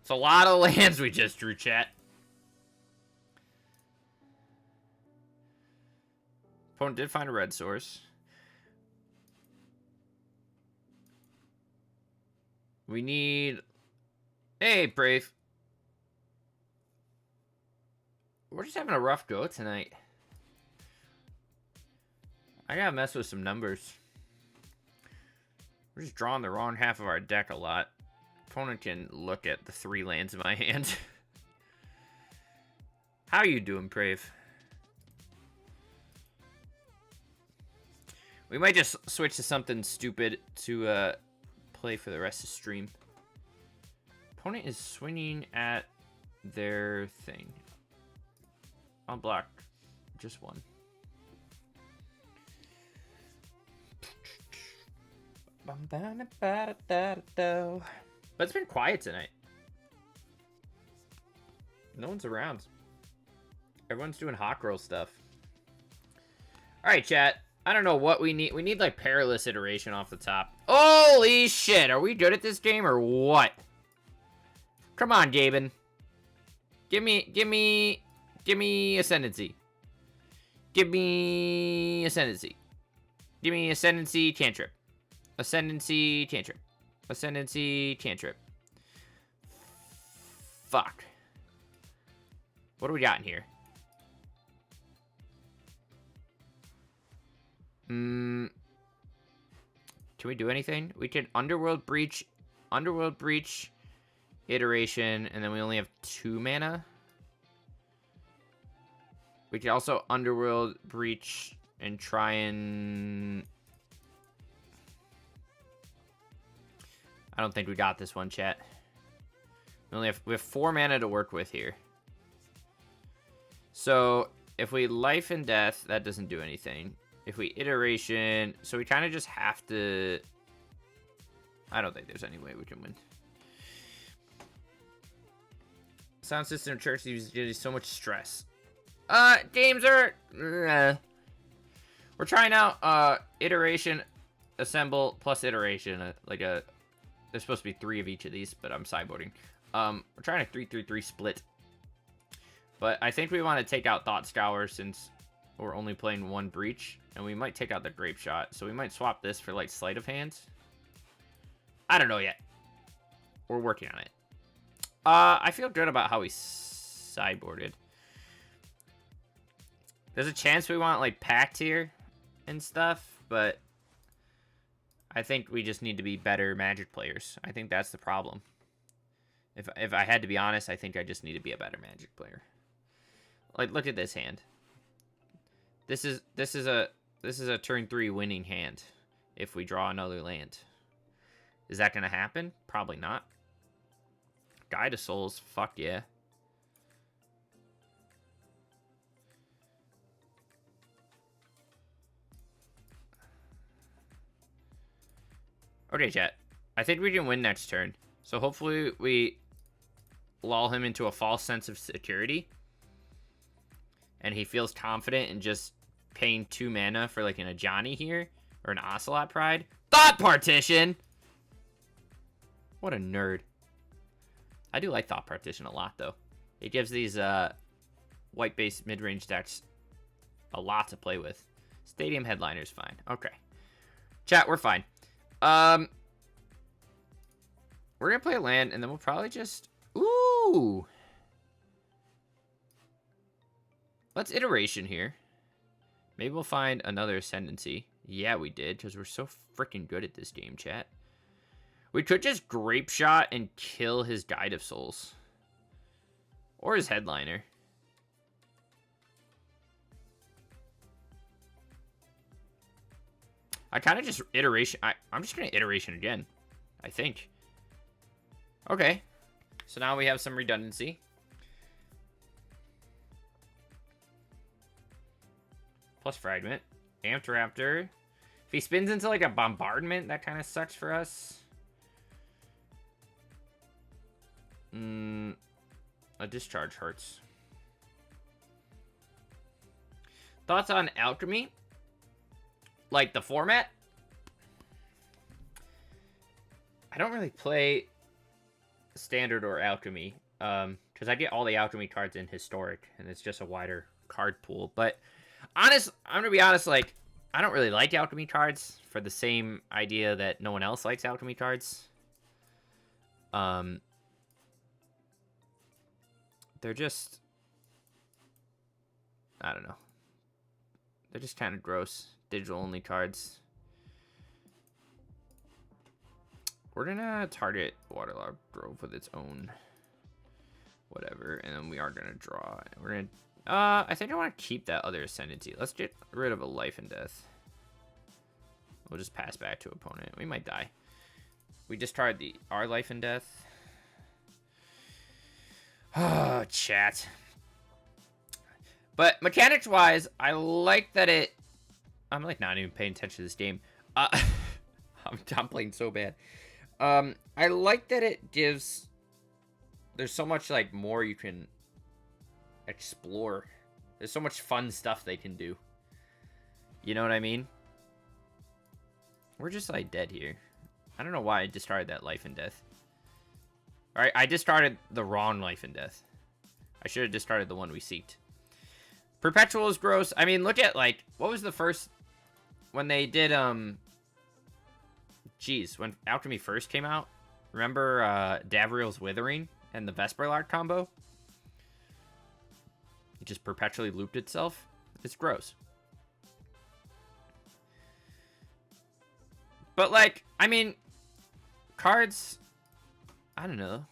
It's a lot of lands we just drew, chat. Opponent did find a red source. We need... Hey, Brave. We're just having a rough go tonight. I gotta mess with some numbers. We're just drawing the wrong half of our deck a lot. Opponent can look at the 3 lands in my hand. How you doing, Brave? We might just switch to something stupid to play for the rest of the stream. Opponent is swinging at their thing. I'll block just one. But it's been quiet tonight. No one's around. Everyone's doing hot girl stuff. Alright, chat. I don't know what we need. We need, like, perilous iteration off the top. Holy shit! Are we good at this game or what? Come on, Gaben. Give me Ascendancy. Give me Ascendancy. Give me Ascendancy, Cantrip. Ascendancy, Cantrip. Ascendancy, Cantrip. Fuck. What do we got in here? Can we do anything? We can Underworld Breach, Iteration, and then we only have 2 mana. We could also Underworld Breach and try and... I don't think we got this one, chat. We have 4 mana to work with here. So if we Life and Death, that doesn't do anything. If we Iteration, so we kind of just have to... I don't think there's any way we can win. Sound system church uses so much stress. Games are... We're trying out Iteration, Assemble, plus Iteration. There's supposed to be 3 of each of these, but I'm sideboarding. We're trying a 3-3-3 split. But I think we want to take out Thought Scour since we're only playing 1 Breach. And we might take out the Grape Shot. So we might swap this for, like, Sleight of Hand. I don't know yet. We're working on it. I feel good about how we sideboarded. There's a chance we want, like, Pact here and stuff. But I think we just need to be better Magic players. I think that's the problem. If I had to be honest, I think I just need to be a better Magic player. Like, look at this hand. This is a turn 3 winning hand if we draw another land. Is that going to happen? Probably not. Guide of Souls, fuck yeah. Okay, chat. I think we can win next turn. So hopefully we lull him into a false sense of security. And he feels confident in just paying 2 mana for like an Ajani here. Or an Ocelot Pride. Thought Partition! What a nerd. I do like Thought Partition a lot, though. It gives these white-based mid-range decks a lot to play with. Stadium Headliner's fine. Okay. Chat, we're fine. We're going to play a land, and then we'll probably just... Ooh! Let's Iteration here. Maybe we'll find another Ascendancy. Yeah, we did, because we're so freaking good at this game, chat. We could just Grape Shot and kill his Guide of Souls. Or his Headliner. I kind of just Iteration... I'm just going to Iteration again. I think. Okay. So now we have some redundancy. Plus Fragment. Amped Raptor. If he spins into like a Bombardment, that kind of sucks for us. A Discharge hurts. Thoughts on Alchemy? Like the format? I don't really play Standard or Alchemy. Because I get all the Alchemy cards in Historic. And it's just a wider card pool. But I'm going to be honest, like, I don't really like Alchemy cards for the same idea that no one else likes Alchemy cards. They're just... I don't know. They're just kind of gross. Digital only cards. We're gonna target Waterlogged Grove with its own whatever, and then we are gonna draw. We're gonna I think I want to keep that other Ascendancy. Let's get rid of a life and death. We'll just pass back to opponent. We might die. We discard our life and death. Oh, chat. But mechanics wise, I like that it. I'm like not even paying attention to this game. I'm playing so bad. I like that it gives. There's so much like more you can explore. There's so much fun stuff they can do. You know what I mean? We're just like dead here. I don't know why I discarded that life and death. Alright, I discarded the wrong life and death. I should have discarded the one we seeked. Perpetual is gross. I mean, look at like, what was the first, when they did, geez, when Alchemy first came out, remember Davriel's Withering and the Vesperlark combo? It just perpetually looped itself. It's gross. But like, I mean, cards, I don't know.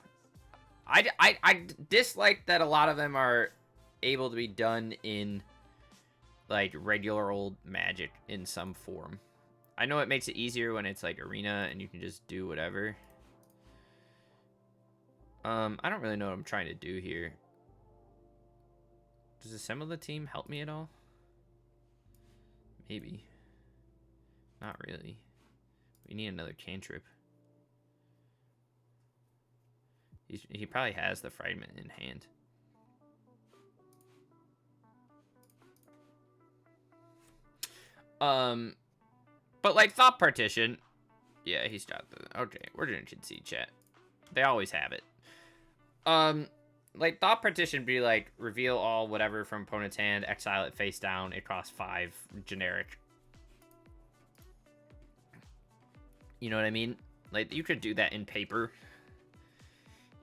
I dislike that a lot of them are able to be done in like regular old Magic in some form. I know it makes it easier when it's like Arena and you can just do whatever. I don't really know what I'm trying to do here. Does Assemble the Team help me at all? Maybe. Not really. We need another cantrip. He probably has the fragment in hand. But like Thought Partition, yeah, he's got the. Okay, we're gonna concede, chat. They always have it. Like Thought Partition be like reveal all whatever from opponent's hand, exile it face down. It costs 5, generic. You know what I mean? Like you could do that in paper.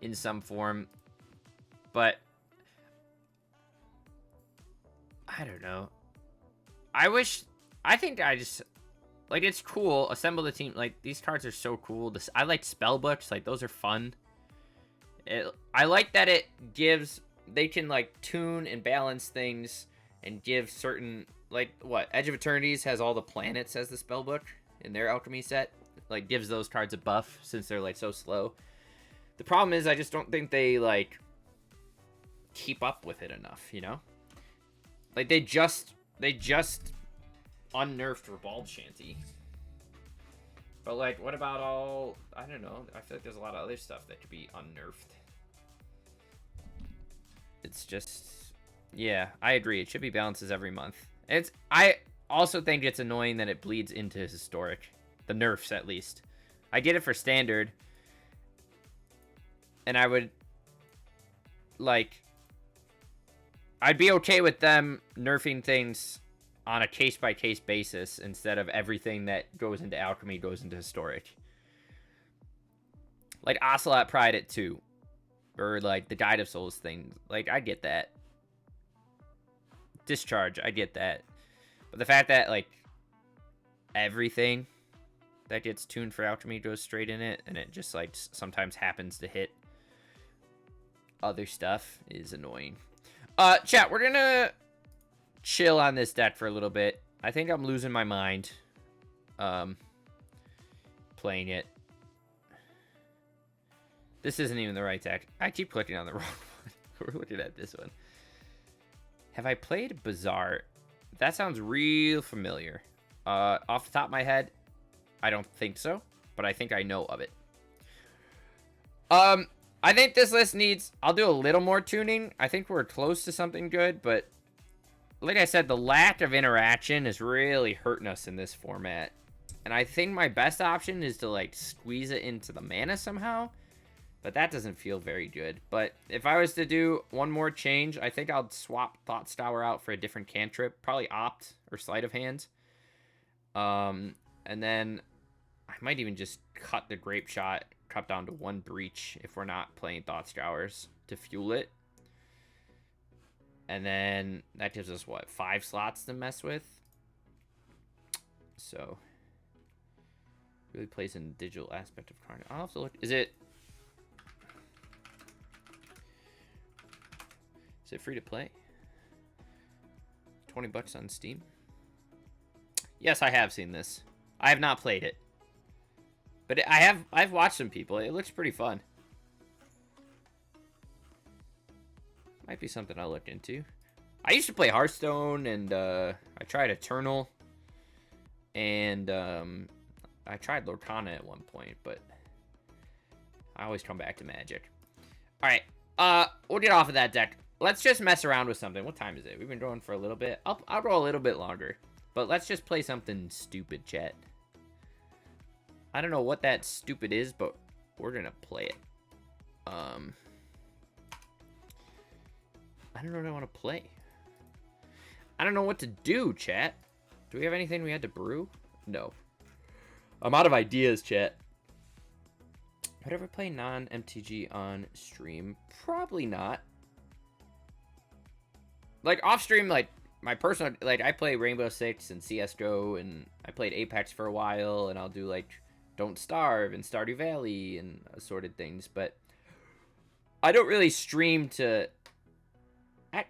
In some form, but I don't know. I think I just like it's cool. Assemble the Team, like these cards are so cool. I like spell books, like those are fun. I like that it gives, they can like tune and balance things and give certain, like what Edge of Eternities has all the planets as the spell book in their alchemy set, like gives those cards a buff since they're like so slow. The problem is I just don't think they, like, keep up with it enough, you know? Like, they just unnerfed Ribald Shanty. But, like, what about all, I don't know, I feel like there's a lot of other stuff that could be unnerfed. It's just, yeah, I agree. It should be balances every month. I also think it's annoying that it bleeds into Historic. The nerfs, at least. I get it for Standard. And I would, like, I'd be okay with them nerfing things on a case-by-case basis instead of everything that goes into Alchemy goes into Historic. Like, Ocelot Pride at 2. Or, like, the Guide of Souls thing. Like, I get that. Discharge, I get that. But the fact that, like, everything that gets tuned for Alchemy goes straight in it, and it just, like, sometimes happens to hit other stuff is annoying. Chat, we're gonna chill on this deck for a little bit. I think I'm losing my mind playing it. This isn't even the right deck. I keep clicking on the wrong one. We're looking at this one. Have I played Bazaar? That sounds real familiar. Off the top of my head, I don't think so, but I think I know of it. I think this list needs, I'll do a little more tuning. I think we're close to something good, but like I said, the lack of interaction is really hurting us in this format. And I think my best option is to like squeeze it into the mana somehow, but that doesn't feel very good. But if I was to do one more change, I think I'll swap Thought Stour out for a different cantrip, probably Opt or Sleight of Hand. And then I might even just cut the Grape Shot, cut down to 1 Breach if we're not playing Thought Scours to fuel it. And then that gives us, what, 5 slots to mess with? So, really plays in the digital aspect of card. I'll have to look. Is it free to play? $20 on Steam? Yes, I have seen this. I have not played it. But I've watched some people. It looks pretty fun. Might be something I'll look into. I used to play Hearthstone, and I tried Eternal. And I tried Lorcana at one point, but I always come back to Magic. Alright, we'll get off of that deck. Let's just mess around with something. What time is it? We've been going for a little bit. I'll go a little bit longer. But let's just play something stupid, chat. I don't know what that stupid is, but we're gonna play it. I don't know what I want to play. I don't know what to do, chat. Do we have anything we had to brew? No. I'm out of ideas, chat. Would I ever play non-MTG on stream? Probably not. Like, off stream, like, my personal, like, I play Rainbow Six and CSGO, and I played Apex for a while, and I'll do, like, Don't Starve and Stardew Valley and assorted things, but I don't really stream to...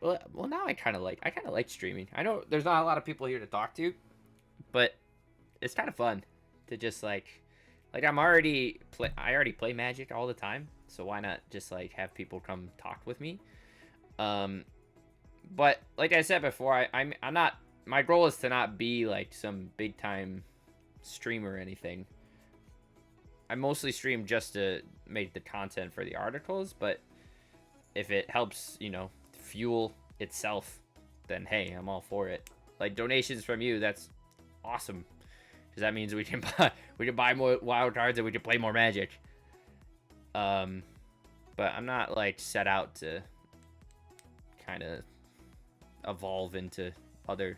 well, now I kind of like streaming. I know there's not a lot of people here to talk to, but it's kind of fun to just, like I already play Magic all the time, so why not just, like, have people come talk with me? But like I said before, I'm not. My goal is to not be like some big time streamer or anything. I mostly stream just to make the content for the articles, but if it helps, you know, fuel itself, then hey, I'm all for it. Like, donations from you, that's awesome, because that means we can buy more wild cards and we can play more Magic. But I'm not like set out to kind of evolve into other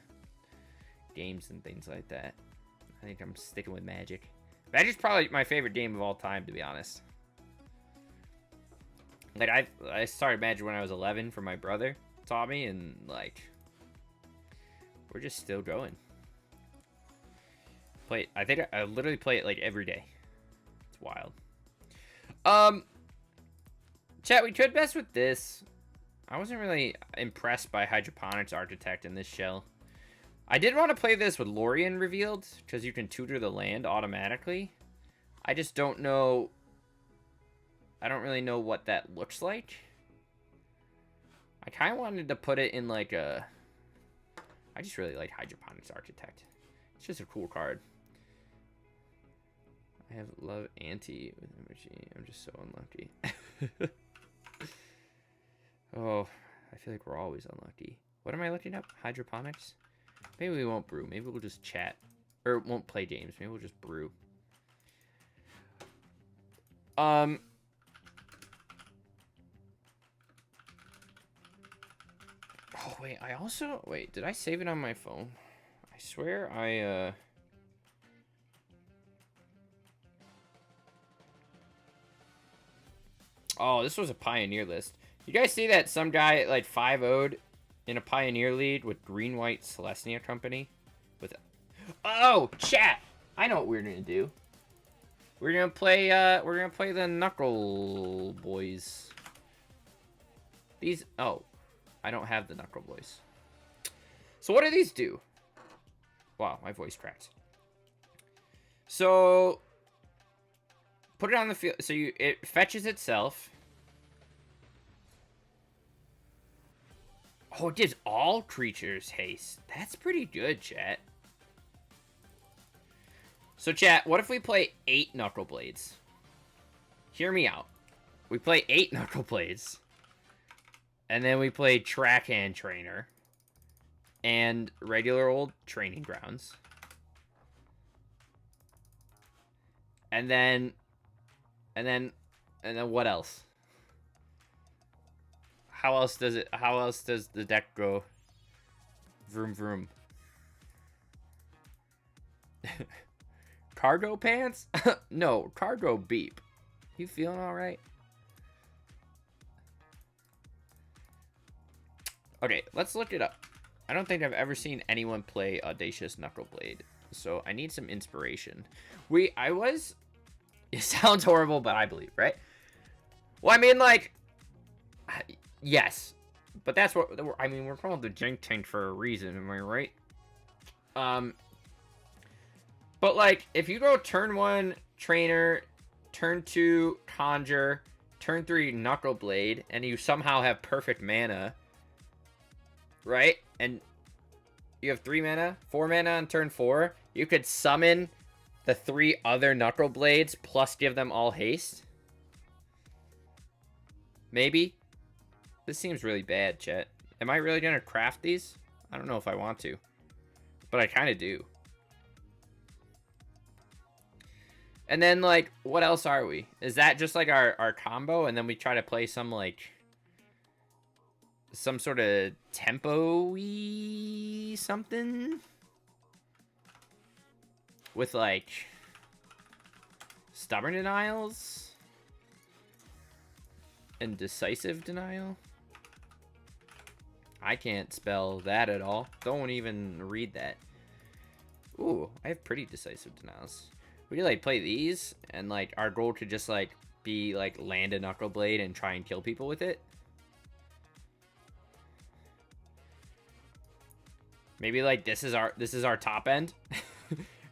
games and things like that. I think I'm sticking with Magic. Magic's probably my favorite game of all time, to be honest. Like, I started Magic when I was 11 from my brother taught me, and like we're just still going. I think I literally play it like every day. It's wild. Chat, we could mess with this. I wasn't really impressed by Hydroponics Architect in this shell. I did want to play this with Lorien revealed, because you can tutor the land automatically. I just don't know... I don't really know what that looks like. I kind of wanted to put it in like a... I just really like Hydroponics Architect. It's just a cool card. I have love anti with energy. I'm just so unlucky. Oh, I feel like we're always unlucky. What am I looking up? Hydroponics? Maybe we won't brew. Maybe we'll just chat. Or won't play games. Maybe we'll just brew. Oh, wait. I also... Wait, did I save it on my phone? I swear I, Oh, this was a Pioneer list. You guys see that some guy, like, 5-0'd in a Pioneer lead with Green-White Celestia Company? With... Oh, chat! I know what we're gonna do. We're gonna play the Knuckle Boys. These... Oh. I don't have the Knuckle Boys. So what do these do? Wow, my voice cracked. So... Put it on the field. So it fetches itself. Oh, it gives all creatures haste. That's pretty good, chat. So, chat, what if we play 8 Knuckle Blades? Hear me out. We play 8 Knuckle Blades. And then we play Trackhand Trainer. And regular old Training Grounds. And then what else? How else does the deck go? Vroom vroom. Cargo pants? No, cargo beep. You feeling all right? Okay, let's look it up. I don't think I've ever seen anyone play Audacious Knuckleblade, so I need some inspiration. It sounds horrible, but I believe, right? Well, I mean, like, yes, but that's what, I mean, we're called the Jank Tank for a reason, am I right? But, like, if you go turn 1, Trainer, turn 2, Conjure, turn 3, Knuckleblade, and you somehow have perfect mana, right? And you have 3 mana, 4 mana on turn 4, you could summon the 3 other Knuckleblades, plus give them all haste. Maybe? This seems really bad, chat. Am I really gonna craft these? I don't know if I want to. But I kind of do. And then, like, what else are we? Is that just, like, our combo? And then we try to play some, like, some sort of tempo-y something? With, like, Stubborn Denials? And Decisive Denial? I can't spell that at all. Don't even read that. Ooh, I have pretty Decisive Denials. We could, like, play these, and, like, our goal could just, like, be, like, land a Knuckleblade and try and kill people with it. Maybe, like, this is our top end.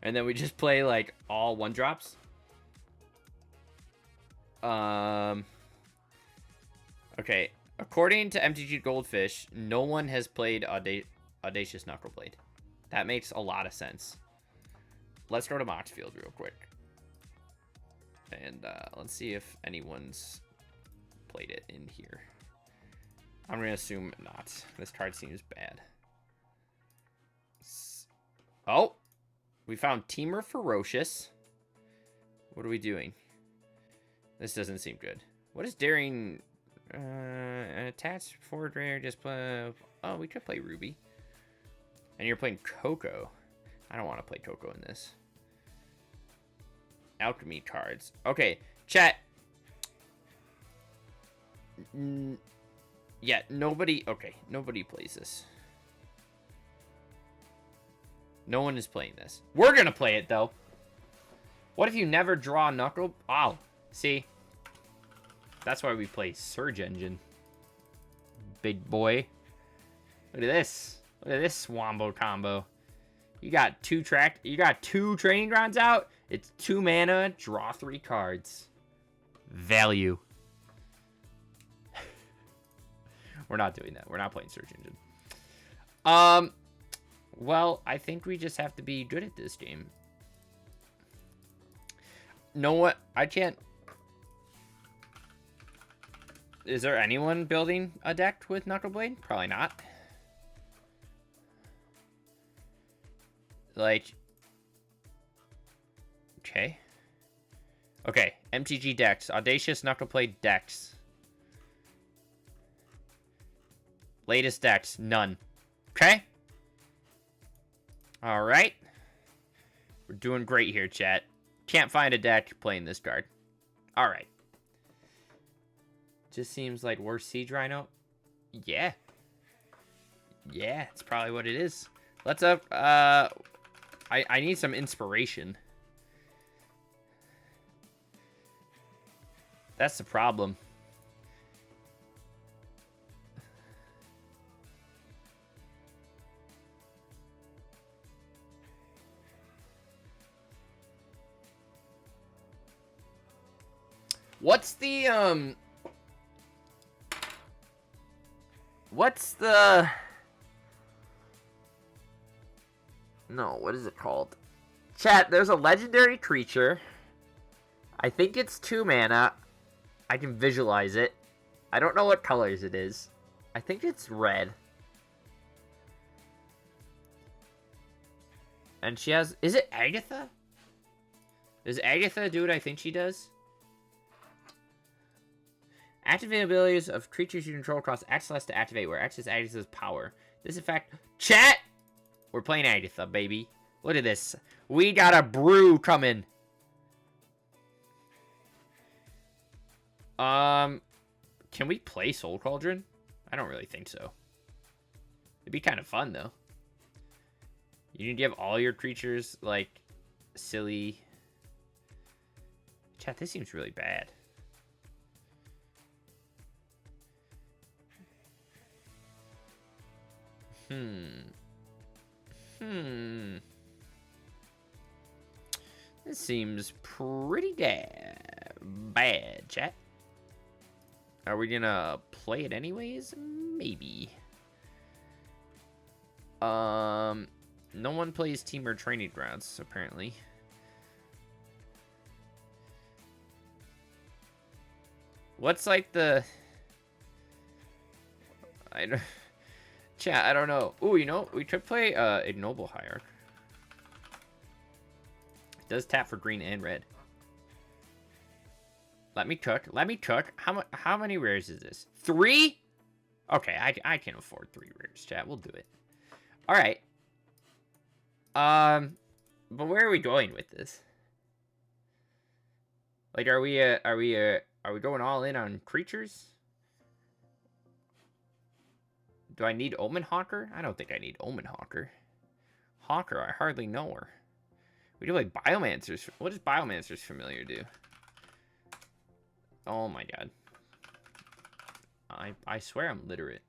And then we just play, like, all 1-drops. Okay. According to MTG Goldfish, no one has played Audacious Knuckleblade. That makes a lot of sense. Let's go to Moxfield real quick. And let's see if anyone's played it in here. I'm going to assume not. This card seems bad. Oh! We found Teamer Ferocious. What are we doing? This doesn't seem good. What is Daring... attached forward rare, just play... Oh, we could play Ruby. And you're playing Coco. I don't want to play Coco in this. Alchemy cards. Okay, chat. Yeah, nobody... Okay, nobody plays this. No one is playing this. We're gonna play it, though. What if you never draw Knuckle... Oh, see? That's why we play Surge Engine. Big boy. Look at this. Look at this Wombo combo. You got 2 training grounds out. It's 2 mana, draw 3 cards. Value. We're not doing that. We're not playing Search Engine. Well, I think we just have to be good at this game. Know what? I can't... Is there anyone building a deck with Knuckleblade? Probably not. Like... Okay. Okay, MTG decks. Audacious Knuckleblade decks. Latest decks, none. Okay? Alright. We're doing great here, chat. Can't find a deck playing this card. Alright. Just seems like worse Siege Rhino. Yeah. Yeah, it's probably what it is. Let's I need some inspiration. That's the problem. What's the no, what is it called? Chat, there's a legendary creature. I think it's 2 mana. I can visualize it. I don't know what colors it is. I think it's red. And she has... Is it Agatha? Does Agatha do what I think she does? Activate abilities of creatures you control across X less to activate, where X is Agatha's power. This effect... Chat! We're playing Agatha, baby. Look at this. We got a brew coming. Can we play Soul Cauldron? I don't really think so. It'd be kind of fun, though. You need to give all your creatures, like, silly... Chat, this seems really bad. This seems pretty bad, chat. Are we gonna play it anyways? Maybe. No one plays team or training grounds, apparently. What's like the... Chat, I don't know. Ooh, you know, we could play Ignoble Hierarch. It does tap for green and red. Let me cook. Let me cook. How many rares is this? 3? Okay, I can afford 3 rares, chat. We'll do it. All right. But where are we going with this? Like, are we going all in on creatures? Do I need Omen Hawker? I don't think I need Omen Hawker. Hawker, I hardly know her. We do like Biomancers. What does Biomancers Familiar do? Oh my god. I swear I'm literate.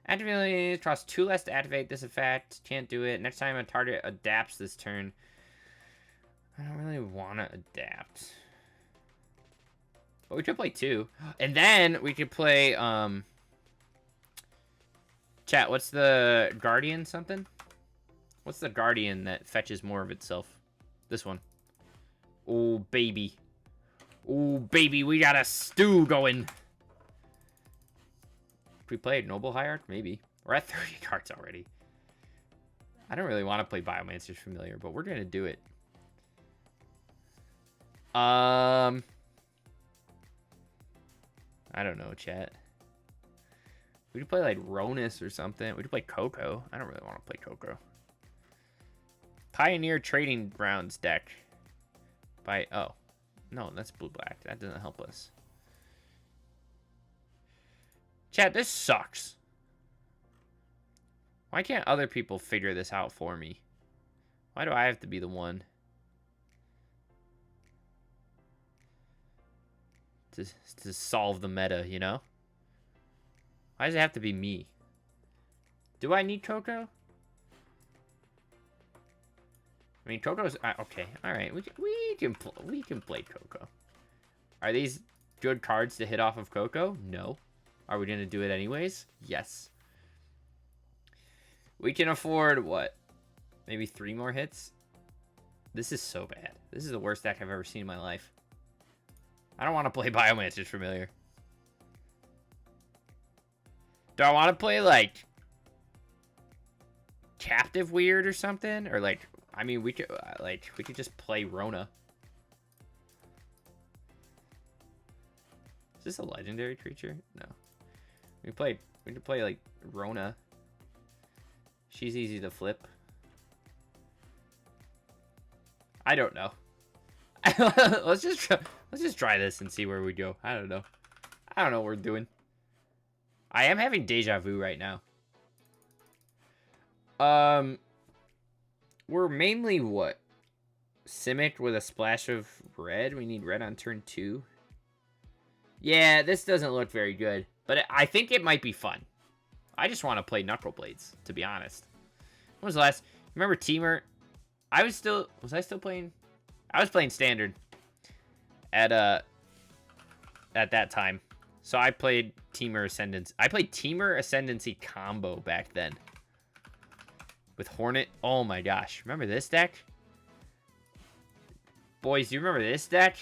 Activate costs 2 less to activate this effect. Can't do it. Next time a target adapts this turn. I don't really want to adapt. But we could play 2. And then we could play, Chat, what's the Guardian something? What's the Guardian that fetches more of itself? This one. Oh, baby. Oh, baby, we got a stew going. If we play Noble Hierarch, maybe. We're at 30 cards already. I don't really want to play Biomancer's Familiar, but we're going to do it. I don't know, chat. We could play, like, Ronus or something. We could play Coco. I don't really want to play Coco. Pioneer Trading Grounds deck. Oh. No, that's blue-black. That doesn't help us. Chat, this sucks. Why can't other people figure this out for me? Why do I have to be the one to solve the meta, you know? Why does it have to be me? Do I need Coco? I mean, Coco's... okay, alright. We can play Coco. Are these good cards to hit off of Coco? No. Are we going to do it anyways? Yes. We can afford, what? Maybe 3 more hits? This is so bad. This is the worst deck I've ever seen in my life. I don't want to play Biomancer's Familiar. Do I want to play, like, Captive Weird or something? Or, like, I mean, we could just play Rona. Is this a legendary creature? No. We could play, like, Rona. She's easy to flip. I don't know. Let's just try this and see where we go. I don't know. I don't know what we're doing. I am having deja vu right now. We're mainly what? Simic with a splash of red. We need red on turn 2. Yeah, this doesn't look very good, but I think it might be fun. I just want to play Knuckle Blades, to be honest. When was the last? Remember Teamer? Was I still playing? I was playing Standard at that time. So I played Teamer Ascendancy. I played Teamer Ascendancy combo back then. With Hornet. Oh my gosh. Remember this deck? Boys, do you remember this deck?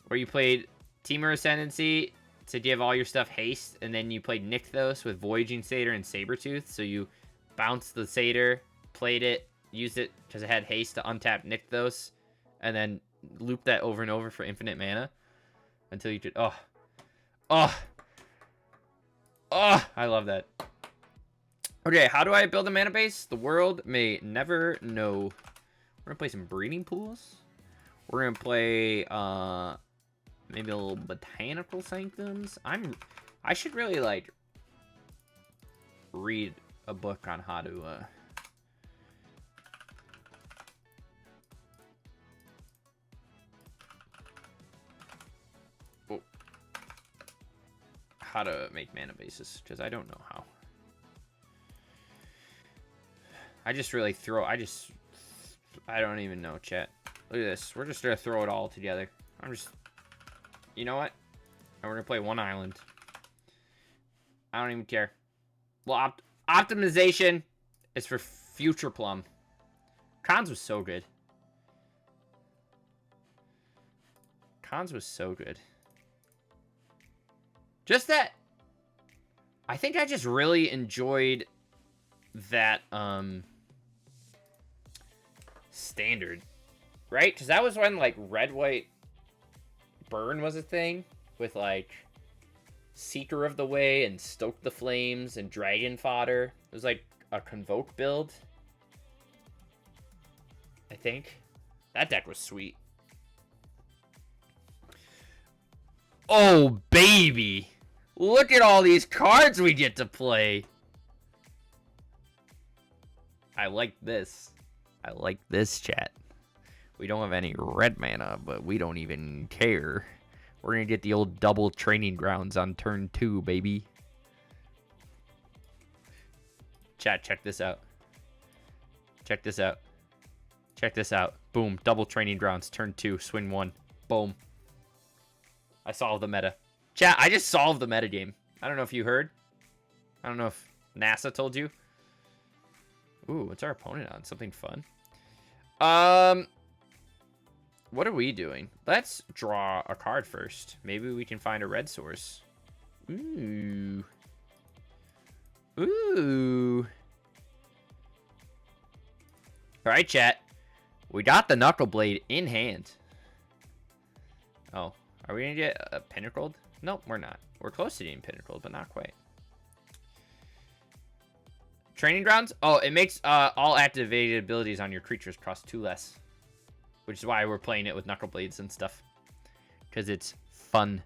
Where you played Teamer Ascendancy to give all your stuff haste, and then you played Nykthos with Voyaging Satyr and Sabertooth. So you bounced the Satyr, played it, used it because it had haste to untap Nykthos, and then loop that over and over for infinite mana until you could. Oh, I love that. Okay, how do I build a mana base? The world may never know. We're gonna play some breeding pools. We're gonna play maybe a little botanical sanctums. I should really like read a book on how to make mana bases, because I don't know how. I just really throw. I don't even know, chat. Look at this. We're just gonna throw it all together. You know what? And we're gonna play one island. I don't even care. Well, optimization is for future Plum. Cons was so good. Cons was so good. Just that, I think I just really enjoyed that, standard, right? Because that was when, like, red, white, burn was a thing, with, like, Seeker of the Way and Stoke the Flames and Dragon Fodder. It was, like, a Convoke build, I think. That deck was sweet. Oh, baby! Look at all these cards we get to play. I like this. I like this, chat. We don't have any red mana, but we don't even care. We're going to get the old double training grounds on turn 2, baby. Chat, check this out. Check this out. Check this out. Boom. Double training grounds, turn 2, swing 1. Boom. I solved the meta. Chat, I just solved the meta game. I don't know if you heard. I don't know if NASA told you. Ooh, what's our opponent on? Something fun? What are we doing? Let's draw a card first. Maybe we can find a red source. Ooh. Ooh. Alright, chat. We got the Knuckle Blade in hand. Oh. Are we gonna get a Pinnacled? Nope, we're not. We're close to getting Pinnacled, but not quite. Training Grounds? Oh, it makes all activated abilities on your creatures cost 2 less. Which is why we're playing it with Knuckle Blades and stuff. Because it's fun.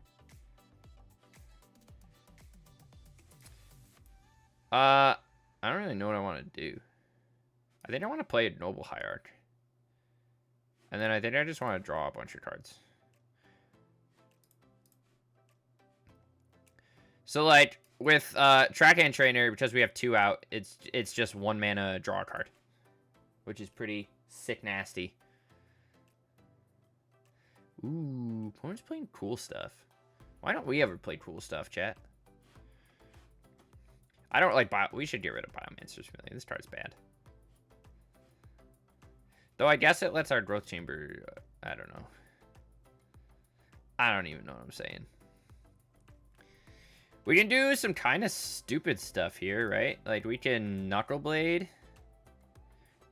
I don't really know what I want to do. I think I want to play a Noble Hierarch. And then I think I just want to draw a bunch of cards. So, like, with Track and Trainer, because we have 2 out, it's just 1 mana draw a card. Which is pretty sick nasty. Ooh, opponent's playing cool stuff. Why don't we ever play cool stuff, chat? I don't like we should get rid of Biomancer's Familiar. This card's bad. Though I guess it lets our Growth Chamber... I don't know. I don't even know what I'm saying. We can do some kind of stupid stuff here, right? Like, we can Knuckle Blade.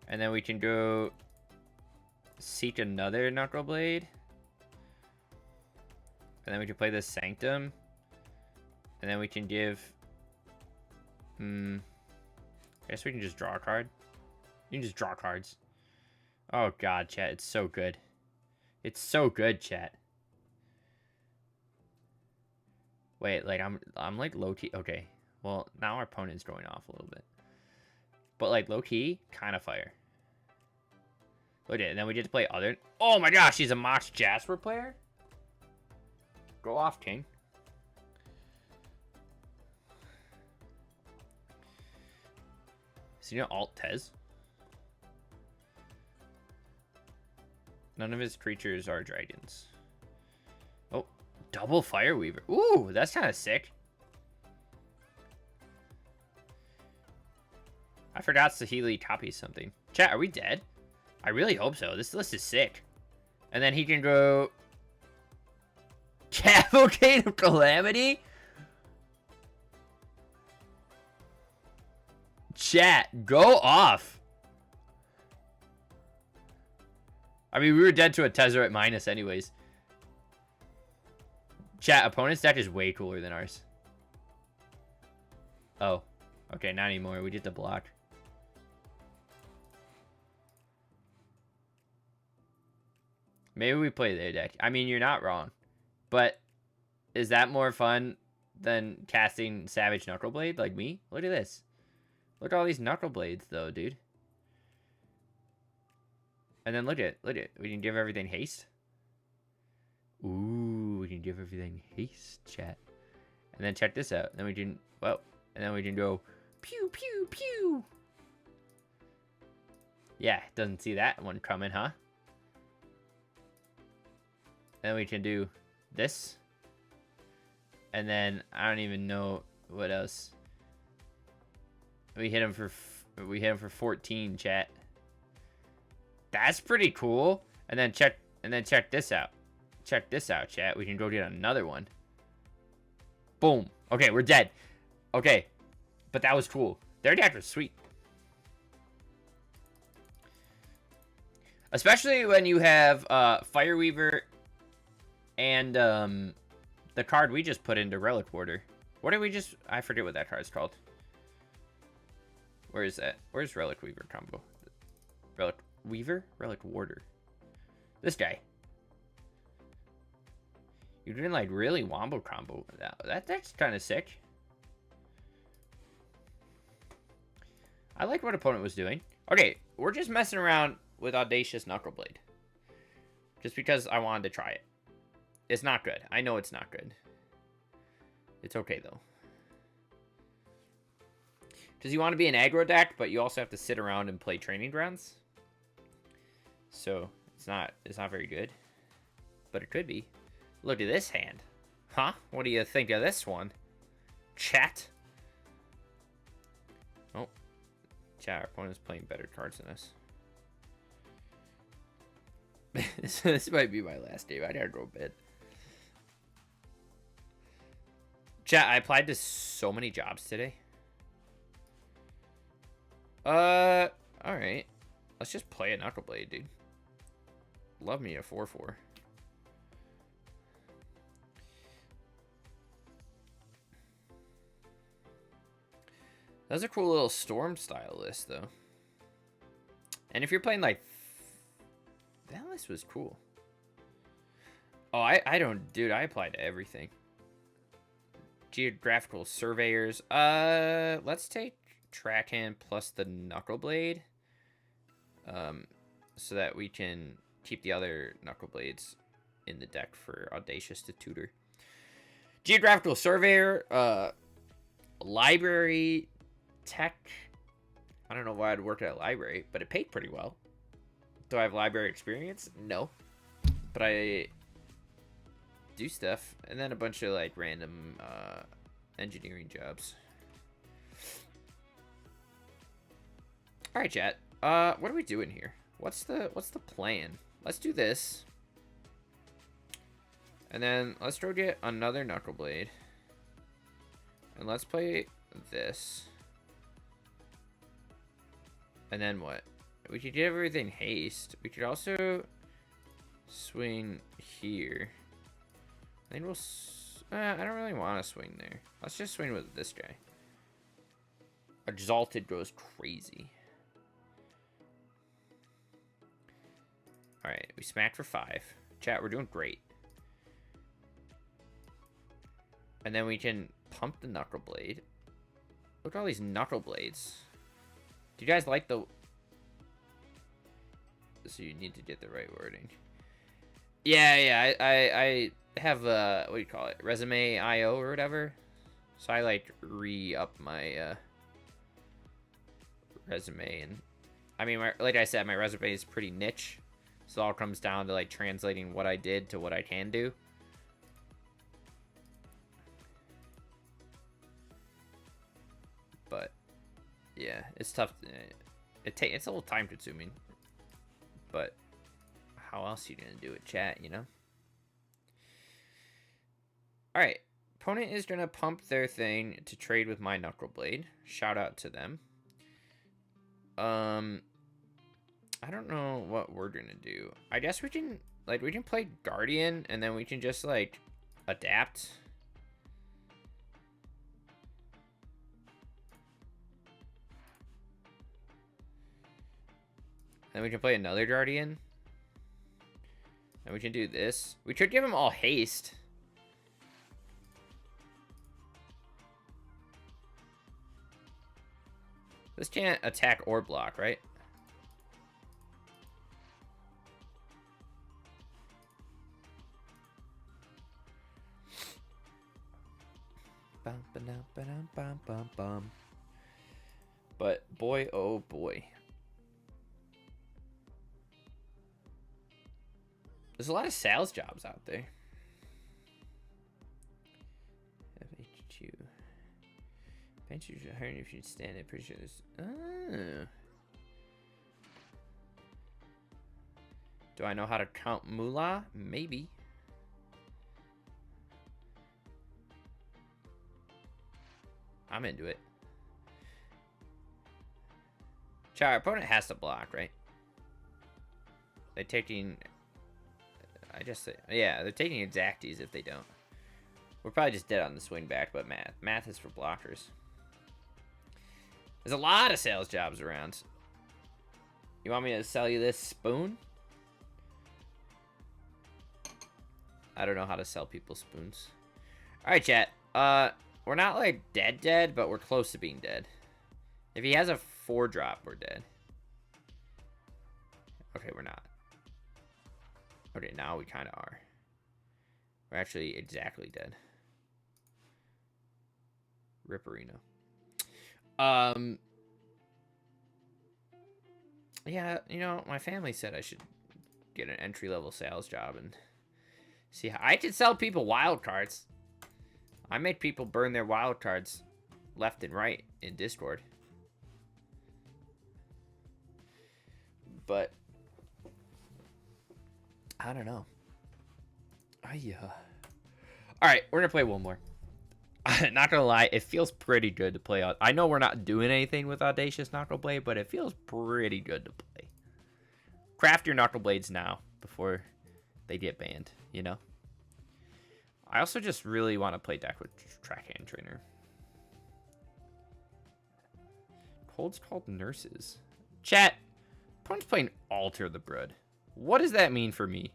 And then we can go... seek another Knuckle Blade. And then we can play this Sanctum. And then we can give... I guess we can just draw a card. You can just draw cards. Oh god, chat, it's so good. It's so good, chat. Wait, like, I'm like low-key... Okay, well, now our opponent's going off a little bit. But, like, low-key, kind of fire. Look at it, and then we get to play other... Oh my gosh, he's a Mox Jasper player? Go off, King. Is he gonna alt Tez? None of his creatures are dragons. Oh, double Fireweaver. Ooh, that's kind of sick. I forgot Saheeli copies something. Chat, are we dead? I really hope so. This list is sick. And then he can go... Cavalcade of Calamity? Chat, go off. I mean, we were dead to a Tezzeret minus anyways. Chat, opponent's deck is way cooler than ours. Oh. Okay, not anymore. We get to block. Maybe we play their deck. I mean, you're not wrong. But is that more fun than casting Savage Knuckleblade like me? Look at this. Look at all these knuckle blades, though, dude. And then look at it. We can give everything haste. Ooh, we can give everything haste, chat. And then check this out. Then we can, well, and then we can go pew, pew, pew. Yeah, doesn't see that one coming, huh? Then we can do this. And then I don't even know what else. We hit him for 14, chat. That's pretty cool. And then check this out. Check this out, chat. We can go get another one. Boom. Okay, we're dead. Okay. But that was cool. Their deck was sweet. Especially when you have Fireweaver and the card we just put into Relic Warder. What did we just... I forget what that card's called. Where is that? Where's Relic Weaver combo? Relic Weaver? Relic Warder. This guy. You're doing like really wombo combo. That's kind of sick. I like what opponent was doing. Okay, we're just messing around with Audacious Knuckleblade. Just because I wanted to try it. It's not good. I know it's not good. It's okay though. Because you want to be an aggro deck, but you also have to sit around and play training grounds. So it's not very good. But it could be. Look at this hand. Huh? What do you think of this one? Chat. Oh. Chat, our opponent's playing better cards than us. This might be my last game. I gotta go to bed. Chat, I applied to so many jobs today. Alright. Let's just play a Knuckleblade, dude. Love me a 4/4. That's a cool little Storm style list, though. And if you're playing, like... That list was cool. Oh, I don't... Dude, I applied to everything. Geographical Surveyors. Let's take Trackhand plus the Knuckleblade. So that we can keep the other Knuckleblades in the deck for Audacious to tutor. Geographical Surveyor. Library Tech. I don't know why I'd work at a library, but it paid pretty well. Do I have library experience? No. But I do stuff. And then a bunch of like random engineering jobs. Alright, chat. What are we doing here? What's the plan? Let's do this. And then let's go get another Knuckleblade. And let's play this. And then what? We could get everything haste. We could also swing here. I think we'll... I don't really want to swing there. Let's just swing with this guy. Exalted goes crazy. Alright, we smacked for 5. Chat, we're doing great. And then we can pump the Knuckleblade. Look at all these Knuckleblades. Do you guys like the... So you need to get the right wording. Yeah, I have, what do you call it? Resume IO or whatever. So I, like, re-up my, resume. And, I mean, like I said, my resume is pretty niche. So it all comes down to, like, translating what I did to what I can do. But, yeah, it's tough. It's a little time consuming. But how else are you going to do it, chat, you know? Alright. Opponent is going to pump their thing to trade with my Knuckleblade. Shout out to them. I don't know what we're going to do. I guess we can play Guardian and then we can just, like, adapt. Then we can play another Guardian. And we can do this. We could give them all haste. This can't attack or block, right? But boy, oh boy. There's a lot of sales jobs out there. FHQ. Bench you should hire if you'd stand it. Pretty sure this. Oh. Do I know how to count moolah? Maybe. I'm into it. Our opponent has to block, right? They're taking... I just say... Yeah, they're taking exacties if they don't. We're probably just dead on the swing back, but math. Math is for blockers. There's a lot of sales jobs around. You want me to sell you this spoon? I don't know how to sell people spoons. Alright, chat. We're not, like, dead, but we're close to being dead. If he has a 4-drop, we're dead. Okay, we're not. Okay, now we kind of are. We're actually exactly dead. Ripperino. Yeah, you know, my family said I should get an entry-level sales job and see how I could sell people wild cards. I make people burn their wild cards left and right in Discord. But I don't know. Alright, we're gonna play one more. Not gonna lie, it feels pretty good to play out. I know we're not doing anything with Audacious Knuckle Blade, but it feels pretty good to play. Craft your Knuckle Blades now before they get banned, you know? I also just really want to play deck with Trackhand Trainer. Cold's called Nurses. Chat, opponent's playing Alter the Brood. What does that mean for me?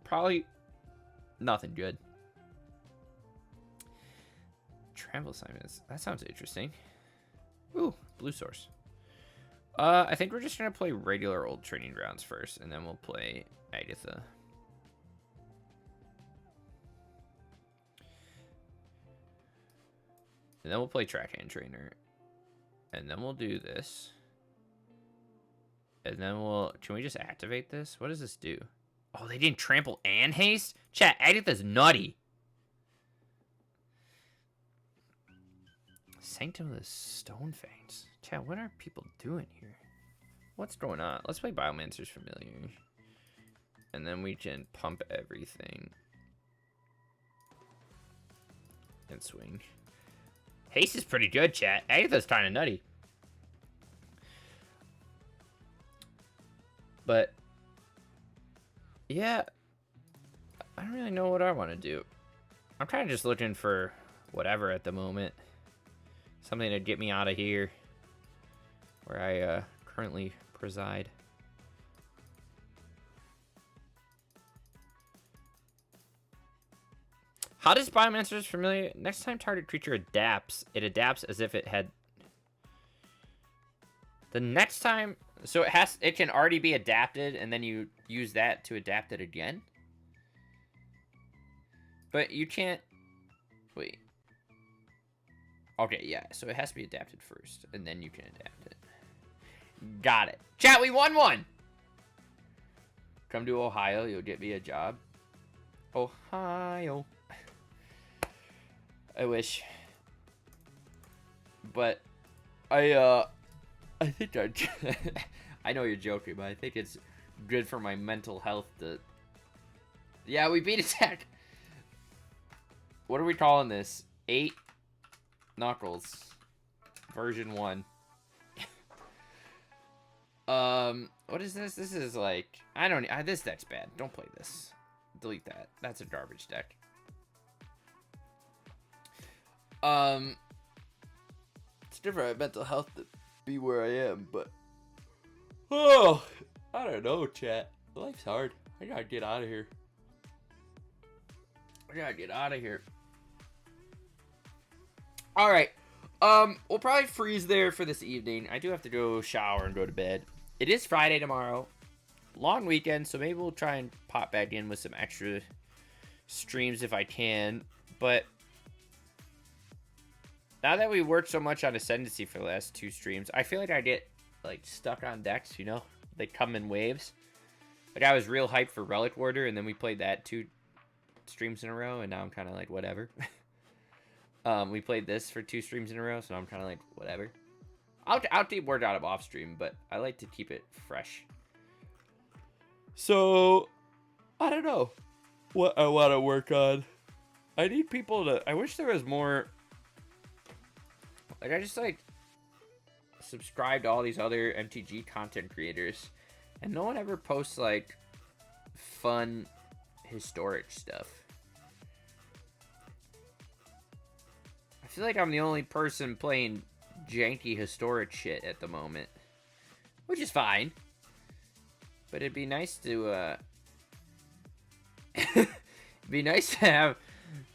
Probably nothing good. Travel assignments. That sounds interesting. Ooh, blue source. I think we're just gonna play regular old training grounds first, and then we'll play Agatha. And then we'll play Trackhand Trainer. And then we'll do this. And then we'll... Can we just activate this? What does this do? Oh, they didn't trample and haste? Chat, Agatha's nutty. Sanctum of the Stone Fangs. Chat, what are people doing here? What's going on? Let's play Biomancer's Familiar. And then we can pump everything. And swing. Haste is pretty good, chat. Agatha's kind of nutty. But, yeah, I don't really know what I want to do. I'm kind of just looking for whatever at the moment. Something to get me out of here, where I currently preside. How does Biomancer's Familiar? Next time target creature adapts, it adapts as if it had... The next time... So it can already be adapted, and then you use that to adapt it again? But you can't... Wait. Okay, yeah, so it has to be adapted first, and then you can adapt it. Got it. Chat, we won one! Come to Ohio, you'll get me a job. Ohio. I wish. But I think I know you're joking, but I think it's good for my mental health to... Yeah, we beat attack. What are we calling this? 8 Knuckles. Version 1. What is this? This is like... I don't... this deck's bad. Don't play this. Delete that. That's a garbage deck. It's good for my mental health to be where I am, but... Oh! I don't know, chat. Life's hard. I gotta get out of here. Alright. We'll probably freeze there for this evening. I do have to go shower and go to bed. It is Friday tomorrow. Long weekend, so maybe we'll try and pop back in with some extra streams if I can. But now that we worked so much on Ascendancy for the last 2 streams, I feel like I get like stuck on decks, you know? They come in waves. Like I was real hyped for Relic Warder, and then we played that 2 streams in a row, and now I'm kind of like, whatever. We played this for 2 streams in a row, so I'm kind of like, whatever. I'll keep word out of off stream, but I like to keep it fresh. So, I don't know what I want to work on. I need people to... I wish there was more... Like, I just, like, subscribe to all these other MTG content creators, and no one ever posts, like, fun, historic stuff. I feel like I'm the only person playing janky historic shit at the moment, which is fine. But it'd be nice to, it'd be nice to have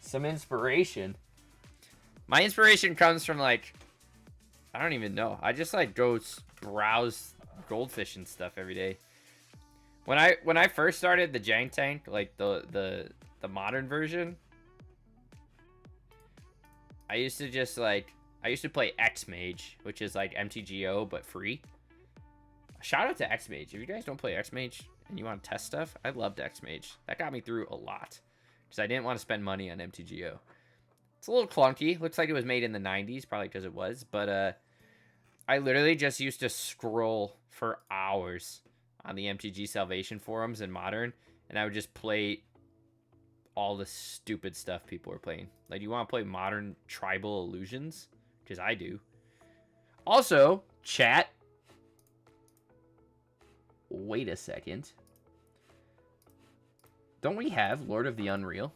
some inspiration. My inspiration comes from, like, I don't even know. I just, like, go browse goldfish and stuff every day. When I first started the Jank Tank, like, the modern version, I used to just, like, I used to play X-Mage, which is, like, MTGO, but free. Shout out to X-Mage. If you guys don't play X-Mage and you want to test stuff, I loved X-Mage. That got me through a lot. Because I didn't want to spend money on MTGO. It's a little clunky. Looks like it was made in the 90s, probably because it was. But I literally just used to scroll for hours on the MTG Salvation forums in Modern. And I would just play all the stupid stuff people were playing. Like, you want to play Modern Tribal Illusions? Because I do. Also, chat... Wait a second. Don't we have Lord of the Unreal?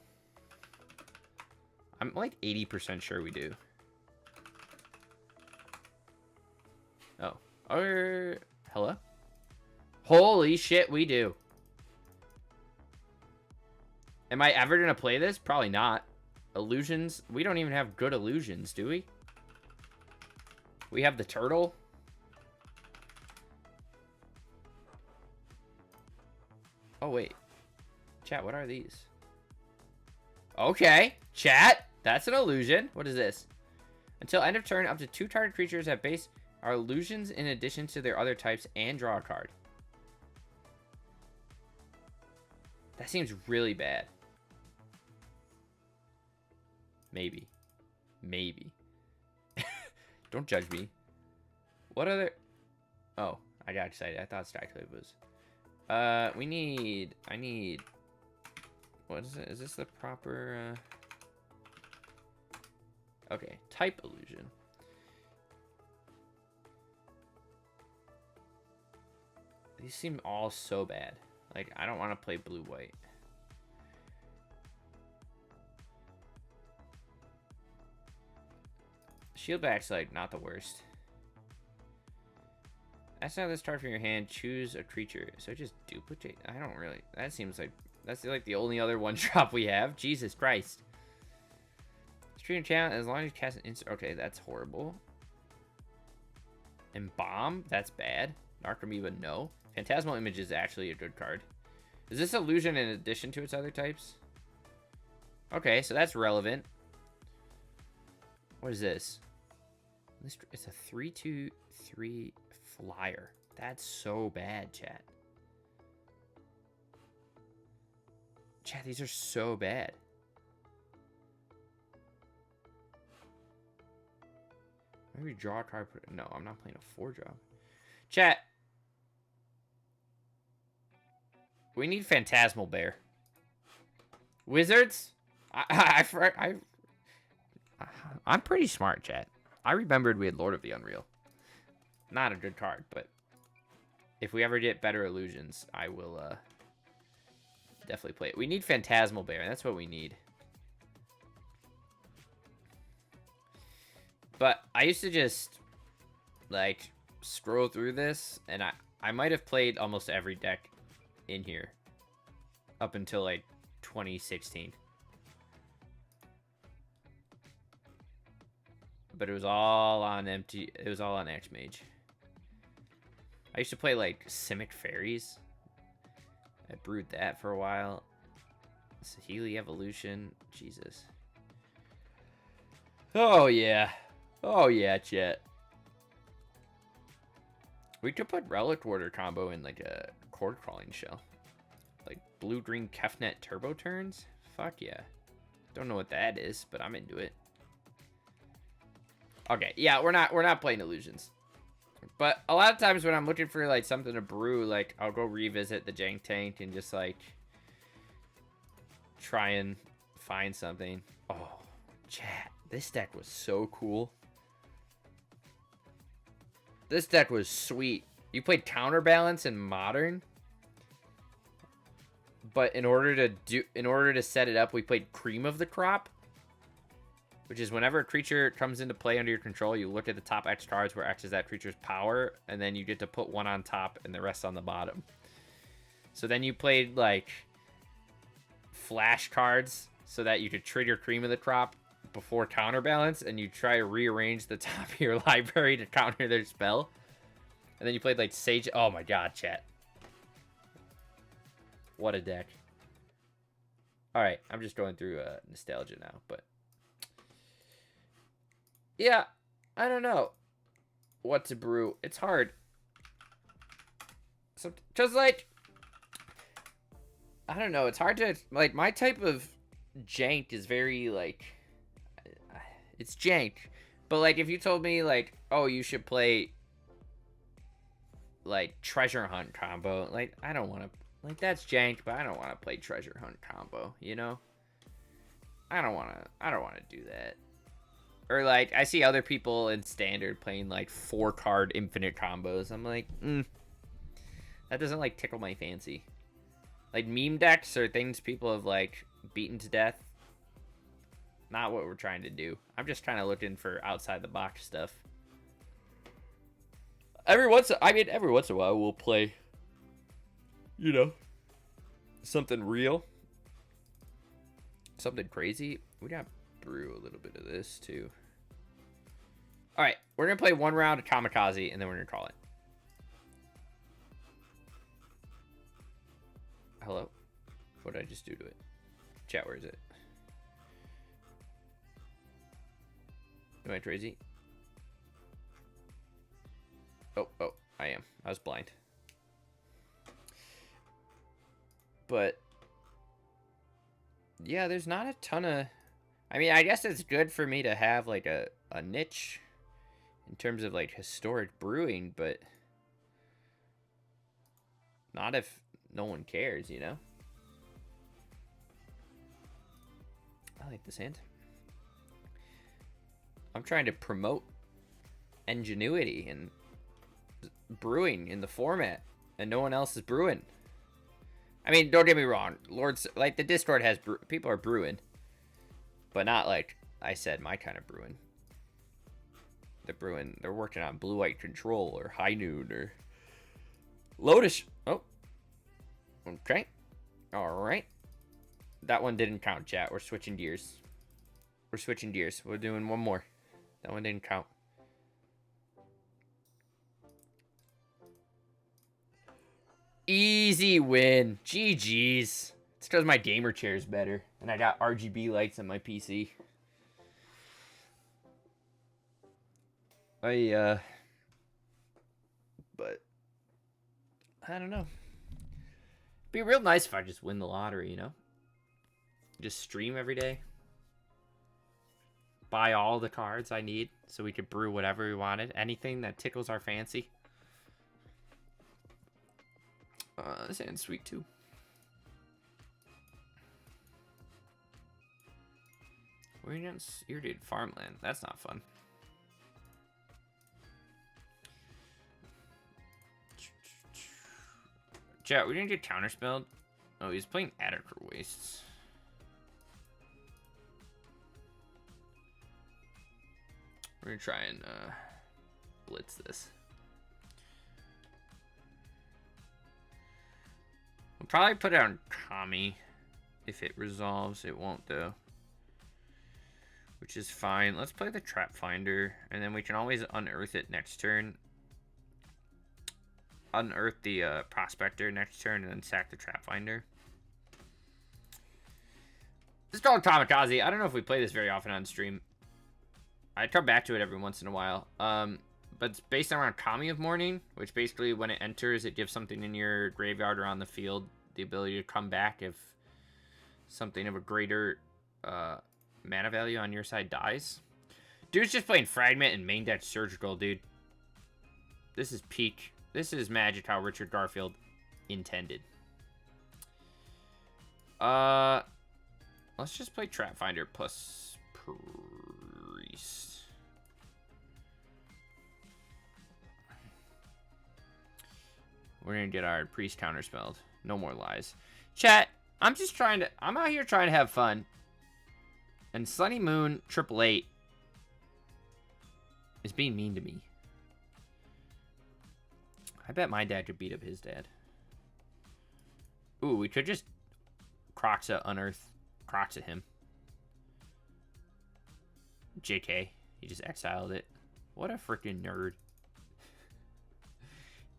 I'm like 80% sure we do. Oh. Hello? Holy shit, we do. Am I ever gonna play this? Probably not. Illusions? We don't even have good illusions, do we? We have the turtle. Oh, wait. Chat, what are these? Okay. Chat, that's an illusion. What is this? Until end of turn, up to 2 target creatures at base are illusions in addition to their other types and draw a card. That seems really bad. Maybe. Maybe. Don't judge me. What other... Oh, I got excited. I thought Strike was... I need... What is it? Is this the proper, Okay, type illusion. These seem all so bad. Like, I don't want to play blue-white. Shieldback's, like, not the worst. That's not this card from your hand. Choose a creature. So just duplicate. I don't really... That seems like... That's like the only other one drop we have. Jesus Christ. Stream challenge as long as you cast an instant... Okay, that's horrible. And Bomb? That's bad. Dark Amoeba, no. Phantasmal Image is actually a good card. Is this illusion in addition to its other types? Okay, so that's relevant. What is this? It's a 3/2/3 flyer. That's so bad, chat. Chat, these are so bad. Maybe draw a card. No, I'm not playing a 4-drop. Chat. We need Phantasmal Bear. Wizards? I'm pretty smart, chat. I remembered we had Lord of the Unreal. Not a good card, but if we ever get better illusions, I will definitely play it. We need Phantasmal Bear. That's what we need. But I used to just, like, scroll through this, and I might have played almost every deck in here up until, like, 2016. but it was all on empty. It was all on Archmage. I used to play like Simic Fairies. I brewed that for a while. Sahili Evolution. Jesus. Oh yeah. Oh yeah, chat. We could put Relic Warder combo in like a cord crawling shell. Like blue-green Kefnet turbo turns? Fuck yeah. Don't know what that is, but I'm into it. Okay, yeah, we're not playing illusions. But a lot of times when I'm looking for like something to brew, like I'll go revisit the Jank Tank and just like try and find something. Oh, chat. This deck was so cool. This deck was sweet. You played Counterbalance in Modern, but in order to set it up, we played Cream of the Crop, which is whenever a creature comes into play under your control, you look at the top X cards where X is that creature's power, and then you get to put one on top and the rest on the bottom. So then you played like flash cards so that you could trigger Cream of the Crop before Counterbalance, and you try to rearrange the top of your library to counter their spell. And then you played like Sage. Oh my god, chat. What a deck. Alright, I'm just going through nostalgia now, but yeah, I don't know what to brew. It's hard. So, cause like, I don't know. It's hard to, like, my type of jank is very like, it's jank, but like if you told me like, oh, you should play like Treasure Hunt combo, like I don't want to, like that's jank, but I don't want to play Treasure Hunt combo, you know? I don't want to do that. Or like I see other people in Standard playing like 4-card infinite combos. I'm like, that doesn't like tickle my fancy. Like meme decks or things people have like beaten to death. Not what we're trying to do. I'm just kind of looking for outside the box stuff. Every once in a while we'll play, you know, something real, something crazy. We gotta brew a little bit of this too. All right, we're gonna play one round of Kamikaze and then we're gonna call it. Hello? What did I just do to it? Chat, where is it? Am I crazy? Oh, I am. I was blind. But yeah, there's not a ton of, I mean, I guess it's good for me to have like a niche in terms of like historic brewing, but not if no one cares, you know? I like this hand. I'm trying to promote ingenuity and brewing in the format, and no one else is brewing. I mean, don't get me wrong, Lords, like the Discord has people are brewing, but not like I said, my kind of brewing. They're working on Blue White Control or High Noon or Lotus. Oh, okay, all right. That one didn't count, chat. We're switching gears. We're doing one more. That one didn't count. Easy win. GG's. It's because my gamer chair is better. And I got RGB lights on my PC. But I don't know. It'd be real nice if I just win the lottery, you know? Just stream every day. Buy all the cards I need so we could brew whatever we wanted. Anything that tickles our fancy. This hand's sweet too. We're against irritated farmland. That's not fun. Chat, we didn't get counterspelled. Oh, he's playing Attica Wastes. We're gonna try and blitz this. We'll probably put it on Kami if it resolves. It won't though. which is fine. Let's play the Trap Finder, and then we can always unearth it next turn. Unearth the Prospector next turn, and then sack the Trap Finder. This is called Kamikaze. I don't know if we play this very often on stream. I come back to it every once in a while. But it's based around Kami of Morning, which basically when it enters, it gives something in your graveyard or on the field the ability to come back if something of a greater mana value on your side dies. Dude's just playing Fragment and main deck Surgical, dude. This is peak. This is Magic how Richard Garfield intended. Let's just play Trap Finder plus Priest. We're gonna get our Priest counterspelled. No more lies. Chat, I'm out here trying to have fun. And Sunny Moon 888 is being mean to me. I bet my dad could beat up his dad. Ooh, we could just Croxa unearth Croxa him. JK. He just exiled it. What a freaking nerd.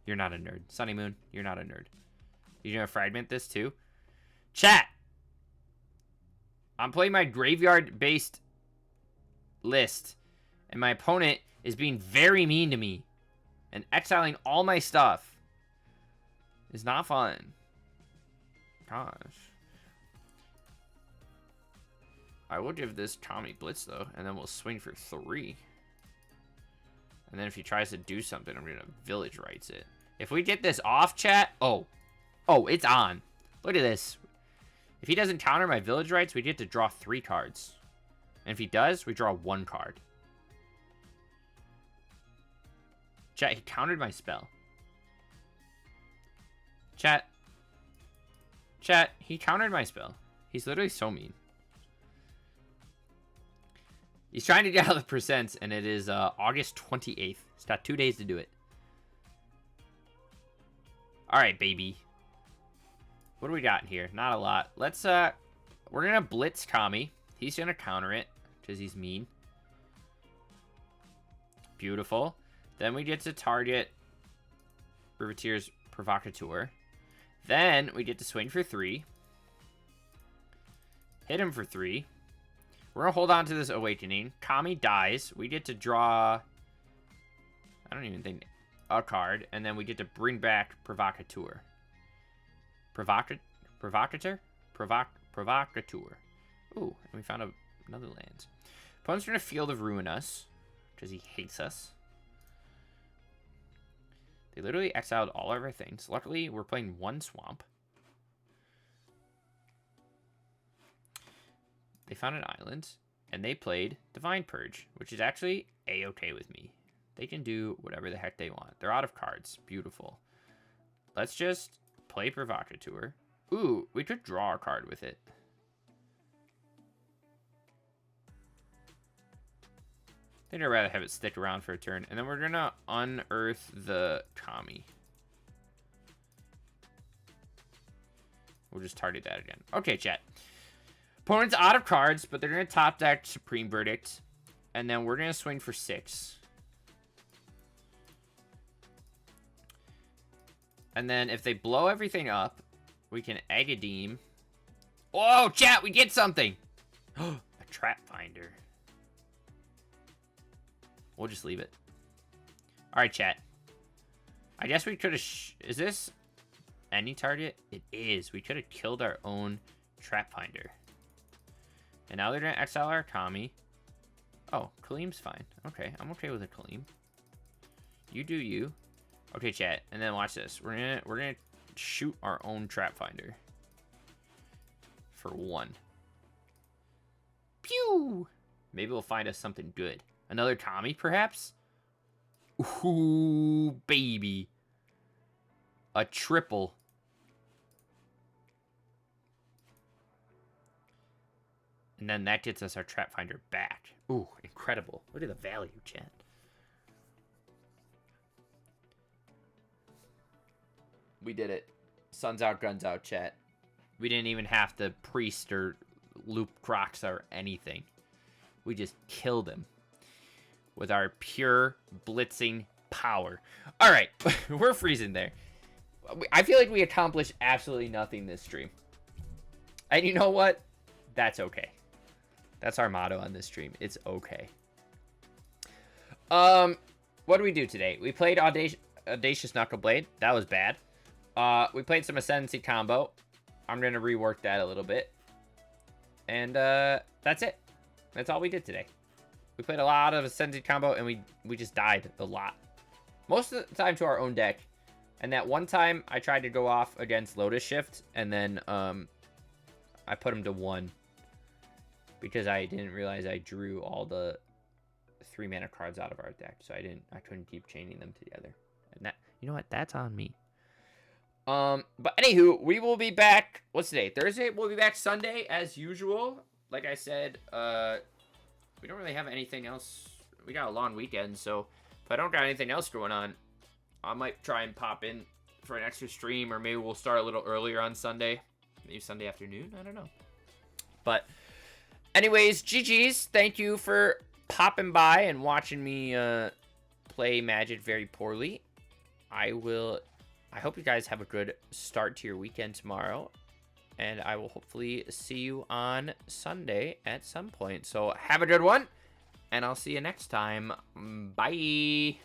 You're not a nerd. Sunny Moon, you're not a nerd. You're gonna fragment this too? Chat! I'm playing my graveyard-based list, and my opponent is being very mean to me and exiling all my stuff. It's not fun. Gosh. I will give this Tommy Blitz, though, and then we'll swing for 3. And then if he tries to do something, I'm going to Village Rites it. If we get this off, chat... Oh, it's on. Look at this. If he doesn't counter my Village Rites, we get to draw 3 cards. And if he does, we draw 1 card. Chat, he countered my spell. Chat, he countered my spell. He's literally so mean. He's trying to get out of the percents, and it is August 28th. He's got 2 days to do it. Alright, baby. What do we got in here? Not a lot. Let's, we're gonna blitz Kami. He's gonna counter it, because he's mean. Beautiful. Then we get to target Riveteer's Provocateur. Then we get to swing for 3. Hit him for 3. We're going to hold on to this Awakening. Kami dies. We get to draw... I don't even think... a card. And then we get to bring back Provocateur. Provocateur? Provocateur. Ooh, and we found another land. Opponent's going to Field of Ruin us. Because he hates us. They literally exiled all of our things. Luckily, we're playing 1 swamp. They found an island, and they played Divine Purge, which is actually A-okay with me. They can do whatever the heck they want. They're out of cards. Beautiful. Let's just play Provocateur. Ooh, we could draw a card with it. I think I'd rather have it stick around for a turn. And then we're going to unearth the Kami. We'll just target that again. Okay, chat. Opponent's out of cards, but they're going to top deck Supreme Verdict. And then we're going to swing for 6. And then if they blow everything up, we can Agadeem. Whoa, chat, we get something! A Trap Finder. We'll just leave it. Alright, chat. I guess we could have... Is this any target? It is. We could have killed our own Trap Finder. And now they're going to exile our Kami. Oh, Kaleem's fine. Okay, I'm okay with a Kaleem. You do you. Okay, chat. And then watch this. We're gonna shoot our own Trap Finder. For 1. Pew! Maybe we'll find us something good. Another Kami, perhaps? Ooh, baby. A triple. And then that gets us our Trap Finder back. Ooh, incredible. Look at the value, chat. We did it. Sun's out, guns out, chat. We didn't even have to Priest or Loop Crocs or anything. We just killed him with our pure blitzing power. All right, we're freezing there. I feel like we accomplished absolutely nothing this stream. And you know what? That's okay. That's our motto on this stream. It's okay. What do we do today? We played Audacious Knuckleblade. That was bad. We played some Ascendancy combo. I'm going to rework that a little bit. And that's it. That's all we did today. We played a lot of Ascendancy combo, and we just died a lot. Most of the time to our own deck. And that one time, I tried to go off against Lotus Shift, and then I put him to 1. Because I didn't realize I drew all the 3 mana cards out of our deck, so I couldn't keep chaining them together. And that, you know what? That's on me. But anywho, we will be back. What's today? Thursday. We'll be back Sunday as usual. Like I said, we don't really have anything else. We got a long weekend, so if I don't got anything else going on, I might try and pop in for an extra stream, or maybe we'll start a little earlier on Sunday. Maybe Sunday afternoon. I don't know. But anyways, GG's. Thank you for popping by and watching me play Magic very poorly. I hope you guys have a good start to your weekend tomorrow. And I will hopefully see you on Sunday at some point. So have a good one. And I'll see you next time. Bye.